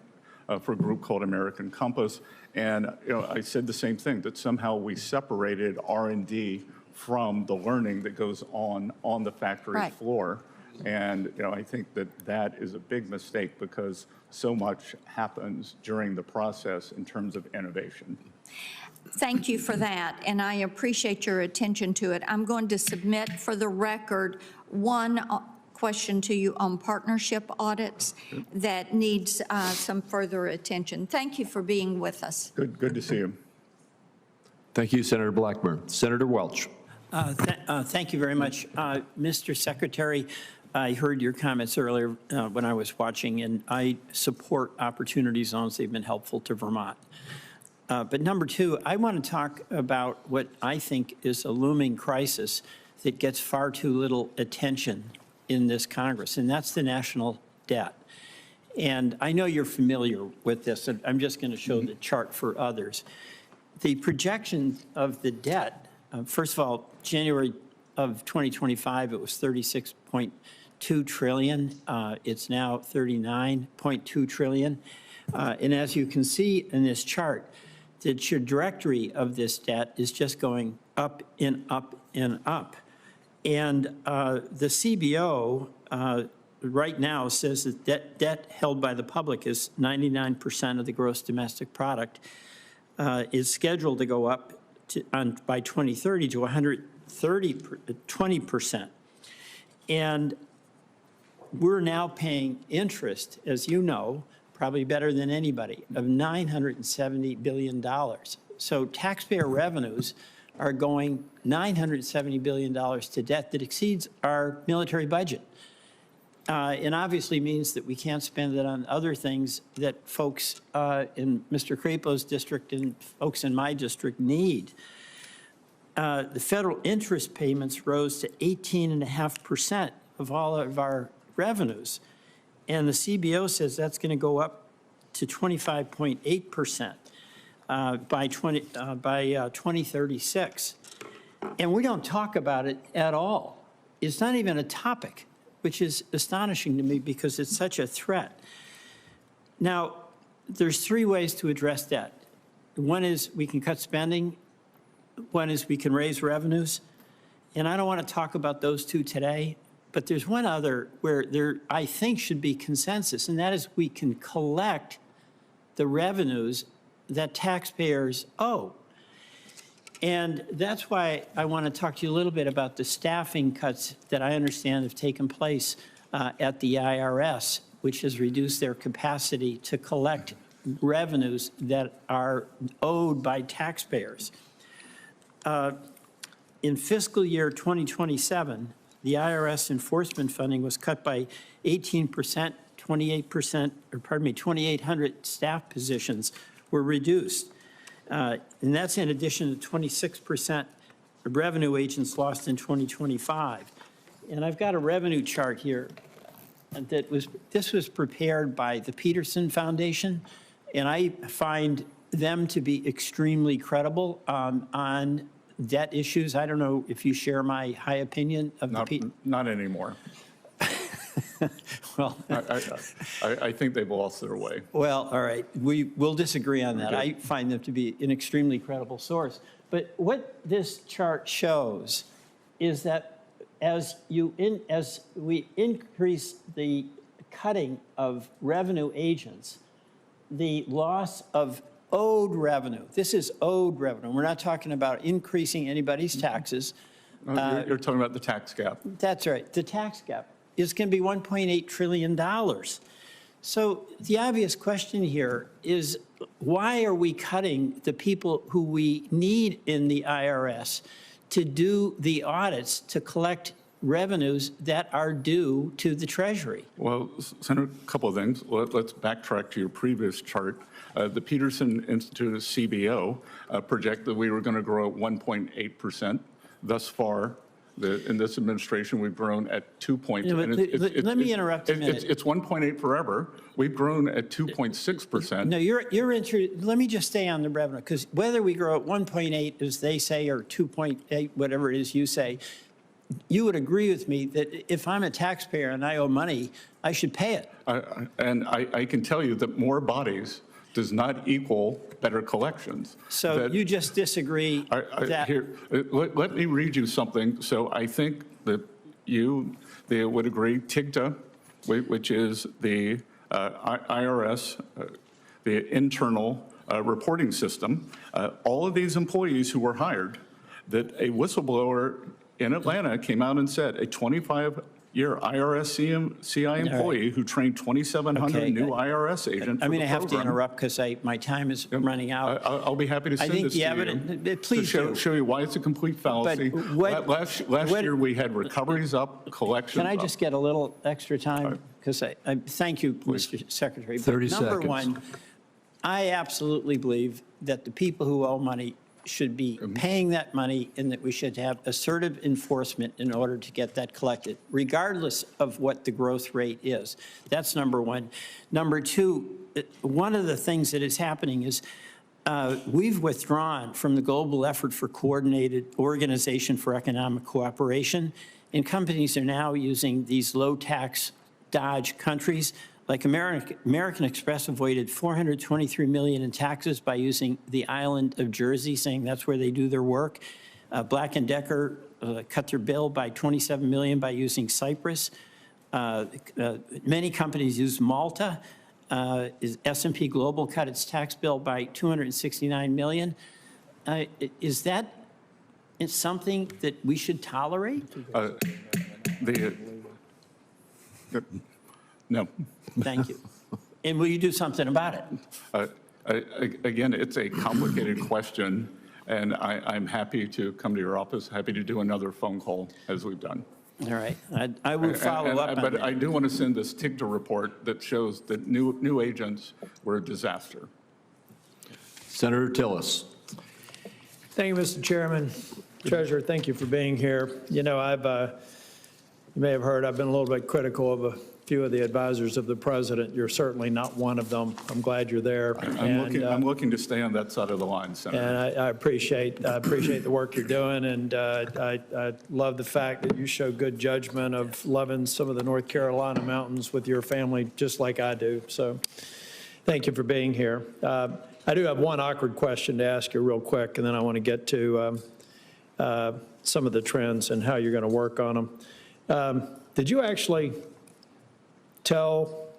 for a group called American Compass. And I said the same thing, that somehow we separated R&D from the learning that goes on the factory floor. And I think that is a big mistake, because so much happens during the process in terms of innovation. Thank you for that, and I appreciate your attention to it. I'm going to submit for the record one question to you on partnership audits that needs some further attention. Thank you for being with us. Good to see you. Thank you, Senator Blackburn. Senator Welch. Thank you very much. Mr. Secretary, I heard your comments earlier when I was watching, and I support opportunity zones. They've been helpful to Vermont. But number two, I want to talk about what I think is a looming crisis that gets far too little attention in this Congress, and that's the national debt. And I know you're familiar with this, and I'm just going to show the chart for others. The projection of the debt, first of all, January of 2025, it was 36.2 trillion. It's now 39.2 trillion. And as you can see in this chart, the trajectory of this debt is just going up and up and up. And the CBO right now says that debt held by the public is 99% of the gross domestic product, is scheduled to go up by 2030 to 20%. And we're now paying interest, as you know, probably better than anybody, of $970 billion. So taxpayer revenues are going $970 billion to debt that exceeds our military budget. And obviously means that we can't spend it on other things that folks in Mr. Crapo's district and folks in my district need. The federal interest payments rose to 18.5% of all of our revenues. And the CBO says that's going to go up to 25.8% by 2036. And we don't talk about it at all. It's not even a topic, which is astonishing to me because it's such a threat. Now, there's three ways to address debt. One is we can cut spending. One is we can raise revenues. And I don't want to talk about those two today. But there's one other where there, I think, should be consensus, and that is we can collect the revenues that taxpayers owe. And that's why I want to talk to you a little bit about the staffing cuts that I understand have taken place at the IRS, which has reduced their capacity to collect revenues that are owed by taxpayers. In fiscal year 2027, the IRS enforcement funding was cut by 18%, 28%, or pardon me, 2,800 staff positions were reduced. And that's in addition to 26% of revenue agents lost in 2025. And I've got a revenue chart here this was prepared by the Peterson Foundation, and I find them to be extremely credible on debt issues. I don't know if you share my high opinion of Not anymore. Well, I think they've lost their way. Well, all right. We will disagree on that. I find them to be an extremely credible source. But what this chart shows is that as we increase the cutting of revenue agents, the loss of owed revenue. This is owed revenue. We're not talking about increasing anybody's taxes. You're talking about the tax gap. That's right. The tax gap is going to be $1.8 trillion. So the obvious question here is, why are we cutting the people who we need in the IRS to do the audits to collect revenues that are due to the Treasury? Well, Senator, a couple of things. Let's backtrack to your previous chart. The Peterson Institute of CBO projected that we were going to grow at 1.8%. Thus far, in this administration, we've grown at 2 points. Let me interrupt a minute. It's 1.8 forever. We've grown at 2.6%. No, let me just stay on the revenue, because whether we grow at 1.8, as they say, or 2.8, whatever it is you say, you would agree with me that if I'm a taxpayer and I owe money, I should pay it. I can tell you that more bodies does not equal better collections. So you just disagree that... Here, let me read you something. So I think that they would agree, TIGTA, which is the IRS, the internal reporting system, all of these employees who were hired, that a whistleblower in Atlanta came out and said a 25-year IRS CI employee who trained 2,700 new IRS agents. I'm going to have to interrupt because my time is running out. I'll be happy to send this to you. Please to show you why it's a complete fallacy. Last year we had recoveries up, collections Can I up. just get a little extra time? Because I thank you, Mr. Secretary. 30 seconds. Number one, I absolutely believe that the people who owe money should be paying that money, and that we should have assertive enforcement in order to get that collected, regardless of what the growth rate is. That's number one. Number two, one of the things that is happening is we've withdrawn from the global effort for coordinated organization for economic cooperation, and companies are now using these low-tax dodge countries. Like American Express avoided $423 million in taxes by using the island of Jersey, saying that's where they do their work. Black & Decker cut their bill by $27 million by using Cyprus. Many companies use Malta. S&P Global cut its tax bill by $269 million. Is that something that we should tolerate? No. Thank you. And will you do something about it? Again, it's a complicated question, and I'm happy to come to your office, happy to do another phone call as we've done. All right. I will follow up on But that. I do want to send this TIGTA report that shows that new agents were a disaster. Senator Tillis. Thank you, Mr. Chairman. Treasurer, thank you for being here. You know, you may have heard, I've been a little bit critical of a few of the advisors of the president. You're certainly not one of them. I'm glad you're there. I'm looking to stay on that side of the line, Senator. And I appreciate the work you're doing, and I love the fact that you show good judgment of loving some of the North Carolina mountains with your family, just like I do. So thank you for being here. I do have one awkward question to ask you real quick, and then I want to get to some of the trends and how you're going to work on them. Did you actually tell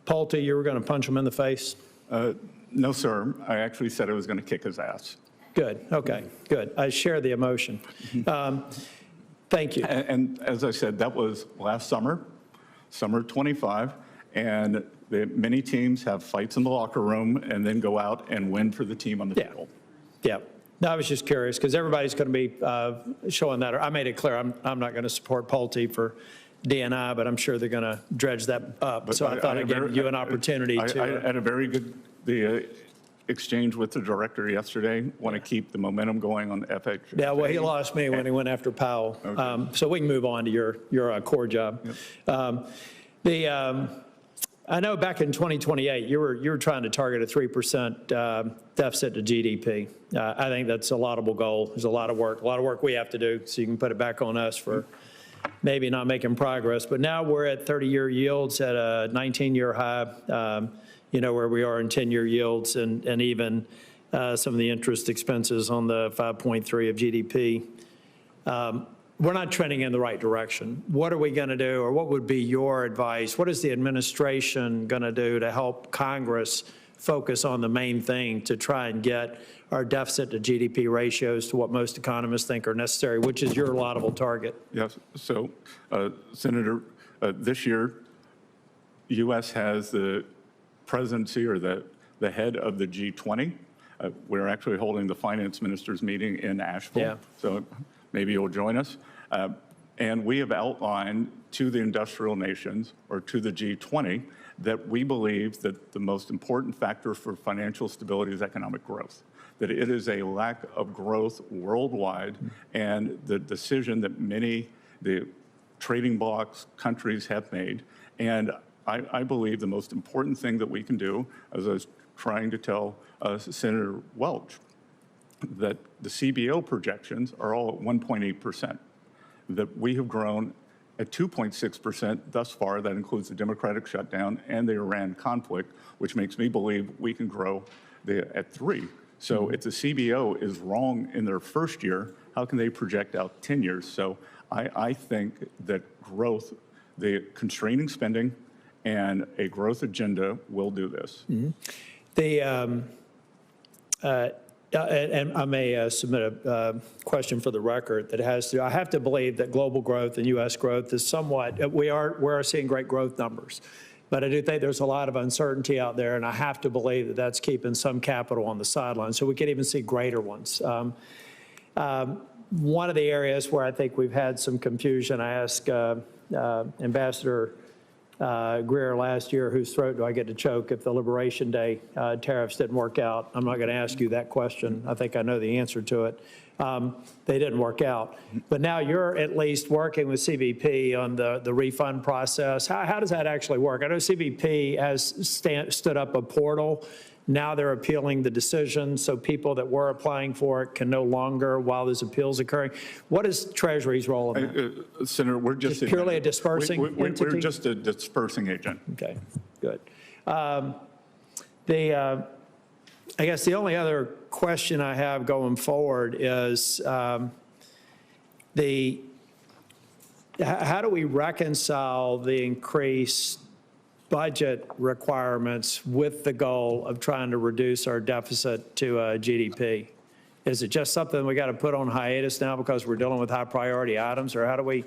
Pulte you were going to punch him in the face? No, sir. I actually said I was going to kick his ass. Good. Okay. Good. I share the emotion. Thank you. And as I said, that was last summer, summer 25, and many teams have fights in the locker room and then go out and win for the team on the field. Yeah. No, I was just curious because everybody's going to be showing that. I made it clear I'm not going to support Pulte for D&I, but I'm sure they're going to dredge that up. So I thought I'd give you an opportunity to. I had a very good exchange with the director yesterday. Want to keep the momentum going on the FH. Yeah, well, he lost me when he went after Powell. Okay. So we can move on to your core job. Yep. I know back in 2028, you were trying to target a 3% deficit to GDP. I think that's a laudable goal. There's a lot of work we have to do, so you can put it back on us for maybe not making progress. But now we're at 30-year yields at a 19-year high, where we are in 10-year yields, and even some of the interest expenses on the 5.3 of GDP. We're not trending in the right direction. What are we going to do, or what would be your advice? What is the administration going to do to help Congress focus on the main thing to try and get our deficit to GDP ratios to what most economists think are necessary, which is your laudable target. Yes. So, Senator, this year, U.S. has the presidency or the head of the G20. We're actually holding the finance ministers meeting in Asheville. Yeah. So maybe you'll join us. And we have outlined to the industrial nations or to the G20 that we believe that the most important factor for financial stability is economic growth, that it is a lack of growth worldwide, and the decision that the trading blocs countries have made. And I believe the most important thing that we can do, as I was trying to tell Senator Welch, that the CBO projections are all at 1.8%, that we have grown at 2.6% thus far. That includes the democratic shutdown and the Iran conflict, which makes me believe we can grow at 3%. So if the CBO is wrong in their first year, how can they project out 10 years? So I think that growth, the constraining spending and a growth agenda will do this. And I may submit a question for the record that has to, I have to believe that global growth and U.S. growth is somewhat, we are seeing great growth numbers. But I do think there's a lot of uncertainty out there, and I have to believe that that's keeping some capital on the sidelines, so we could even see greater ones. One of the areas where I think we've had some confusion, I asked Ambassador Greer last year, whose throat do I get to choke if the Liberation Day tariffs didn't work out? I'm not going to ask you that question. I think I know the answer to it. They didn't work out. But now you're at least working with CBP on the refund process. How does that actually work? I know CBP has stood up a portal. Now they're appealing the decision, so people that were applying for it can no longer while there's appeals occurring. What is Treasury's role in that? Senator, we're just purely a dispersing entity? We're just a dispersing agent. Okay, good. I guess the only other question I have going forward is how do we reconcile the increased budget requirements with the goal of trying to reduce our deficit to GDP? Is it just something we got to put on hiatus now because we're dealing with high priority items, or how do we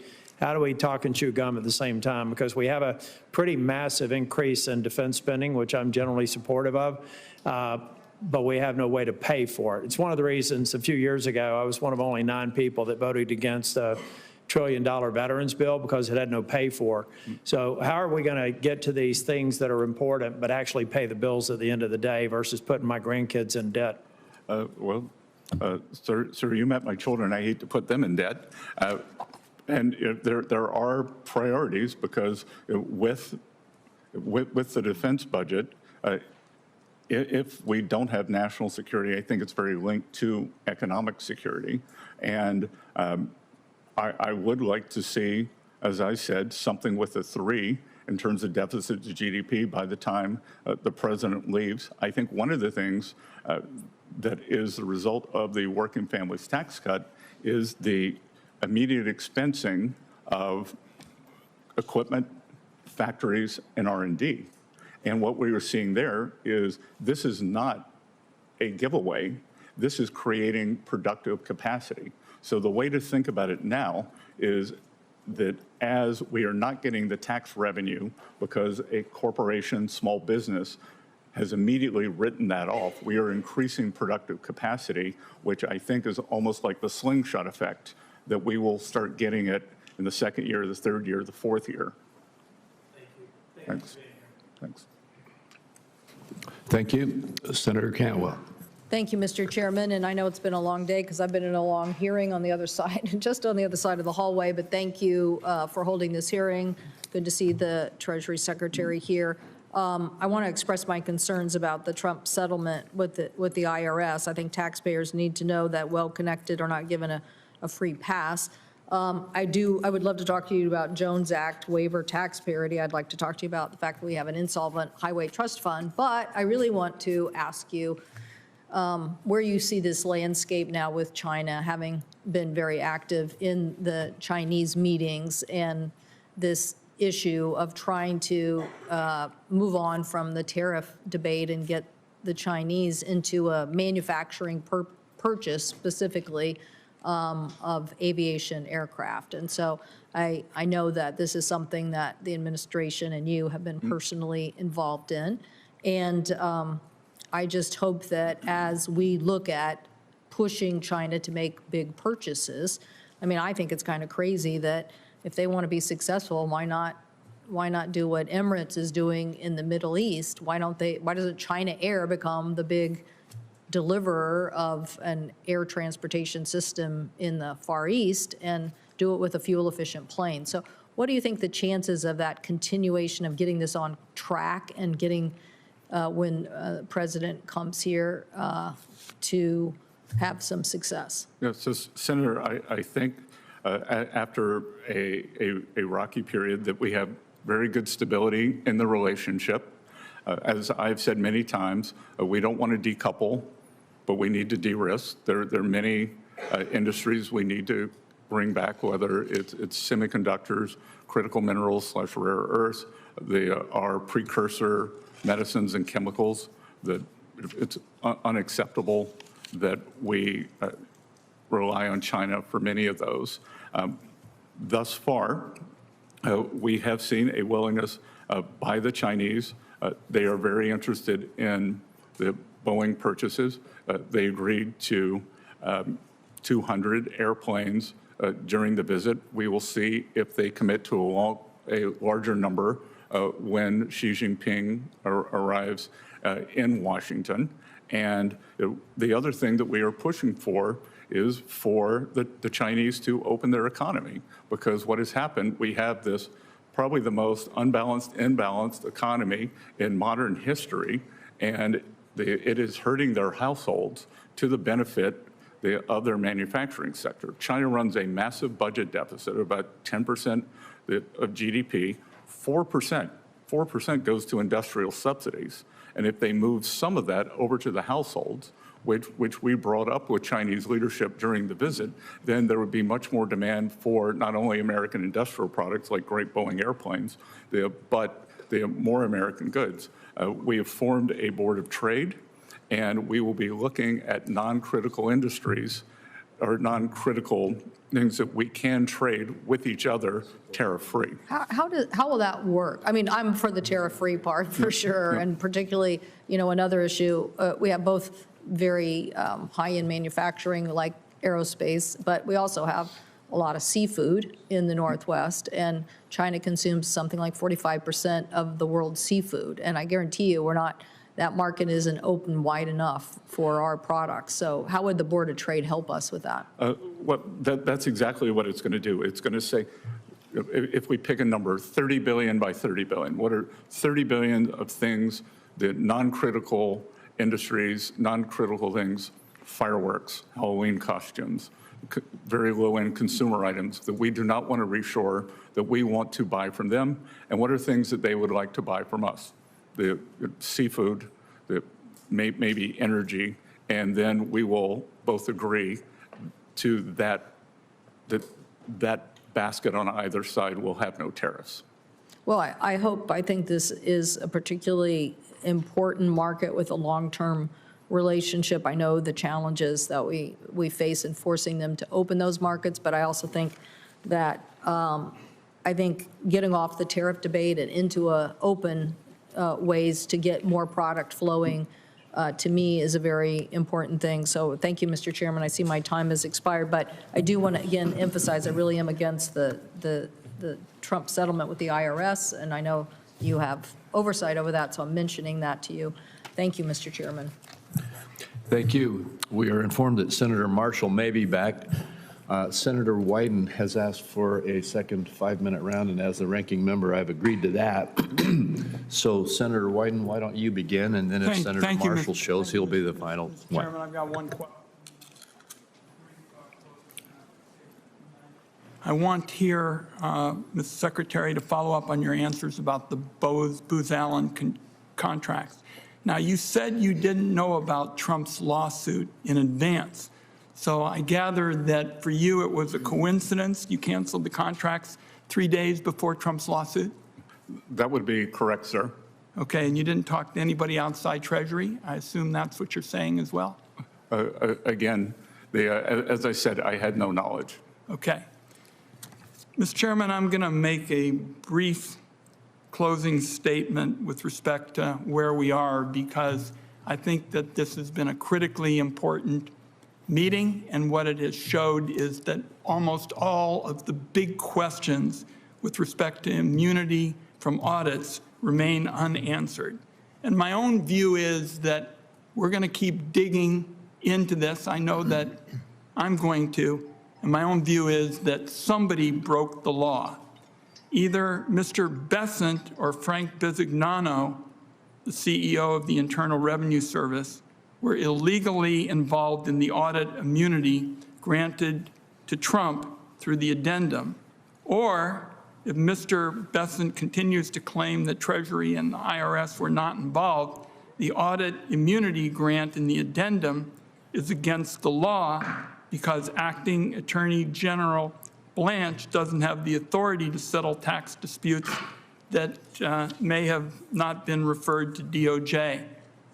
talk and chew gum at the same time? Because we have a pretty massive increase in defense spending, which I'm generally supportive of, but we have no way to pay for it. It's one of the reasons a few years ago I was one of only 9 people that voted against a $1 trillion veterans bill because it had no pay for. So how are we going to get to these things that are important but actually pay the bills at the end of the day versus putting my grandkids in debt? Sir, you met my children. I hate to put them in debt. And there are priorities because with the defense budget, if we don't have national security, I think it's very linked to economic security. And I would like to see, as I said, something with a 3 in terms of deficit to GDP by the time the president leaves. I think one of the things that is the result of the working families tax cut is the immediate expensing of equipment, factories, and R&D. And what we were seeing there is this is not a giveaway. This is creating productive capacity. So the way to think about it now is that as we are not getting the tax revenue because a corporation, small business, has immediately written that off, we are increasing productive capacity, which I think is almost like the slingshot effect, that we will start getting it in the second year, the third year, the fourth year. Thank you. Thanks. Thanks. Thank you. Senator Cantwell. Thank you, Mr. Chairman, and I know it's been a long day because I've been in a long hearing on the other side, just on the other side of the hallway, but thank you for holding this hearing. Good to see the Treasury Secretary here. I want to express my concerns about the Trump settlement with the IRS. I think taxpayers need to know that well-connected are not given a free pass. I would love to talk to you about Jones Act waiver tax parity. I'd like to talk to you about the fact that we have an insolvent highway trust fund, but I really want to ask you where you see this landscape now with China having been very active in the Chinese meetings and this issue of trying to move on from the tariff debate and get the Chinese into a manufacturing purchase specifically of aviation aircraft. And so I know that this is something that the administration and you have been personally involved in. And I just hope that as we look at pushing China to make big purchases, I mean, I think it's kind of crazy that if they want to be successful, why not do what Emirates is doing in the Middle East? Why doesn't China Air become the big deliverer of an air transportation system in the Far East and do it with a fuel-efficient plane? So what do you think the chances of that continuation of getting this on track and getting, when the president comes here, to have some success? Yeah, so Senator, I think after a rocky period that we have very good stability in the relationship. As I've said many times, we don't want to decouple, but we need to de-risk. There are many industries we need to bring back, whether it's semiconductors, critical minerals / rare earths, our precursor medicines and chemicals, that it's unacceptable that we rely on China for many of those. Thus far, we have seen a willingness by the Chinese. They are very interested in the Boeing purchases. They agreed to 200 airplanes during the visit. We will see if they commit to a larger number when Xi Jinping arrives in Washington. And the other thing that we are pushing for is for the Chinese to open their economy, because what has happened, we have this probably the most imbalanced economy in modern history, and it is hurting their households to the benefit of their manufacturing sector. China runs a massive budget deficit of about 10% of GDP. 4% goes to industrial subsidies. And if they move some of that over to the households, which we brought up with Chinese leadership during the visit, then there would be much more demand for not only American industrial products like great Boeing airplanes, but the more American goods. We have formed a board of trade, and we will be looking at non-critical industries or non-critical things that we can trade with each other tariff-free. How will that work? I mean, I'm for the tariff-free part for sure, and particularly, another issue, we have both very high-end manufacturing like aerospace, but we also have a lot of seafood in the Northwest, and China consumes something like 45% of the world's seafood, and I guarantee you that market isn't open wide enough for our products. So how would the Board of Trade help us with that? That's exactly what it's going to do. It's going to say, if we pick a number, 30 billion by 30 billion, what are 30 billion of things that non-critical industries, non-critical things, fireworks, Halloween costumes, very low-end consumer items that we do not want to reshore, that we want to buy from them, and what are things that they would like to buy from us? The seafood, maybe energy, and then we will both agree to that basket on either side will have no tariffs. Well, I think this is a particularly important market with a long-term relationship. I know the challenges that we face in forcing them to open those markets, but I also think that getting off the tariff debate and into a open ways to get more product flowing, to me, is a very important thing. So thank you, Mr. Chairman. I see my time has expired, but I do want to, again, emphasize I really am against the Trump settlement with the IRS, and I know you have oversight over that, so I'm mentioning that to you. Thank you, Mr. Chairman. Thank you. We are informed that Senator Marshall may be back. Senator Wyden has asked for a second 5-minute round, and as the ranking member, I've agreed to that. So Senator Wyden, why don't you begin, and then if Senator Marshall shows, he'll be the final one. Chairman, I've got one question. I want here, Mr. Secretary, to follow up on your answers about the Booz Allen contracts. Now, you said you didn't know about Trump's lawsuit in advance. So I gather that for you, it was a coincidence. You canceled the contracts 3 days before Trump's lawsuit? That would be correct, sir. Okay, and you didn't talk to anybody outside Treasury? I assume that's what you're saying as well? Again, as I said, I had no knowledge. Okay. Mr. Chairman, I'm going to make a brief closing statement with respect to where we are, because I think that this has been a critically important meeting, and what it has showed is that almost all of the big questions with respect to immunity from audits remain unanswered. And my own view is that we're going to keep digging into this. I know that I'm going to. And my own view is that somebody broke the law. Either Mr. Bessent or Frank Bisignano, the CEO of the Internal Revenue Service, were illegally involved in the audit immunity granted to Trump through the addendum. Or if Mr. Bessent continues to claim that Treasury and the IRS were not involved, the audit immunity grant in the addendum is against the law, because Acting Attorney General Blanche doesn't have the authority to settle tax disputes that may have not been referred to DOJ.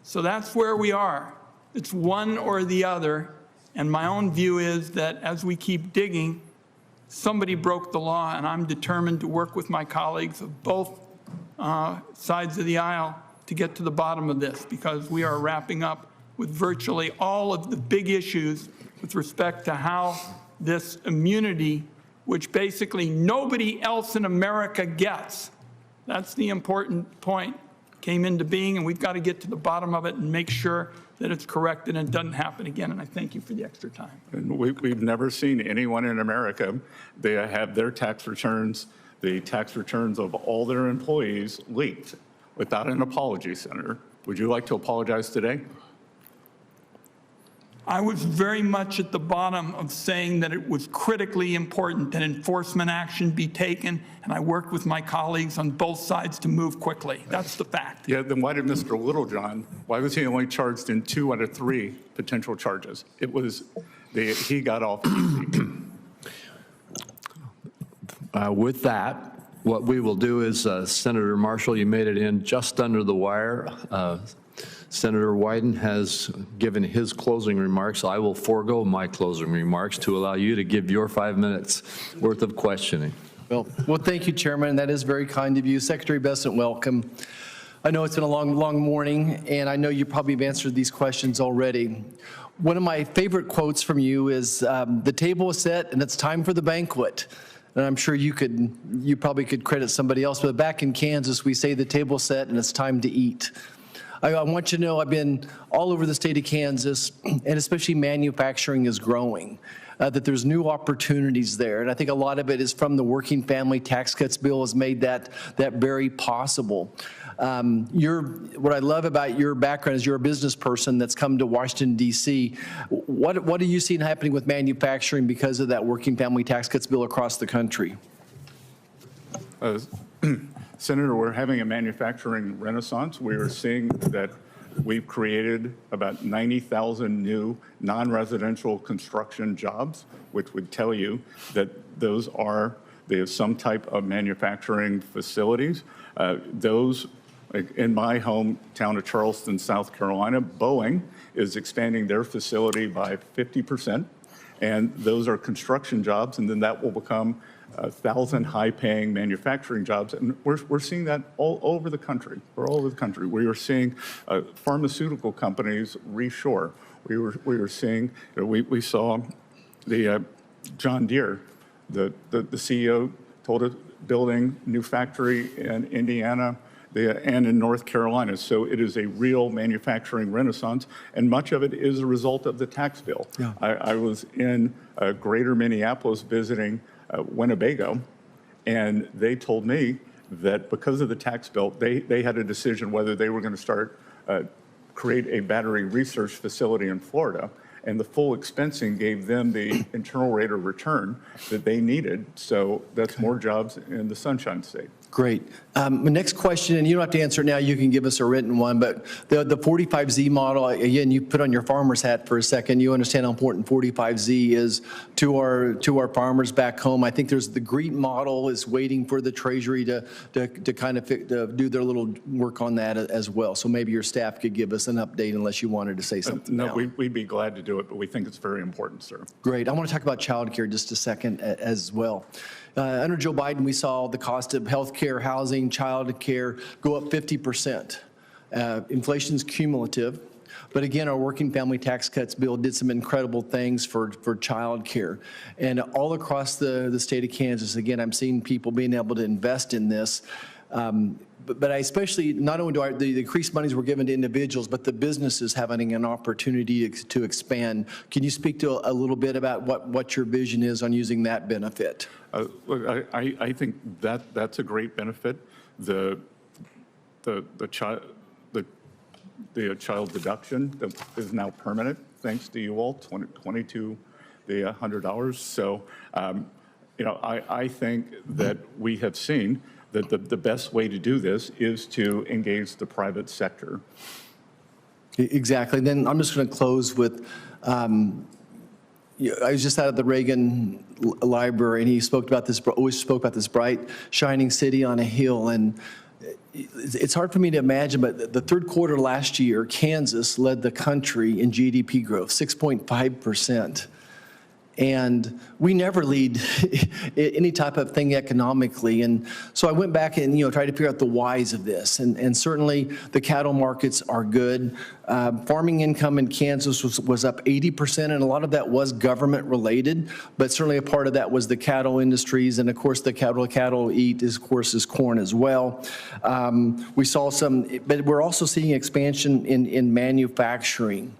So that's where we are. It's one or the other. And my own view is that as we keep digging, somebody broke the law, and I'm determined to work with my colleagues of both sides of the aisle to get to the bottom of this, because we are wrapping up with virtually all of the big issues with respect to how this immunity, which basically nobody else in America gets, that's the important point, came into being, and we've got to get to the bottom of it and make sure that it's corrected and it doesn't happen again. And I thank you for the extra time. And we've never seen anyone in America, they have their tax returns, the tax returns of all their employees leaked without an apology, Senator. Would you like to apologize today? I was very much at the bottom of saying that it was critically important that enforcement action be taken, and I worked with my colleagues on both sides to move quickly. That's the fact. Yeah, then why did Mr. Littlejohn, why was he only charged in 2 out of 3 potential charges? It was, he got off easy. With that, what we will do is, Senator Marshall, you made it in just under the wire. Senator Wyden has given his closing remarks. I will forego my closing remarks to allow you to give your 5 minutes worth of questioning. Well, thank you, Chairman. That is very kind of you. Secretary Bessent, welcome. I know it's been a long morning, and I know you probably have answered these questions already. One of my favorite quotes from you is, the table is set and it's time for the banquet. And I'm sure you probably could credit somebody else, but back in Kansas, we say the table's set and it's time to eat. I want you to know I've been all over the state of Kansas, and especially manufacturing is growing, that there's new opportunities there. And I think a lot of it is from the Working Family Tax Cuts Bill has made that very possible. What I love about your background is you're a business person that's come to Washington, D.C. What are you seeing happening with manufacturing because of that Working Family Tax Cuts Bill across the country? Senator, we're having a manufacturing renaissance. We are seeing that we've created about 90,000 new non-residential construction jobs, which would tell you that they have some type of manufacturing facilities. Those, like in my hometown of Charleston, South Carolina, Boeing is expanding their facility by 50%, and those are construction jobs, and then that will become 1,000 high-paying manufacturing jobs, and we're seeing that all over the country. We're all over the country. We are seeing pharmaceutical companies reshore. We were seeing, we saw the John Deere, the CEO told us building new factory in Indiana and in North Carolina. So it is a real manufacturing renaissance, and much of it is a result of the tax bill. Yeah. I was in greater Minneapolis visiting Winnebago, and they told me that because of the tax bill, they had a decision whether they were going to start create a battery research facility in Florida, and the full expensing gave them the internal rate of return that they needed. So that's more jobs in the Sunshine State. Great. My next question, and you don't have to answer it now, you can give us a written one, but the 45Z model, again, you put on your farmer's hat for a second. You understand how important 45Z is to our farmers back home. I think there's the GREET model is waiting for the Treasury to kind of do their little work on that as well. So maybe your staff could give us an update unless you wanted to say something No, now. we'd be glad to do it, but we think it's very important, sir. Great. I want to talk about childcare just a second as well. Under Joe Biden, we saw the cost of health care, housing, child care go up 50%. Inflation's cumulative. But again, our working family tax cuts bill did some incredible things for child care. And all across the state of Kansas, again, I'm seeing people being able to invest in this. But I especially, not only do the increased monies were given to individuals, but the businesses having an opportunity to expand. Can you speak to a little bit about what your vision is on using that benefit? Look, I think that's a great benefit. The child deduction that is now permanent, thanks to you all, $22 the $100. So, I think that we have seen that the best way to do this is to engage the private sector. Exactly. Then I'm just going to close with, I was just out of the Reagan Library, and he always spoke about this bright, shining city on a hill. And it's hard for me to imagine, but the third quarter last year, Kansas led the country in GDP growth, 6.5%. And we never lead any type of thing economically. And so I went back and, tried to figure out the whys of this. And certainly the cattle markets are good. Farming income in Kansas was up 80%, and a lot of that was government related. But certainly a part of that was the cattle industries. And of course, the cattle eat, is corn as well. We saw but we're also seeing expansion in manufacturing.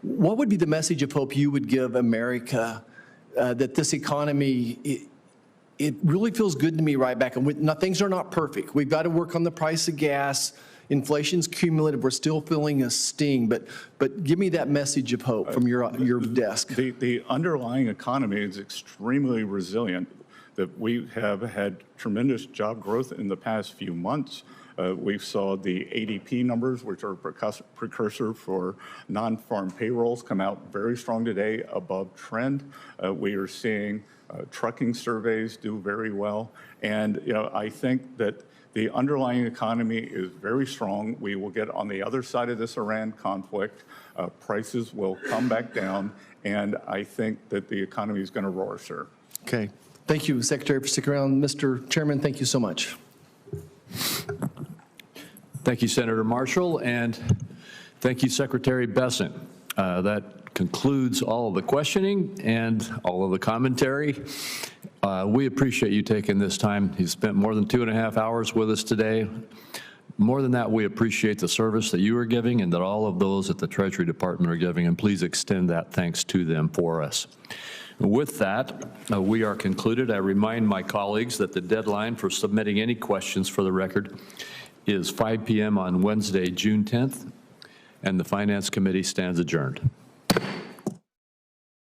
What would be the message of hope you would give America that this economy, it really feels good to me right back? And things are not perfect. We've got to work on the price of gas. Inflation's cumulative. We're still feeling a sting. But give me that message of hope from your desk. The underlying economy is extremely resilient. That we have had tremendous job growth in the past few months. We saw the ADP numbers, which are precursor for non-farm payrolls, come out very strong today, above trend. We are seeing trucking surveys do very well. And I think that the underlying economy is very strong. We will get on the other side of this Iran conflict. Prices will come back down. And I think that the economy is going to roar, sir. Okay. Thank you, Secretary, for sticking around. Mr. Chairman, thank you so much. Thank you, Senator Marshall, and thank you, Secretary Bessent. That concludes all of the questioning and all of the commentary. We appreciate you taking this time. You spent more than 2.5 hours with us today. More than that, we appreciate the service that you are giving and that all of those at the Treasury Department are giving, and please extend that thanks to them for us. With that, we are concluded. I remind my colleagues that the deadline for submitting any questions for the record is 5 p.m. on Wednesday, June 10th, and the Finance Committee stands adjourned.